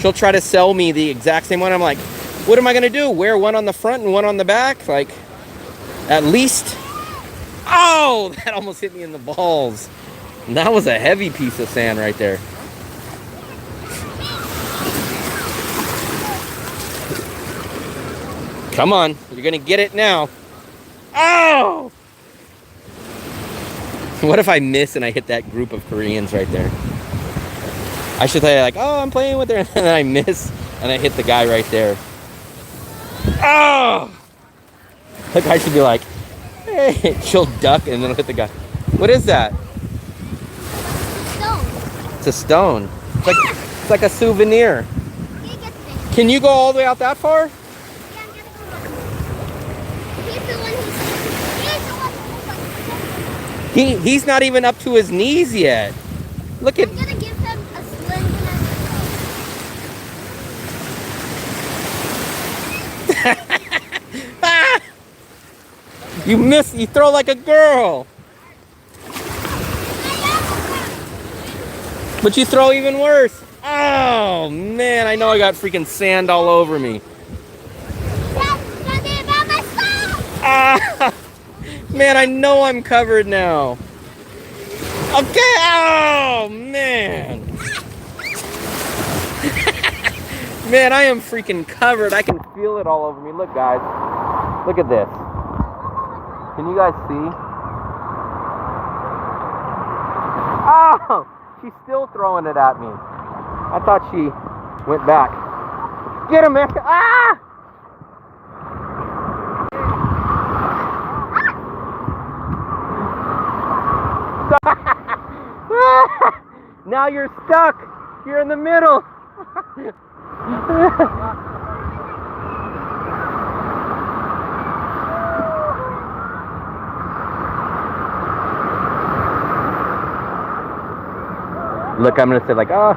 She'll try to sell me the exact same one. I'm like, what am I gonna do? Wear one on the front and one on the back? Like, at least. Oh, that almost hit me in the balls. And that was a heavy piece of sand right there. Come on, you're gonna get it now. Oh! What if I miss and I hit that group of Koreans right there? I should say like, oh, I'm playing with her, and then I miss and I hit the guy right there. Oh! The guy should be like, hey, she'll duck and then I'll hit the guy. What is that? Stone. It's a stone. It's like a souvenir. Can you go all the way out that far? Yeah, I'm gonna go look. He's the one who's He's not even up to his knees yet. Look at. I'm gonna give him a sling and You miss. You throw like a girl. But you throw even worse. Oh man, I know I got freaking sand all over me. Ah, man, I know I'm covered now. Okay. Oh man. Man, I am freaking covered. I can feel it all over me. Look, guys. Look at this. Can you guys see? Oh, she's still throwing it at me. I thought she went back. Get him, man. Ah! Now you're stuck. You're in the middle. Look, I'm gonna say like, oh.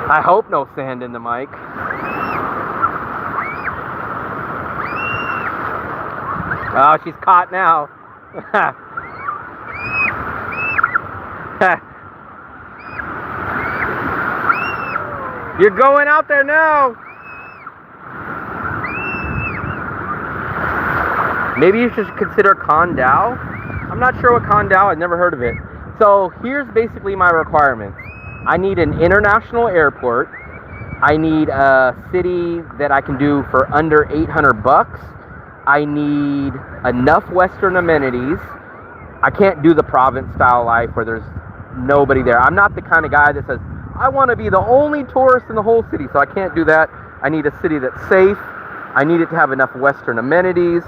I hope no sand in the mic. Oh, she's caught now. You're going out there now. Maybe you should consider Condal. I'm not sure what Condal, I've never heard of it. So here's basically my requirements. I need an international airport. I need a city that I can do for under $800. I need enough Western amenities. I can't do the province style life where there's nobody there. I'm not the kind of guy that says, I want to be the only tourist in the whole city, so I can't do that. I need a city that's safe. I need it to have enough Western amenities.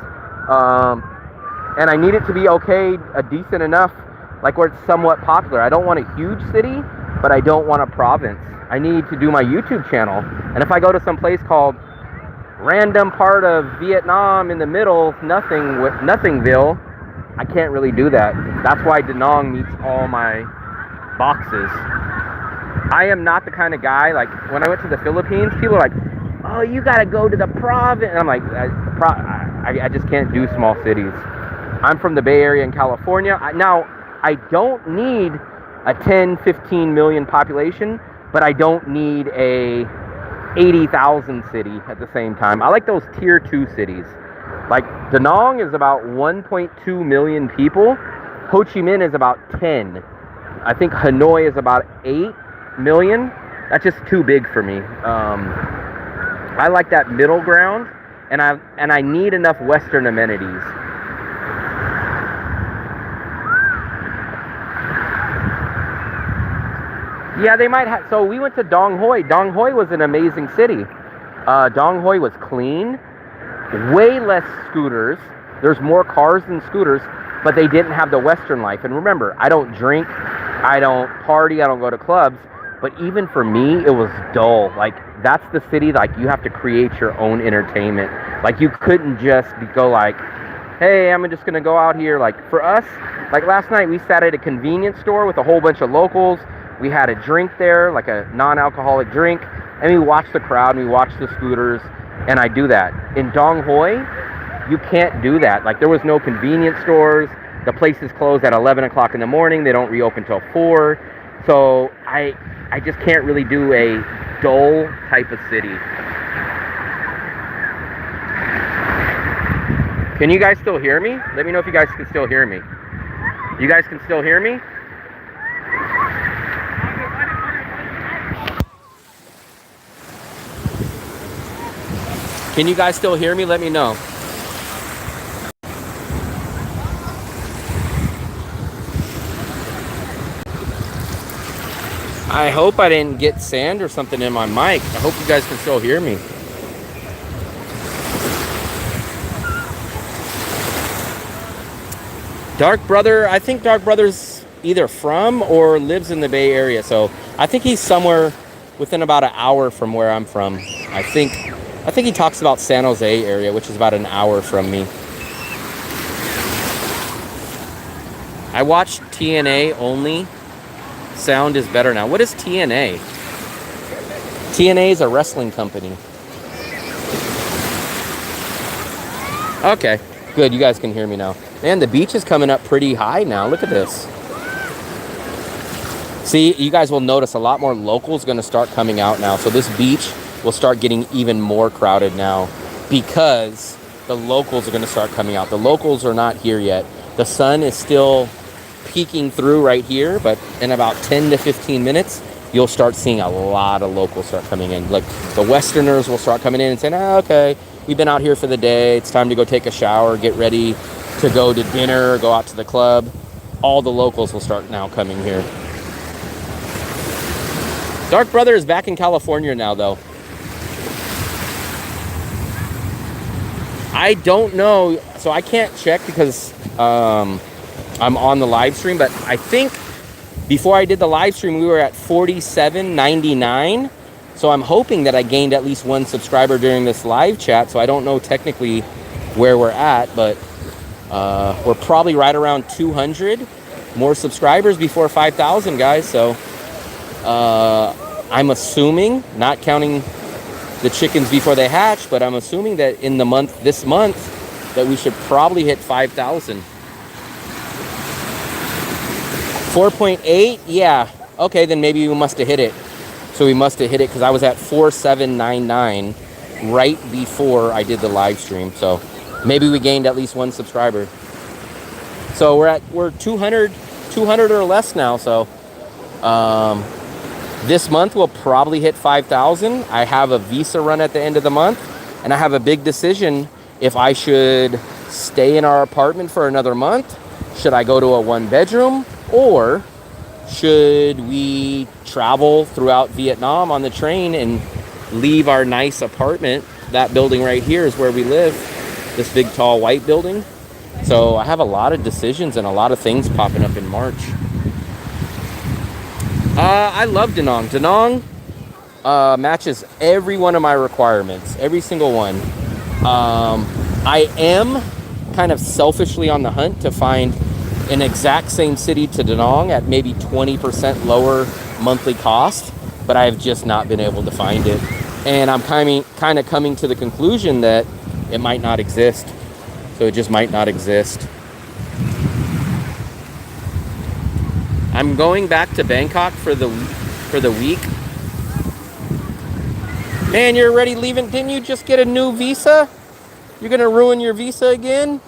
and I need it to be okay, decent enough, like where it's somewhat popular. I don't want a huge city, but I don't want a province. I need to do my YouTube channel, and if I go to some place called random part of Vietnam in the middle, Nothingville, I can't really do that. That's why Da Nang meets all my boxes. I am not the kind of guy, like when I went to the Philippines, people are like, oh, you gotta go to the province. And I'm like, I just can't do small cities. I'm from the Bay Area in California. Now, I don't need a 10, 15 million population, but I don't need a 80,000 city at the same time. I like those tier 2 cities. Like Da Nang is about 1.2 million people. Ho Chi Minh is about 10. I think Hanoi is about 8 million. That's just too big for me. I like that middle ground, and I need enough Western amenities. Yeah, they might have. So we went to Dong Hoi. Dong Hoi was an amazing city. Dong Hoi was clean, way less scooters. There's more cars than scooters, but they didn't have the Western life. And remember, I don't drink, I don't party, I don't go to clubs. But even for me, it was dull. Like, that's the city, like, you have to create your own entertainment. Like, you couldn't just go like, hey, I'm just gonna go out here. Like, for us, like last night, we sat at a convenience store with a whole bunch of locals. We had a drink there, like a non-alcoholic drink, and we watched the crowd, and we watched the scooters, and I do that. In Dong Hoi, you can't do that. Like, there was no convenience stores. The places closed at 11 o'clock in the morning. They don't reopen till 4. So I just can't really do a dull type of city. Can you guys still hear me? Let me know if you guys can still hear me. You guys can still hear me? Can you guys still hear me? Let me know. I hope I didn't get sand or something in my mic. I hope you guys can still hear me. Dark Brother, I think Dark Brother's either from or lives in the Bay Area. So I think he's somewhere within about an hour from where I'm from. I think he talks about San Jose area, which is about an hour from me. I watched TNA only. Sound is better now. What is TNA? TNA is a wrestling company. Okay, good. You guys can hear me now. Man, the beach is coming up pretty high now. Look at this. See, you guys will notice a lot more locals going to start coming out now. So this beach will start getting even more crowded now because the locals are going to start coming out. The locals are not here yet. The sun is still peeking through right here, but in about 10 to 15 minutes, you'll start seeing a lot of locals start coming in. Like the Westerners will start coming in and saying, oh, okay, we've been out here for the day. It's time to go take a shower, get ready to go to dinner, go out to the club. All the locals will start now coming here. Dark Brother is back in California now, though. I don't know, so I can't check because I'm on the live stream, but I think before I did the live stream, we were at 47.99. So I'm hoping that I gained at least 1 subscriber during this live chat. So I don't know technically where we're at, but we're probably right around 200 more subscribers before 5,000, guys. So I'm assuming, not counting the chickens before they hatch, but I'm assuming that in this month, that we should probably hit 5,000. 4.8, yeah. Okay, then maybe we must have hit it. So we must have hit it because I was at 4799 right before I did the live stream. So maybe we gained at least 1 subscriber. So we're 200 or less now. So this month we'll probably hit 5,000. I have a visa run at the end of the month, and I have a big decision if I should stay in our apartment for another month. Should I go to a 1-bedroom? Or should we travel throughout Vietnam on the train and leave our nice apartment? That building right here is where we live. This big, tall, white building. So I have a lot of decisions and a lot of things popping up in March. I love Da Nang. Da Nang matches every one of my requirements, every single one. I am kind of selfishly on the hunt to find an exact same city to Da Nang at maybe 20% lower monthly cost, but I have just not been able to find it. And I'm kind of coming to the conclusion that it might not exist. So it just might not exist. I'm going back to Bangkok for the week. Man, you're already leaving. Didn't you just get a new visa? You're gonna ruin your visa again?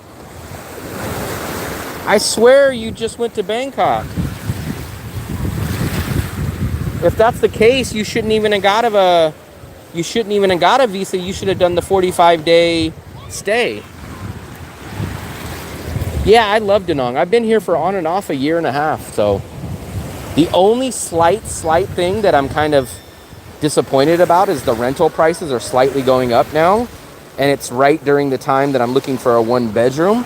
I swear you just went to Bangkok. If that's the case, you shouldn't even have got a visa. You should have done the 45-day stay. Yeah, I love Da Nang. I've been here for on and off a year and a half. So the only slight thing that I'm kind of disappointed about is the rental prices are slightly going up now, and it's right during the time that I'm looking for a 1-bedroom.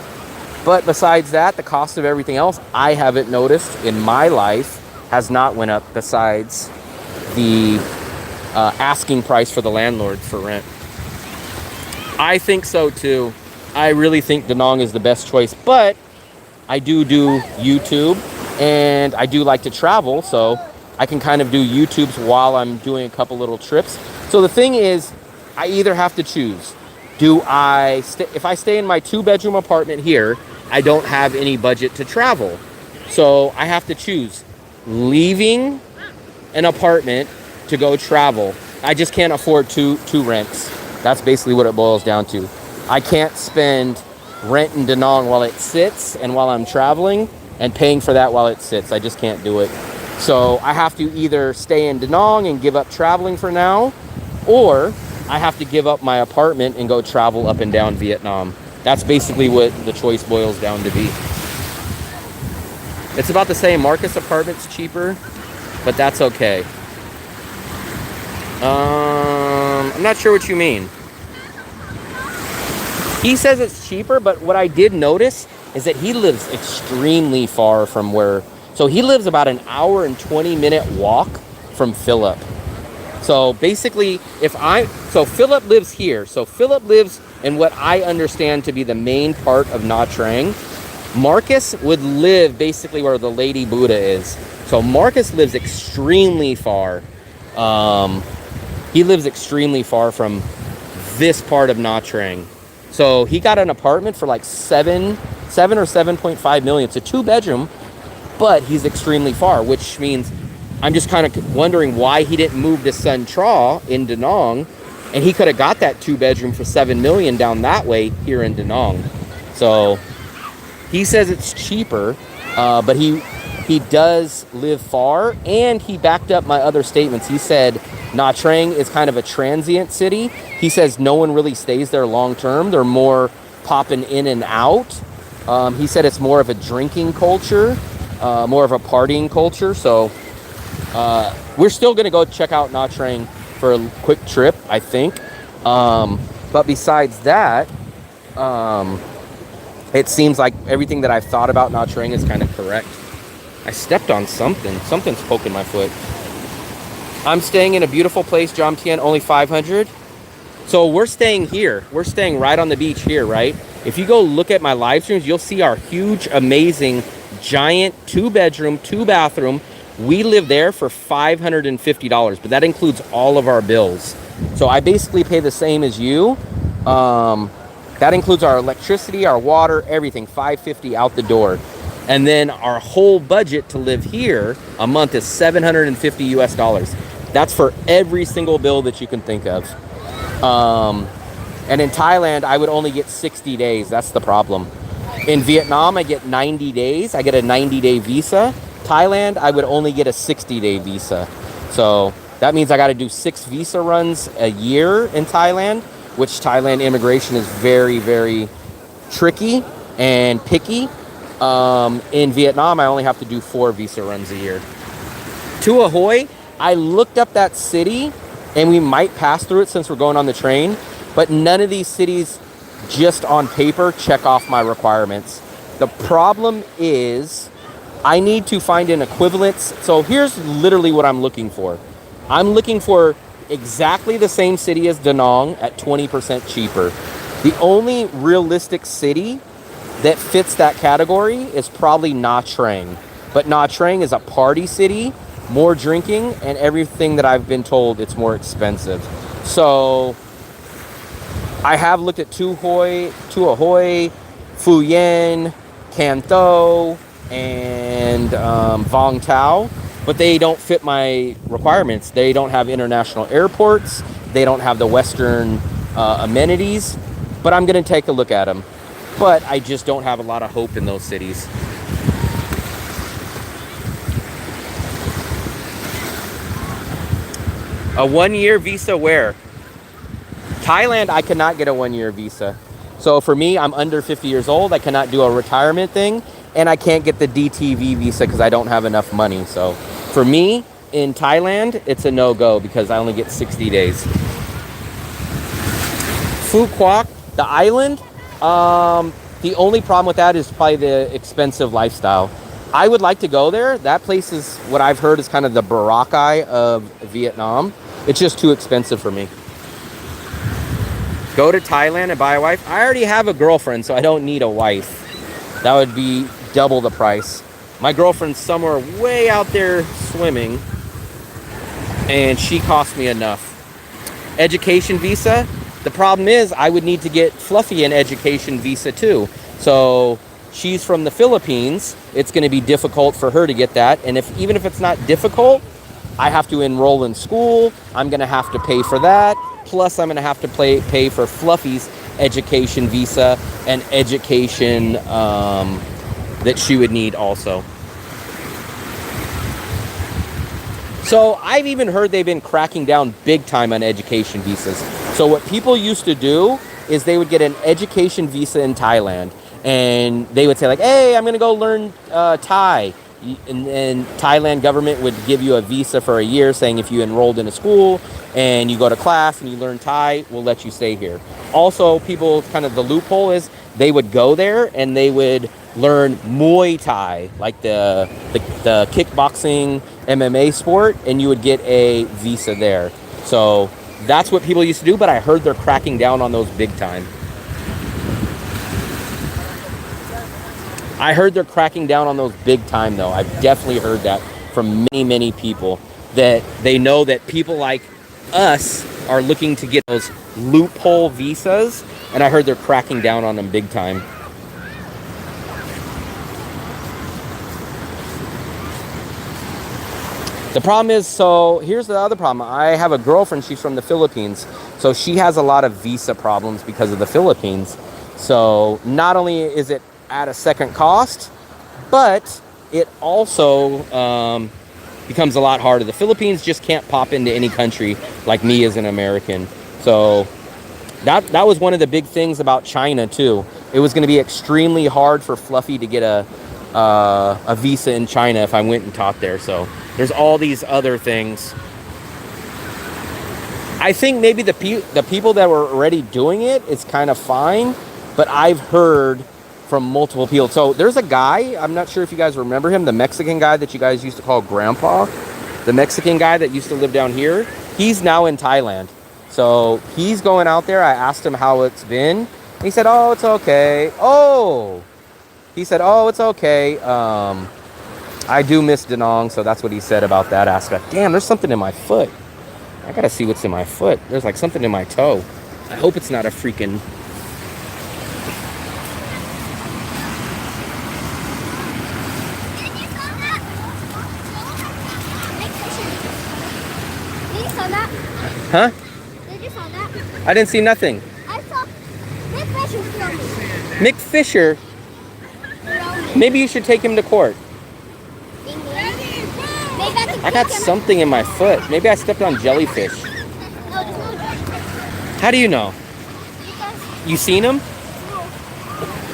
But besides that, the cost of everything else I haven't noticed in my life has not went up, besides the asking price for the landlord for rent. I think so too. I really think Da Nang is the best choice, but I do YouTube and I do like to travel, so I can kind of do YouTubes while I'm doing a couple little trips. So the thing is, I either have to choose. If I stay in my 2-bedroom apartment here, I don't have any budget to travel. So I have to choose leaving an apartment to go travel. I just can't afford two rents. That's basically what it boils down to. I can't spend rent in Da Nang while it sits and while I'm traveling and paying for that while it sits. I just can't do it. So I have to either stay in Da Nang and give up traveling for now, or I have to give up my apartment and go travel up and down Vietnam. That's basically what the choice boils down to be. It's about the same. Marcus apartment's cheaper, but that's okay. I'm not sure what you mean. He says it's cheaper, but what I did notice is that he lives extremely far from where... So he lives about an hour and 20-minute walk from Philip. So basically, so Philip lives here. So Philip lives in what I understand to be the main part of Nha Trang. Marcus would live basically where the Lady Buddha is. So Marcus lives extremely far. He lives extremely far from this part of Nha Trang. So he got an apartment for like 7 or 7.5 million. It's a 2-bedroom, but he's extremely far, which means I'm just kind of wondering why he didn't move to Sun Tra in Da Nang, and he could have got that 2-bedroom for 7 million down that way here in Da Nang. So he says it's cheaper, but he does live far, and he backed up my other statements. He said Nha Trang is kind of a transient city. He says no one really stays there long term. They're more popping in and out. He said it's more of a drinking culture, more of a partying culture. So we're still going to go check out Nha Trang for a quick trip, I think. But besides that, it seems like everything that I've thought about Nha Trang is kind of correct. I stepped on something. Something's poking my foot. I'm staying in a beautiful place, Jom Tien, only 500. So we're staying here. We're staying right on the beach here, right? If you go look at my live streams, you'll see our huge, amazing, giant 2-bedroom, 2-bathroom. We live there for $550, but that includes all of our bills. So I basically pay the same as you. That includes our electricity, our water, everything, $550 out the door. And then our whole budget to live here a month is $750 US. That's for every single bill that you can think of. And in Thailand, I would only get 60 days. That's the problem. In Vietnam, I get 90 days. I get a 90-day visa. Thailand, I would only get a 60-day visa. So that means I got to do 6 visa runs a year in Thailand, which Thailand immigration is very, very tricky and picky. In Vietnam, I only have to do 4 visa runs a year. To Ahoy, I looked up that city, and we might pass through it since we're going on the train, but none of these cities just on paper check off my requirements. The problem is I need to find an equivalence. So here's literally what I'm looking for. I'm looking for exactly the same city as Da Nang at 20% cheaper. The only realistic city that fits that category is probably Nha Trang. But Nha Trang is a party city, more drinking, and everything that I've been told, it's more expensive. So I have looked at Tu Ahoy, Phu Yen, Can Tho, and Vong Tau, but they don't fit my requirements. They don't have international airports. They don't have the Western amenities, but I'm going to take a look at them. But I just don't have a lot of hope in those cities. A 1-year visa where? Thailand, I cannot get a 1-year visa. So for me, I'm under 50 years old. I cannot do a retirement thing. And I can't get the DTV visa because I don't have enough money. So for me, in Thailand, it's a no-go because I only get 60 days. Phu Quoc, the island, the only problem with that is probably the expensive lifestyle. I would like to go there. That place is, what I've heard, is kind of the Boracay of Vietnam. It's just too expensive for me. Go to Thailand and buy a wife. I already have a girlfriend, so I don't need a wife. That would be double the price. My girlfriend's somewhere way out there swimming, and she cost me enough. Education visa. The problem is I would need to get Fluffy an education visa too. So she's from the Philippines. It's going to be difficult for her to get that. And even if it's not difficult, I have to enroll in school. I'm going to have to pay for that. Plus, I'm going to have to pay for Fluffy's education visa and education that she would need also. So I've even heard they've been cracking down big time on education visas. So what people used to do is they would get an education visa in Thailand, and they would say like, hey, I'm going to go learn Thai. And Thailand government would give you a visa for a year saying if you enrolled in a school and you go to class and you learn Thai, we'll let you stay here. Also, people, kind of the loophole is they would go there and they would learn Muay Thai, like the kickboxing MMA sport, and you would get a visa there. So that's what people used to do, but I heard they're cracking down on those big time. I heard they're cracking down on those big time, though. I've definitely heard that from many, many people, that they know that people like us are looking to get those loophole visas, and I heard they're cracking down on them big time. The problem is, so here's the other problem. I have a girlfriend, she's from the Philippines, so she has a lot of visa problems because of the Philippines. So not only is it at a second cost, but it also becomes a lot harder. The Philippines just can't pop into any country like me as an American. So that was one of the big things about China too. It was going to be extremely hard for Fluffy to get a visa in China if I went and taught there. So there's all these other things. I think maybe the people that were already doing it is kind of fine, but I've heard from multiple people. So there's a guy, I'm not sure if you guys remember him, the Mexican guy that you guys used to call Grandpa, the Mexican guy that used to live down here. He's now in Thailand. So he's going out there. I asked him how it's been. He said, oh, it's okay. He said, oh, it's okay. I do miss Da Nang, so that's what he said about that aspect. Damn, there's something in my foot. I gotta see what's in my foot. There's like something in my toe. I hope it's not a freaking... Huh? Did you saw that? I didn't see nothing. I saw Mick Fisher filming. Mick Fisher? Maybe you should take him to court. I got something in my foot. Maybe I stepped on jellyfish. How do you know? You seen him?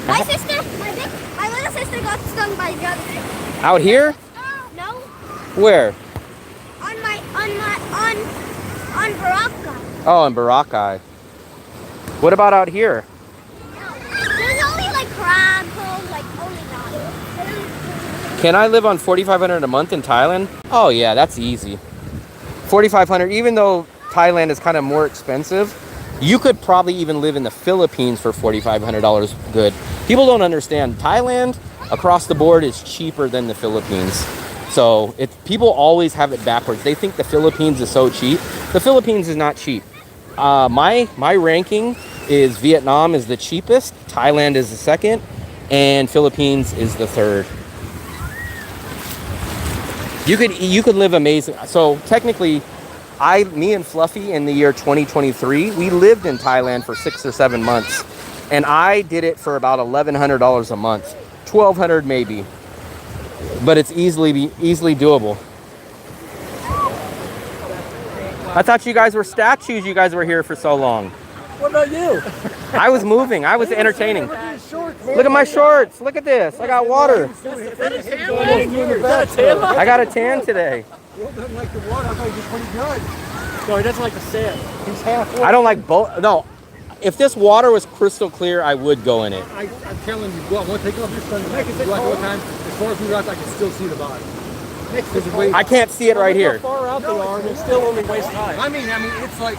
My sister, my little sister got stung by jellyfish. Out here? No. Where? On Boracay. Oh, in Boracay. What about out here? Can I live on $4,500 a month in Thailand? Oh yeah, that's easy. $4,500, even though Thailand is kind of more expensive, you could probably even live in the Philippines for $4,500 good. People don't understand. Thailand across the board is cheaper than the Philippines. So people always have it backwards. They think the Philippines is so cheap. The Philippines is not cheap. My ranking is Vietnam is the cheapest, Thailand is the second, and Philippines is the third. You could live amazing. So technically, me and Fluffy in the year 2023, we lived in Thailand for 6 or 7 months, and I did it for about $1,100 a month, $1,200 maybe, but it's easily doable. I thought you guys were statues. You guys were here for so long. What about you? I was moving. I was entertaining. Look at my shorts. Look at this. I got water. I got a tan today. Will doesn't like the water. I thought he was pretty good. No, he doesn't like the sand. He's halfway. I don't like both. No. If this water was crystal clear, I would go in it. I'm telling you, well, I want to take off your sunglasses. One time, as far as we rock, I can still see the bottom. I can't see it right here. How far out they are, and it's still only waist high. I mean, it's like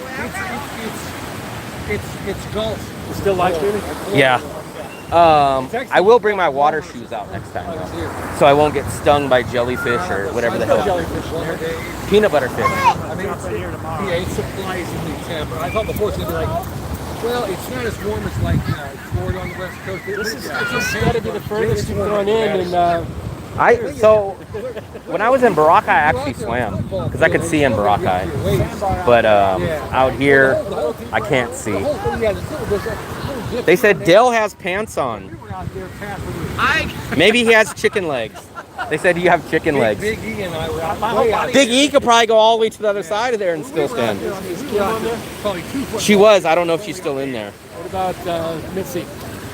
it's golf. It's still life shooting. Yeah. I will bring my water shoes out next time, though, so I won't get stung by jellyfish or whatever the hell. Jellyfish. Peanut butter fish. I mean, it's supplies in the Tampa. I thought before it was gonna be like, well, it's not as warm as like Florida on the west coast. This is got to be the furthest you've gone in, and. So when I was in Boracay, I actually swam because I could see in Boracay, but out here I can't see. They said Dale has pants on. Maybe he has chicken legs. They said you have chicken legs. Big E and I were out. Big E could probably go all the way to the other side of there and still stand. She was. I don't know if she's still in there. What about Mitzi?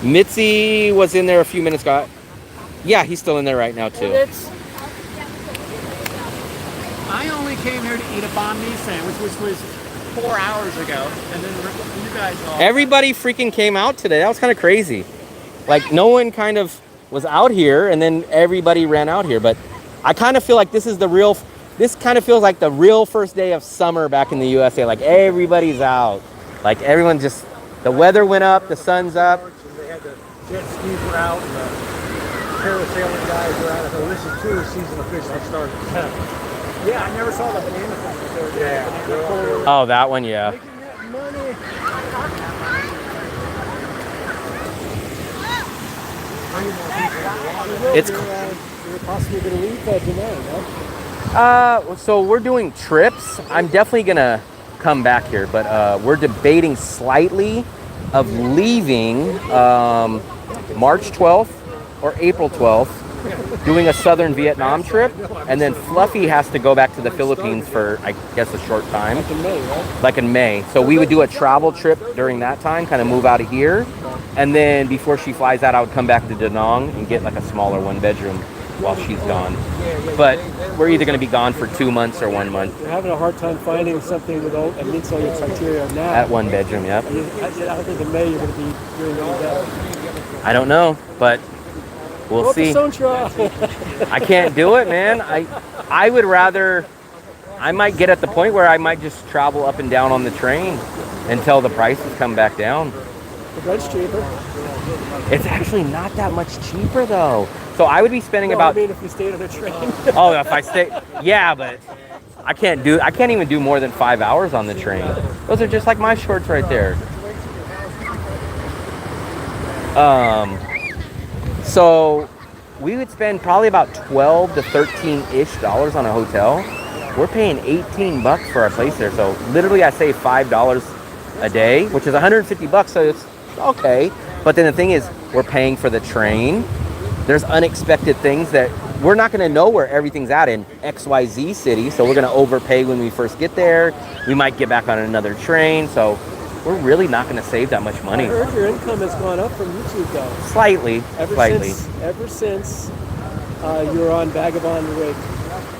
Mitzi was in there a few minutes ago. Yeah, he's still in there right now, too. I only came here to eat a banh mi sandwich, which was 4 hours ago, and then you guys all... Everybody freaking came out today. That was kind of crazy. Like, no one kind of was out here, and then everybody ran out here. But I kind of feel like this kind of feels like the real first day of summer back in the USA. Like, everybody's out. Like, everyone just... The weather went up, the sun's up. They had the jet skis were out, and the parasailing guys were out. So this is too, the season officially started. Yeah, I never saw the banana thing. Yeah. Oh, that one, yeah. It's You're possibly going to leave tonight, huh? So we're doing trips. I'm definitely gonna come back here, but we're debating slightly of leaving March 12th or April 12th, doing a southern Vietnam trip, and then Fluffy has to go back to the Philippines for, I guess, a short time. Like in May, right? Like in May. So we would do a travel trip during that time, kind of move out of here, and then before she flies out, I would come back to Da Nang and get like a smaller 1-bedroom while she's gone. But we're either going to be gone for 2 months or 1 month. You're having a hard time finding something that meets all your criteria now. At 1-bedroom, yep. I don't think in May you're going to be doing really better. I don't know, but we'll see. I can't do it, man. I would rather, I might get at the point where I might just travel up and down on the train until the prices come back down. The rent's cheaper. It's actually not that much cheaper though. So I would be spending about... I mean, if you stayed on the train. Oh, if I stay... Yeah, but I can't even do more than 5 hours on the train. Those are just like my shorts right there. So we would spend probably about 12 to 13-ish dollars on a hotel. We're paying $18 for our place there. So literally I save $5 a day, which is $150, so it's okay. But then the thing is, we're paying for the train. There's unexpected things that we're not going to know where everything's at in XYZ city. So we're going to overpay when we first get there. We might get back on another train. So we're really not going to save that much money. I heard your income has gone up from YouTube though. Slightly. Ever since you were on Vagabond Rig.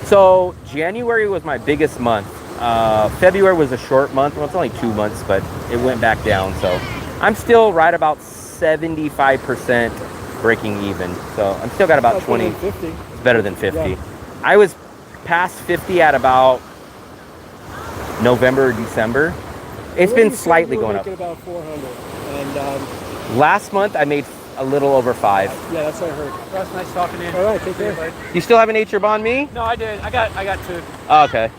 So January was my biggest month. February was a short month. Well, it's only 2 months, but it went back down. So I'm still right about 75% breaking even. So I'm still got about 20. 50. It's better than 50. Yeah. I was past 50 at about November or December. It's been slightly going up. About 400, and Last month I made a little over 5. yeah, that's what I heard. Russ, nice talking to you. All right, take care. You still haven't ate your banh mi? No, I did. I got 2. Oh, okay.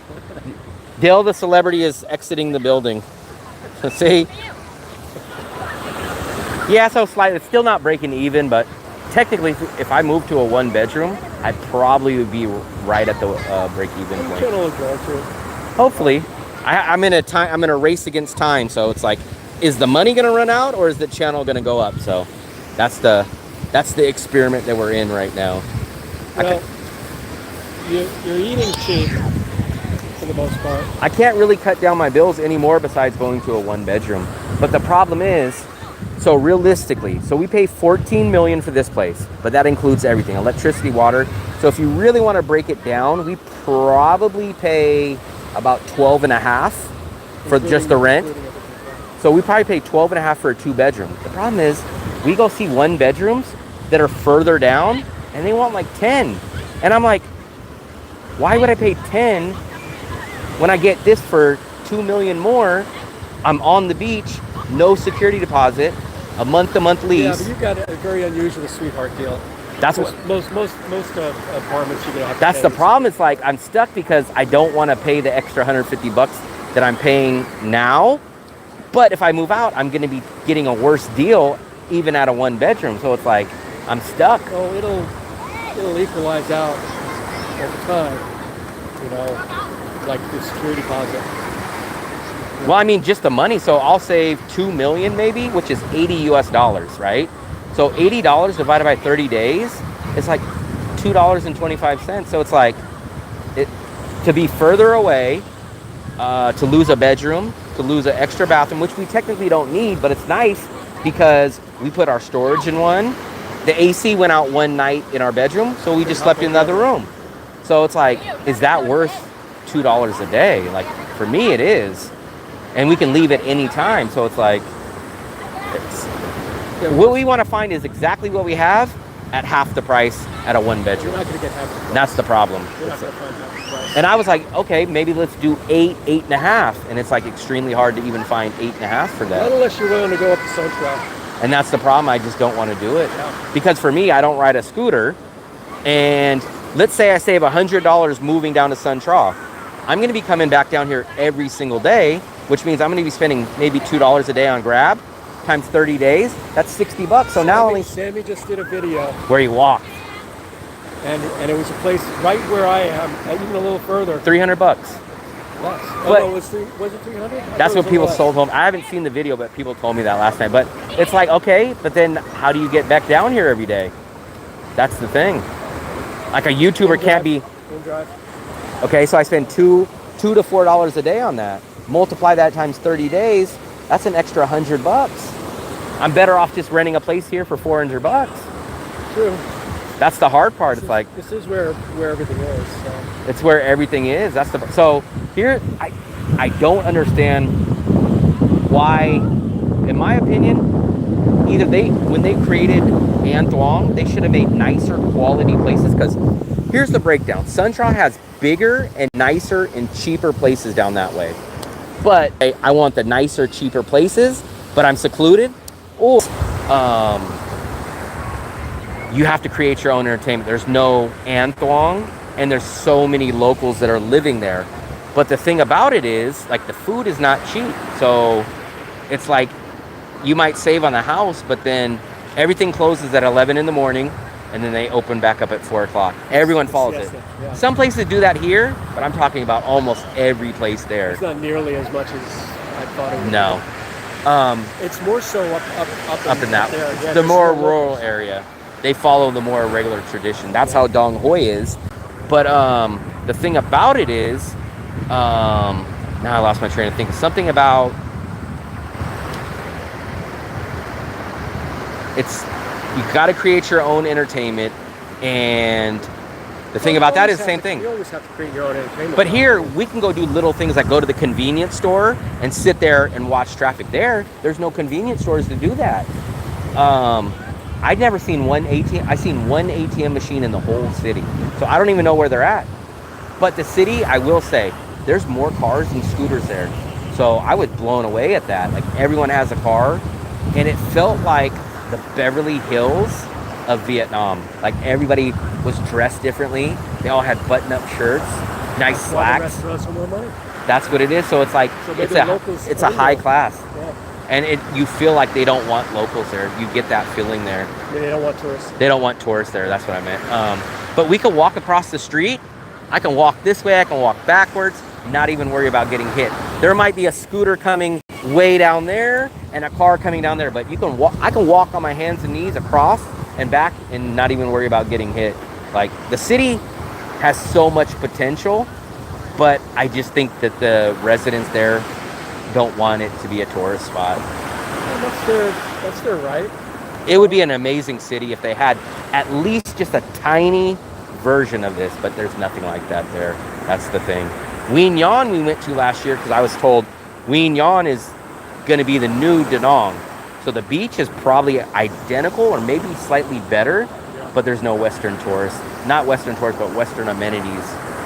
Dale, the celebrity, is exiting the building. See? Yeah, so slightly. It's still not breaking even, but technically, if I move to a 1-bedroom, I probably would be right at the break-even point. Channel will grow too. Hopefully. I'm in a race against time, so it's like, is the money gonna run out or is the channel gonna go up? So that's the experiment that we're in right now. Well, you're eating cheap for the most part. I can't really cut down my bills anymore besides going to a 1-bedroom. But the problem is, so realistically, so we pay $14 million for this place, but that includes everything, electricity, water. So if you really want to break it down, we probably pay about 12.5 for just the rent. So we probably pay 12.5 for a 2-bedroom. The problem is, we go see 1-bedrooms that are further down, and they want like 10. And I'm like, why would I pay 10 when I get this for $2 million more? I'm on the beach, no security deposit, a month-to-month lease. Yeah, but you've got a very unusual sweetheart deal. That's what. Most apartments you're gonna have to That's pay the is- problem. It's like I'm stuck because I don't want to pay the extra $150 that I'm paying now. But if I move out, I'm going to be getting a worse deal even at a 1-bedroom. So it's like I'm stuck. Oh, it'll equalize out over time. You know, like the security deposit. Well, I mean, just the money. So I'll save $2 million maybe, which is $80 US, right? So $80 divided by 30 days is like $2.25. So it's like to be further away, to lose a bedroom, to lose an extra bathroom, which we technically don't need, but it's nice because we put our storage in one. The AC went out one night in our bedroom, so we just slept in another room. So it's like, is that worth $2 a day? Like, for me, it is. And we can leave at any time. So it's like, what we want to find is exactly what we have at half the price at a 1-bedroom. You're not gonna get half the price. That's the problem. You're not gonna find half the price. And I was like, okay, maybe let's do 8.5. And it's like extremely hard to even find 8.5 for Not that. unless you're willing to go up to Sun Trail. And that's the problem. I just don't want to do it. Yeah. Because for me, I don't ride a scooter. And let's say I save $100 moving down to Sun Trail. I'm going to be coming back down here every single day, which means I'm going to be spending maybe $2 a day on Grab times 30 days. That's $60. So now only Sammy just did a video, where you walk, and it was a place right where I am, even a little further. $300. Less. But- Oh, was it 300? That's what people sold home. I haven't seen the video, but people told me that last night. But it's like, okay, but then how do you get back down here every day? That's the thing. Like a YouTuber can't be. Okay, so I spend $2 to $4 a day on that. Multiply that times 30 days. That's an extra $100. I'm better off just renting a place here for $400. True. That's the hard part. It's like This is where everything is. So. it's where everything is. That's the so here. I don't understand why, in my opinion, either when they created An Thuong, they should have made nicer quality places. Because here's the breakdown: Sun Tra has bigger and nicer and cheaper places down that way. But I want the nicer, cheaper places, but I'm secluded. Or you have to create your own entertainment. There's no An Thuong, and there's so many locals that are living there. But the thing about it is, like, the food is not cheap. So it's like you might save on the house, but then everything closes at 11 in the morning, and then they open back up at 4 o'clock. Everyone follows it. Yeah. Some places do that here, but I'm talking about almost every place there. It's not nearly as much as I thought it would. No. It's more so Up in that, there. Yeah, the there's more no rural locals. area. They follow the more regular tradition. That's how Dong Hoi is. But the thing about it is, now I lost my train of thinking. Something about you got to create your own entertainment, and the thing about that is the same thing. You always have to create your own entertainment. But here, we can go do little things like go to the convenience store and sit there and watch traffic. There's no convenience stores to do that. I'd never seen one ATM. I seen one ATM machine in the whole city. So I don't even know where they're at. But the city, I will say, there's more cars and scooters there. So I was blown away at that. Like everyone has a car, and it felt like the Beverly Hills of Vietnam. Like everybody was dressed differently. They all had button-up shirts, nice slacks. Restaurants for more money. That's what it is. So it's like So it's maybe a locals it's a own high them. class, Yeah. and you feel like they don't want locals there. You get that feeling there. Maybe they don't want tourists. They don't want tourists there. That's what I meant. But we can walk across the street. I can walk this way. I can walk backwards. Not even worry about getting hit. There might be a scooter coming way down there and a car coming down there, but you can walk. I can walk on my hands and knees across and back and not even worry about getting hit. Like the city has so much potential, but I just think that the residents there don't want it to be a tourist spot. Well, that's their right. It would be an amazing city if they had at least just a tiny version of this, but there's nothing like that there. That's the thing. Wien Yan we went to last year because I was told Wien Yan is going to be the new Da Nang. So the beach is probably identical or maybe slightly better, but there's no Western tourists. Not Western tourists, but Western amenities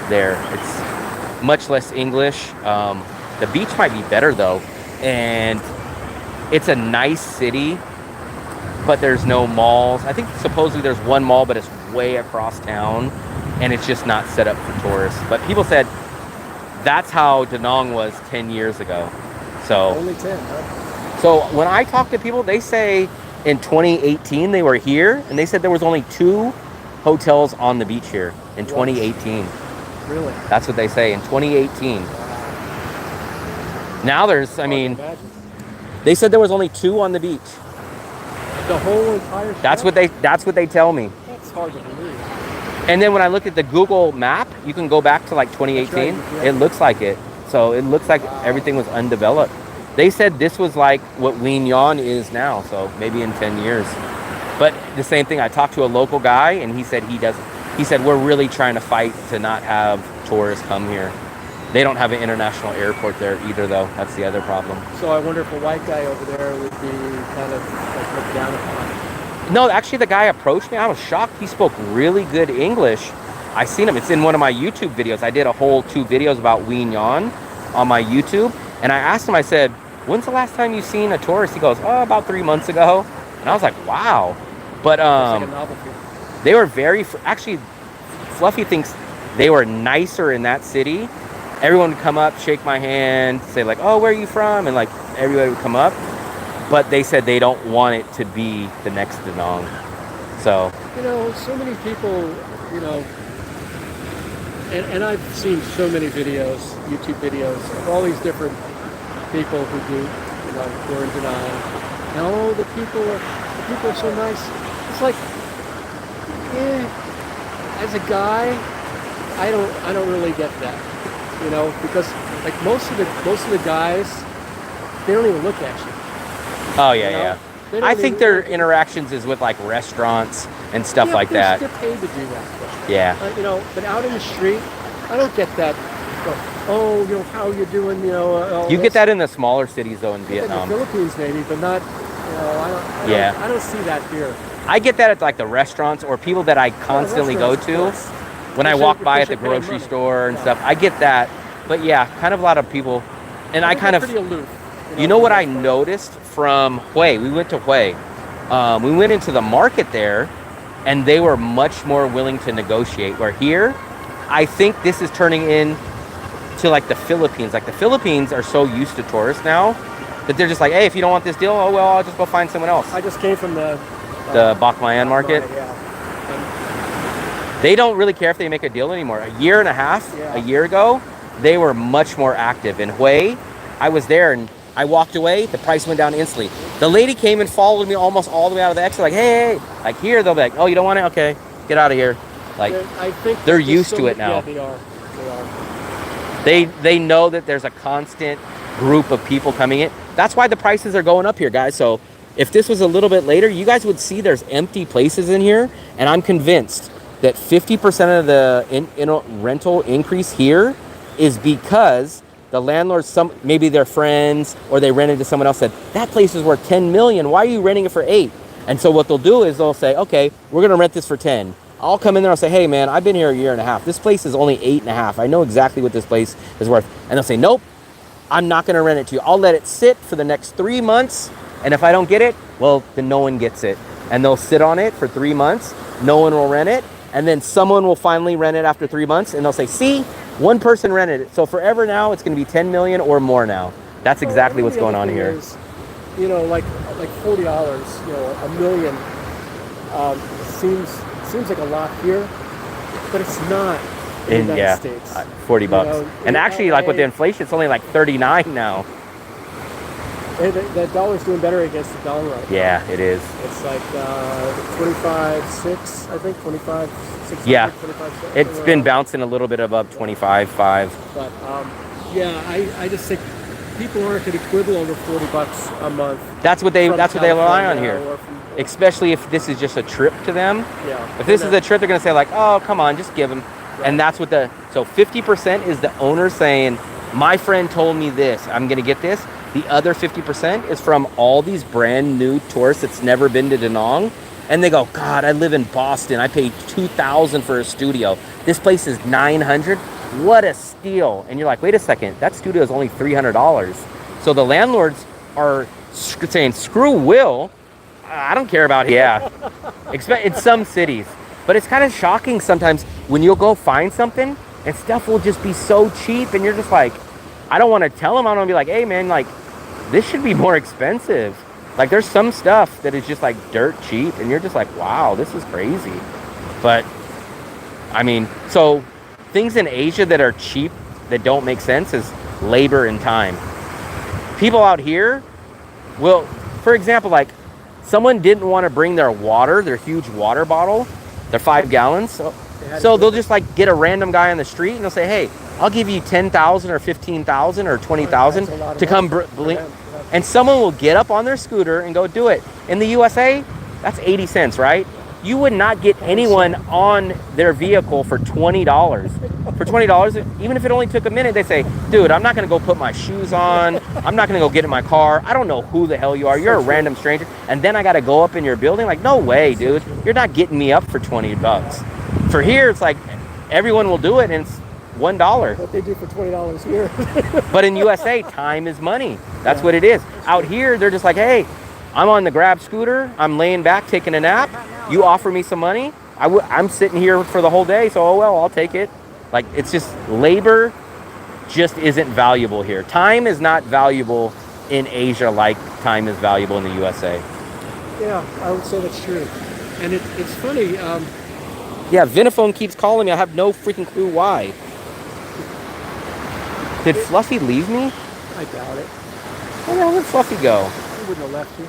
there. It's much less English. The beach might be better though. And it's a nice city, but there's no malls. I think supposedly there's one mall, but it's way across town, and it's just not set up for tourists. But people said that's how Da Nang was 10 years ago. So, Only 10, huh? so when I talk to people, they say in 2018 they were here, and they said there was only 2 hotels on the beach here in 2018. Really? That's what they say in 2018. Now there's, I mean, Imagine. they said there was only 2 on the beach. The whole entire That's what they tell me. That's hard to believe. And then when I look at the Google map, you can go back to like 2018. That's right, yeah. It looks like it. So it looks like everything was undeveloped. They said this was like what Wien Yan is now. So maybe in 10 years. But the same thing, I talked to a local guy and he said he said, we're really trying to fight to not have tourists come here. They don't have an international airport there either though. That's the other problem. So I wonder if a white guy over there would be kind of like looked down upon. No, actually the guy approached me. I was shocked. He spoke really good English. I seen him. It's in one of my YouTube videos. I did a whole 2 videos about Wien Yan on my YouTube. And I asked him, I said, when's the last time you seen a tourist? He goes, oh, about 3 months ago. And I was like, wow. But It's like a novelty. they were very, actually, Fluffy thinks they were nicer in that city. Everyone would come up, shake my hand, say like, oh, where are you from? And like everybody would come up. But they said they don't want it to be the next Da Nang. So, You know, so many people, you know, and I've seen so many videos, YouTube videos, of all these different people who do, you know, who are in Da Nang. And oh, the people are so nice. It's like, as a guy, I don't really get that. You know, because like most of the guys, they don't even look at you. oh yeah, You know? yeah. They don't I think even- their interactions is with like restaurants and stuff Yeah, like but that. They're paid to do that. But, Yeah. you know, but out in the street, I don't get that. Oh, you know, how you doing? You know, all You this. get that in the smaller cities though in In Vietnam. the Philippines, maybe, but not. You know, Yeah. I don't see that here. I get that at like the restaurants or people that I constantly go restaurants, of to. course. When I Because walk you're- by at because the you're paying grocery money. store and Yeah. stuff, I get that. But yeah, kind of a lot of people. And I think kind they're of, pretty aloof. you know what for I the most part. noticed from Hue? We went to Hue. We went into the market there, and they were much more willing to negotiate. Where here, I think this is turning in to like the Philippines. Like the Philippines are so used to tourists now that they're just like, hey, if you don't want this deal, oh well, I'll just go find someone else. I just came from the Bac Mayan market. Yeah. They don't really care if they make a deal anymore. A year and a half, Yeah. a year ago, they were much more active. In Hue, I was there and I walked away, the price went down instantly. The lady came and followed me almost all the way out of the exit, like, hey, like here, they'll be like, oh, you don't want it? Okay, get out of here. Like, I think they're there's used so to it many- now. Yeah, they are. They are. they know that there's a constant group of people coming in. That's why the prices are going up here, guys. So if this was a little bit later, you guys would see there's empty places in here. And I'm convinced that 50% of the rental increase here is because the landlords, maybe their friends or they rented to someone else, said, that place is worth 10 million. Why are you renting it for 8? And so what they'll do is they'll say, okay, we're going to rent this for 10. I'll come in there and say, hey, man, I've been here a year and a half. This place is only 8.5. I know exactly what this place is worth. And they'll say, nope, I'm not going to rent it to you. I'll let it sit for the next 3 months. And if I don't get it, well, then no one gets it. And they'll sit on it for 3 months. No one will rent it. And then someone will finally rent it after 3 months. And they'll say, see, one person rented it. So forever now, it's going to be 10 million or more now. That's exactly what's going on here. Is, you know, like $40, you know, $1 million seems like a lot here, but it's not in the United States. $40. You know, and actually, like with the inflation, it's only like 39 now. And the dollar's doing better against the dollar right now. Yeah, it is. It's like 25.6, I think, 25.6. Yeah, 25.6. it's been bouncing a little bit above 25.5. But yeah, I just think people aren't going to quibble over $40 a month. That's what they rely on here. From, Especially if this is just a trip to them. Yeah. If this is a trip, they're going to say like, oh, come on, just give them. Right. And that's what so 50% is the owner saying, my friend told me this, I'm going to get this. The other 50% is from all these brand new tourists that's never been to Da Nang. And they go, God, I live in Boston. I paid $2,000 for a studio. This place is $900. What a steal. And you're like, wait a second, that studio is only $300. So the landlords are saying, screw Will. I don't care about it. Yeah. In some cities. But it's kind of shocking sometimes when you'll go find something and stuff will just be so cheap. And you're just like, I don't want to tell them. I don't want to be like, hey, man, like, this should be more expensive. Like, there's some stuff that is just like dirt cheap. And you're just like, wow, this is crazy. But, I mean, so things in Asia that are cheap, that don't make sense, is labor and time. People out here will, for example, like, someone didn't want to bring their water, their huge water bottle, their 5 gallons. So they'll just like get a random guy on the street and they'll say, hey, I'll give you 10,000 or 15,000 or 20,000 to come and someone will get up on their scooter and go do it. In the USA, that's 80 cents, right? You would not get anyone on their vehicle for $20. For $20, even if it only took a minute, they say, dude, I'm not going to go put my shoes on. I'm not going to go get in my car. I don't know who the hell you are. You're a random stranger. And then I got to go up in your building? Like, no way, dude. You're not getting me up for $20. For here, it's like everyone will do it, and it's $1. What they do for $20 here. But in USA, time is money. That's what it is. Out here, they're just like, hey, I'm on the Grab scooter. I'm laying back, taking a nap. You offer me some money. I'm sitting here for the whole day, so oh well, I'll take it. Like, it's just labor just isn't valuable here. Time is not valuable in Asia like time is valuable in the USA. Yeah, I would say that's true. And it's funny. Yeah, Vinaphone keeps calling me. I have no freaking clue why. Did Fluffy leave me? I doubt it. Where the hell did Fluffy go? He wouldn't have left you.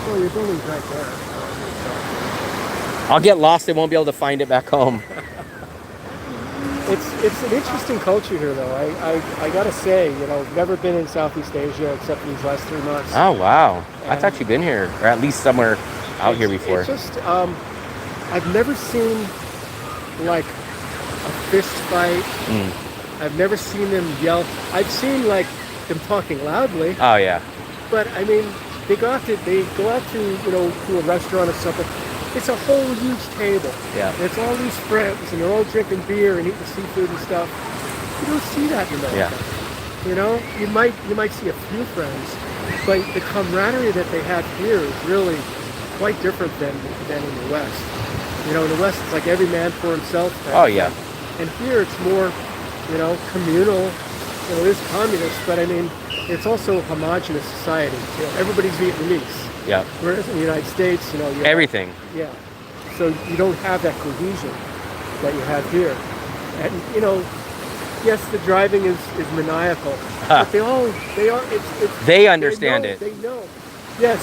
Well, your building's right there. I'll get lost and won't be able to find it back home. It's an interesting culture here, though. I gotta say, you know, never been in Southeast Asia except for these last 3 months. Oh wow! I thought you'd been here, or at least somewhere out here before. It's just, I've never seen like a fist fight. I've never seen them yell. I've seen like them talking loudly. Oh yeah. But I mean, they go out to you know, to a restaurant or something. It's a whole huge table. Yeah. And it's all these friends, and they're all drinking beer and eating seafood and stuff. You don't see that in America. Yeah. You know, you might see a few friends, but the camaraderie that they have here is really quite different than in the West. You know, in the West, it's like every man for himself. Oh yeah. And here, it's more, you know, communal. You know, it is communist, but I mean, it's also a homogenous society. You know, everybody's Vietnamese. Yeah. Whereas in the United States, you know, everything. Yeah. So you don't have that cohesion that you have here. And you know, yes, the driving is maniacal, but they understand it. They know. Yes,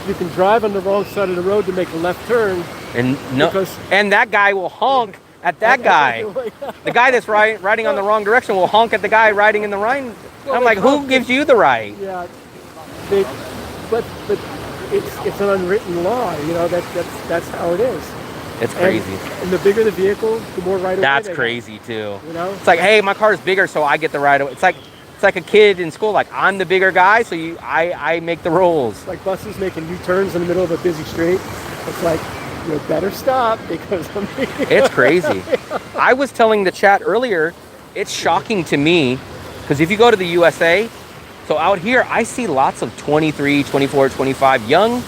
you can drive on the wrong side of the road to make a left turn, and that guy will honk at that guy. The guy that's riding on the wrong direction will honk at the guy riding in the right. Well, I'm like, who gives you the right? Yeah, but it's an unwritten law. You know, that's how it is. It's crazy. And the bigger the vehicle, the more right away. That's crazy too. You know, it's like, hey, my car is bigger, so I get the right away. It's like it's like a kid in school. Like, I'm the bigger guy, so I make the rules. Like buses making U-turns in the middle of a busy street. It's like, you better stop because I'm It's crazy. I was telling the chat earlier, it's shocking to me because if you go to the USA, so out here, I see lots of 23, 24, 25 young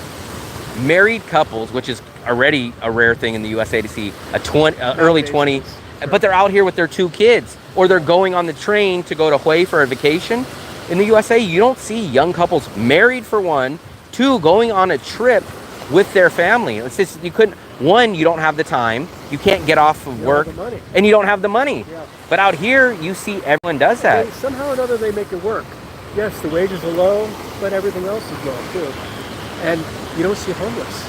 married couples, which is already a rare thing in the USA to see early 20s, but they're out here with their 2 kids, or they're going on the train to go to Hawaii for a vacation. In the USA, you don't see young couples married for 1, 2 going on a trip with their family. It's just, you couldn't, 1, you don't have the time, you can't get off of work, and you don't have the money. Yeah. But out here, you see everyone does that. Somehow or another, they make it work. Yes, the wages are low, but everything else is low too. And you don't see homeless.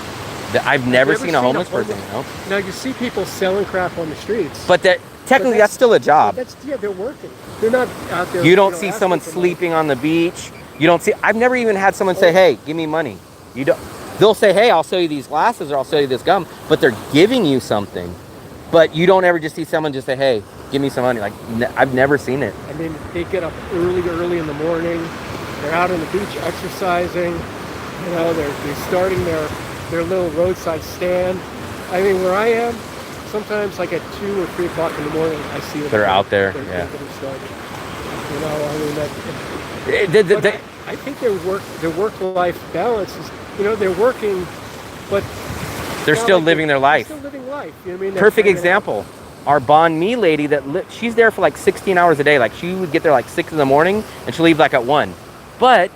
I've never seen a homeless person, you know? Now you see people selling crap on the streets. But technically that's still a job. They're working. They're not out there. You don't see someone sleeping on the beach. You don't see, I've never even had someone say, hey, give me money. You don't. They'll say, hey, I'll sell you these glasses or I'll sell you this gum, but they're giving you something. But you don't ever just see someone just say, hey, give me some money. Like, I've never seen it. I mean, they get up early in the morning. They're out on the beach exercising. You know, they're starting their little roadside stand. I mean, where I am, sometimes like at 2 or 3 o'clock in the morning, I see them. They're out there, they're getting started. You know, I mean, I think their work-life balance is, you know, they're working, but they're still living their life. They're still living life. You know what I mean? Perfect example. Our Banh Mi lady she's there for like 16 hours a day. Like, she would get there like 6 in the morning and she'll leave like at 1. But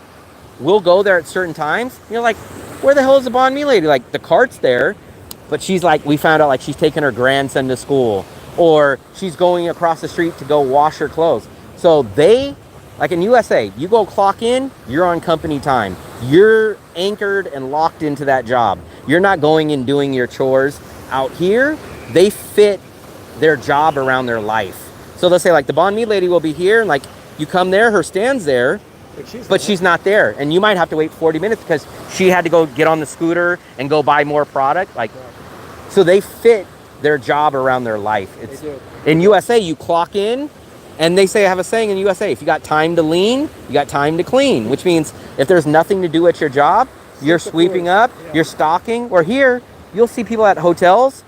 we'll go there at certain times. You're like, where the hell is the Banh Mi lady? Like, the cart's there, but she's like, we found out like she's taking her grandson to school, or she's going across the street to go wash her clothes. So like in USA, you go clock in, you're on company time. You're anchored and locked into that job. You're not going and doing your chores. Out here, they fit their job around their life. So they'll say like the Banh Mi lady will be here, and like you come there, her stand's there, but she's not there. And you might have to wait 40 minutes because she had to go get on the scooter and go buy more product. Like, so they fit their job around their life. It's in USA, you clock in, and they have a saying in USA, if you got time to lean, you got time to clean, which means if there's nothing to do at your job, you're sweeping up, you're stocking. Or here, you'll see people at hotels,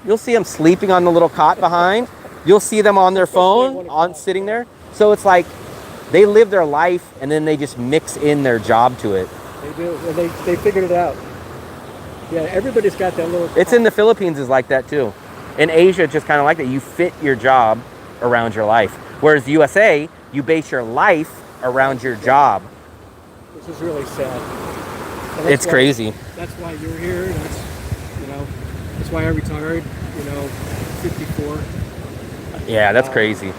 you'll see them sleeping on the little cot behind. You'll see them on their phone, sitting there. So it's like they live their life and then they just mix in their job to it. They do, and they figured it out. Yeah, everybody's got that little... It's in the Philippines is like that too. In Asia, it's just kind of like that. You fit your job around your life. Whereas the USA, you base your life around your job. Which is really sad. It's crazy. That's why you're here. That's why I retired, 54. Yeah, that's crazy.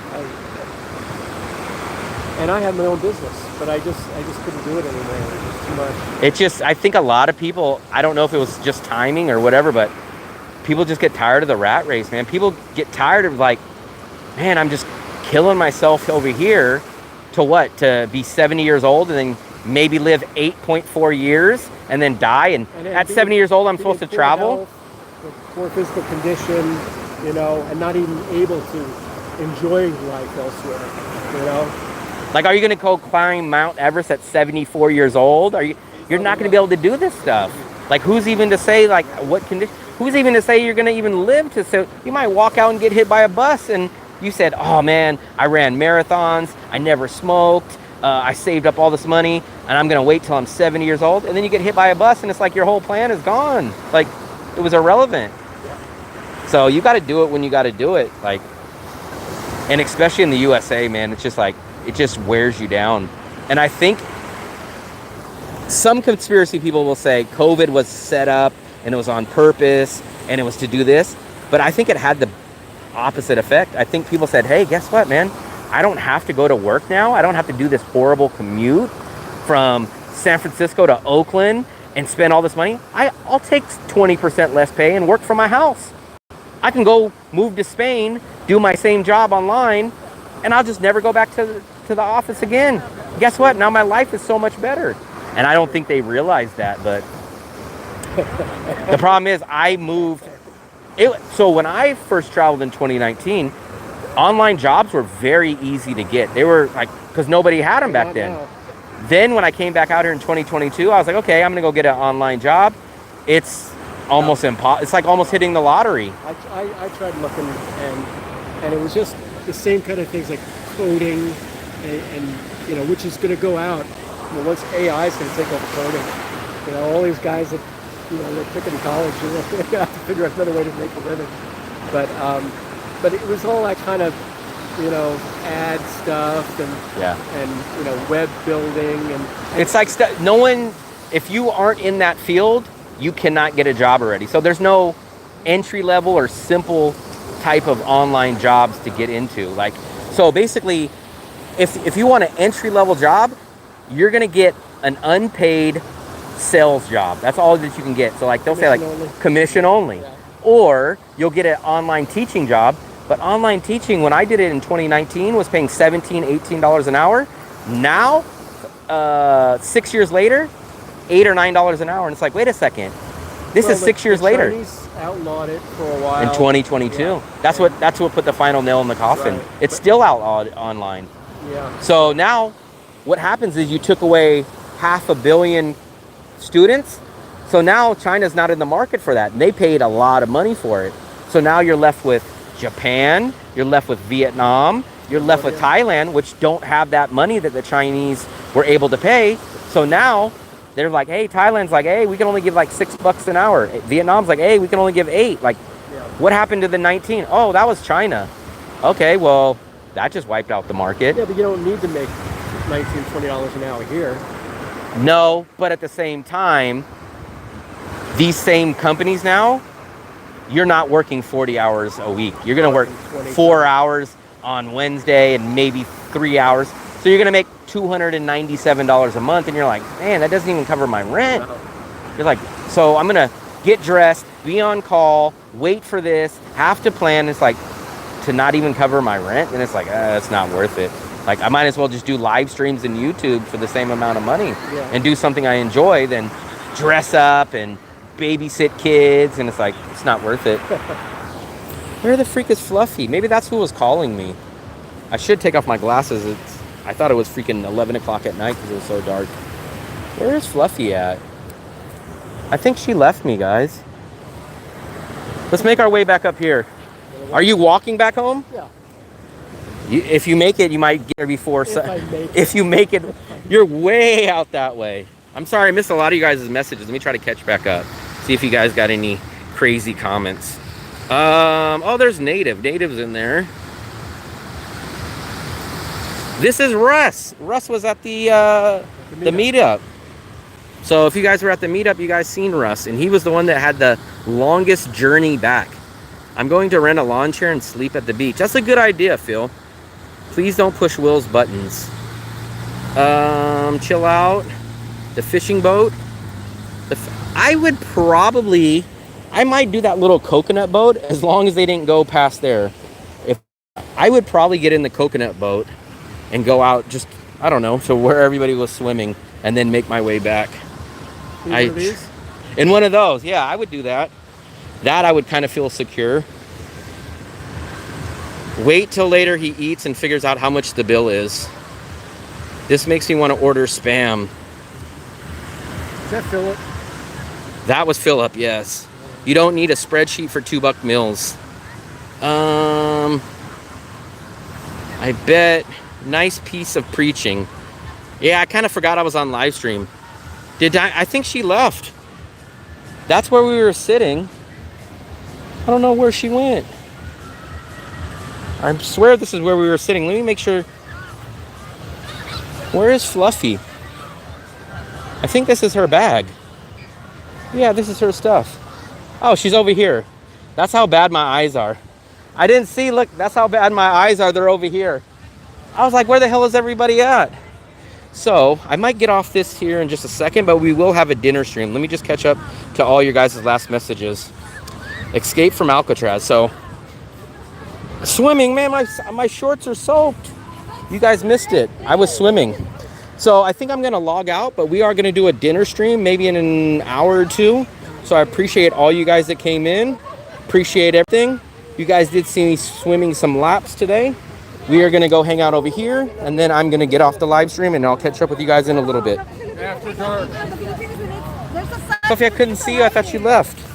And I had my own business, but I just couldn't do it anymore. It was too much. It's just, I think a lot of people, I don't know if it was just timing or whatever, but people just get tired of the rat race, man. People get tired of like, man, I'm just killing myself over here to what? To be 70 years old and then maybe live 8.4 years and then die. And at 70 years old, I'm supposed to travel. Poor physical condition, and not even able to enjoy life elsewhere, Like, are you going to go climb Mount Everest at 74 years old? You're not going to be able to do this stuff. Like, who's even to say, like, what condition? Who's even to say you're going to even live to? So you might walk out and get hit by a bus and you said, oh man, I ran marathons, I never smoked, I saved up all this money, and I'm going to wait till I'm 70 years old. And then you get hit by a bus and it's like your whole plan is gone. Like, it was irrelevant. So you got to do it when you got to do it. Like, and especially in the USA, man, it's just like, it just wears you down. And I think some conspiracy people will say COVID was set up and it was on purpose and it was to do this. But I think it had the opposite effect. I think people said, hey, guess what, man? I don't have to go to work now. I don't have to do this horrible commute from San Francisco to Oakland and spend all this money. I'll take 20% less pay and work from my house. I can go move to Spain, do my same job online, and I'll just never go back to the office again. Guess what? Now my life is so much better. And I don't think they realized that, but the problem is I moved. So when I first traveled in 2019, online jobs were very easy to get. They were like, because nobody had them back then. Now. Then when I came back out here in 2022, I was like, okay, I'm gonna go get an online job. It's almost impossible. It's like almost hitting the lottery. I tried looking, and it was just the same kind of things like coding, and you know, which is going to go out. You know, once AI is going to take over coding, you know, all these guys that, you know, they're picking college, you know, they're going to have to figure out another way to make a living. But it was all that kind of, you know, ad stuff and you know, web building and It's like no one. If you aren't in that field, you cannot get a job already. So there's no entry level or simple type of online jobs to get into. Like, so basically, if you want an entry level job, you're gonna get an unpaid sales job. That's all that you can get. So like they'll say like commission only, or you'll get an online teaching job. But online teaching, when I did it in 2019, was paying $17, $18 an hour. Now, 6 years later, $8 or $9 an hour, and it's like, wait a second, this is 6 years later. Chinese outlawed it for a while In 2022, Yeah. that's what put the final nail in the coffin. Right. It's still outlawed online. Yeah. So now, what happens is you took away 500 million students. So now China's not in the market for that, and they paid a lot of money for it. So now you're left with Japan, you're left with Vietnam, you're left with Thailand, which don't have that money that the Chinese were able to pay. So now they're like, hey, Thailand's like, hey, we can only give like $6 an hour. Vietnam's like, hey, we can only give 8. Like, what happened to the 19? Oh, that was China. Okay, well, that just wiped out the market. Yeah, but you don't need to make $19, $20 an hour here. No, but at the same time, these same companies now, you're not working 40 hours a week. You're going to work 4 hours on Wednesday and maybe 3 hours. So you're going to make $297 a month. And you're like, man, that doesn't even cover my rent. You're like, so I'm going to get dressed, be on call, wait for this, have to plan. It's like to not even cover my rent. And it's like, it's not worth it. Like, I might as well just do live streams in YouTube for the same amount of money and do something I enjoy than dress up and babysit kids. And it's like, it's not worth it. Where the freak is Fluffy? Maybe that's who was calling me. I should take off my glasses. I thought it was freaking 11 o'clock at night because it was so dark. Where is Fluffy at? I think she left me, guys. Let's make our way back up here. Are you walking back home? Yeah. If you make it, you might get there before. If you make it, you're way out that way. I'm sorry, I missed a lot of you guys' messages. Let me try to catch back up. See if you guys got any crazy comments. Oh, there's Native. Native's in there. This is Russ. Russ was at the meetup. So if you guys were at the meetup, you guys seen Russ. And he was the one that had the longest journey back. I'm going to rent a lawn chair and sleep at the beach. That's a good idea, Phil. Please don't push Will's buttons. Chill out. The fishing boat. I might do that little coconut boat as long as they didn't go past there. I would probably get in the coconut boat and go out just, I don't know, to where everybody was swimming and then make my way back. In one of those, yeah, I would do that. That I would kind of feel secure. Wait till later he eats and figures out how much the bill is. This makes me want to order Spam. Is that Philip? That was Philip, yes. You don't need a spreadsheet for $2 meals. I bet. Nice piece of preaching. Yeah, I kind of forgot I was on live stream. I think she left. That's where we were sitting. I don't know where she went. I swear this is where we were sitting. Let me make sure. Where is Fluffy? I think this is her bag. Yeah, this is her stuff. Oh, she's over here. That's how bad my eyes are. I didn't see, look, that's how bad my eyes are. They're over here. I was like, where the hell is everybody at? So, I might get off this here in just a second, but we will have a dinner stream. Let me just catch up to all your guys' last messages. Escape from Alcatraz. So, swimming, man, my shorts are soaked. You guys missed it. I was swimming. So, I think I'm going to log out, but we are going to do a dinner stream maybe in an hour or two. So, I appreciate all you guys that came in. Appreciate everything. You guys did see me swimming some laps today. We are going to go hang out over here, and then I'm going to get off the live stream, and I'll catch up with you guys in a little bit. After dark. Sophie, I couldn't see you. I thought you left.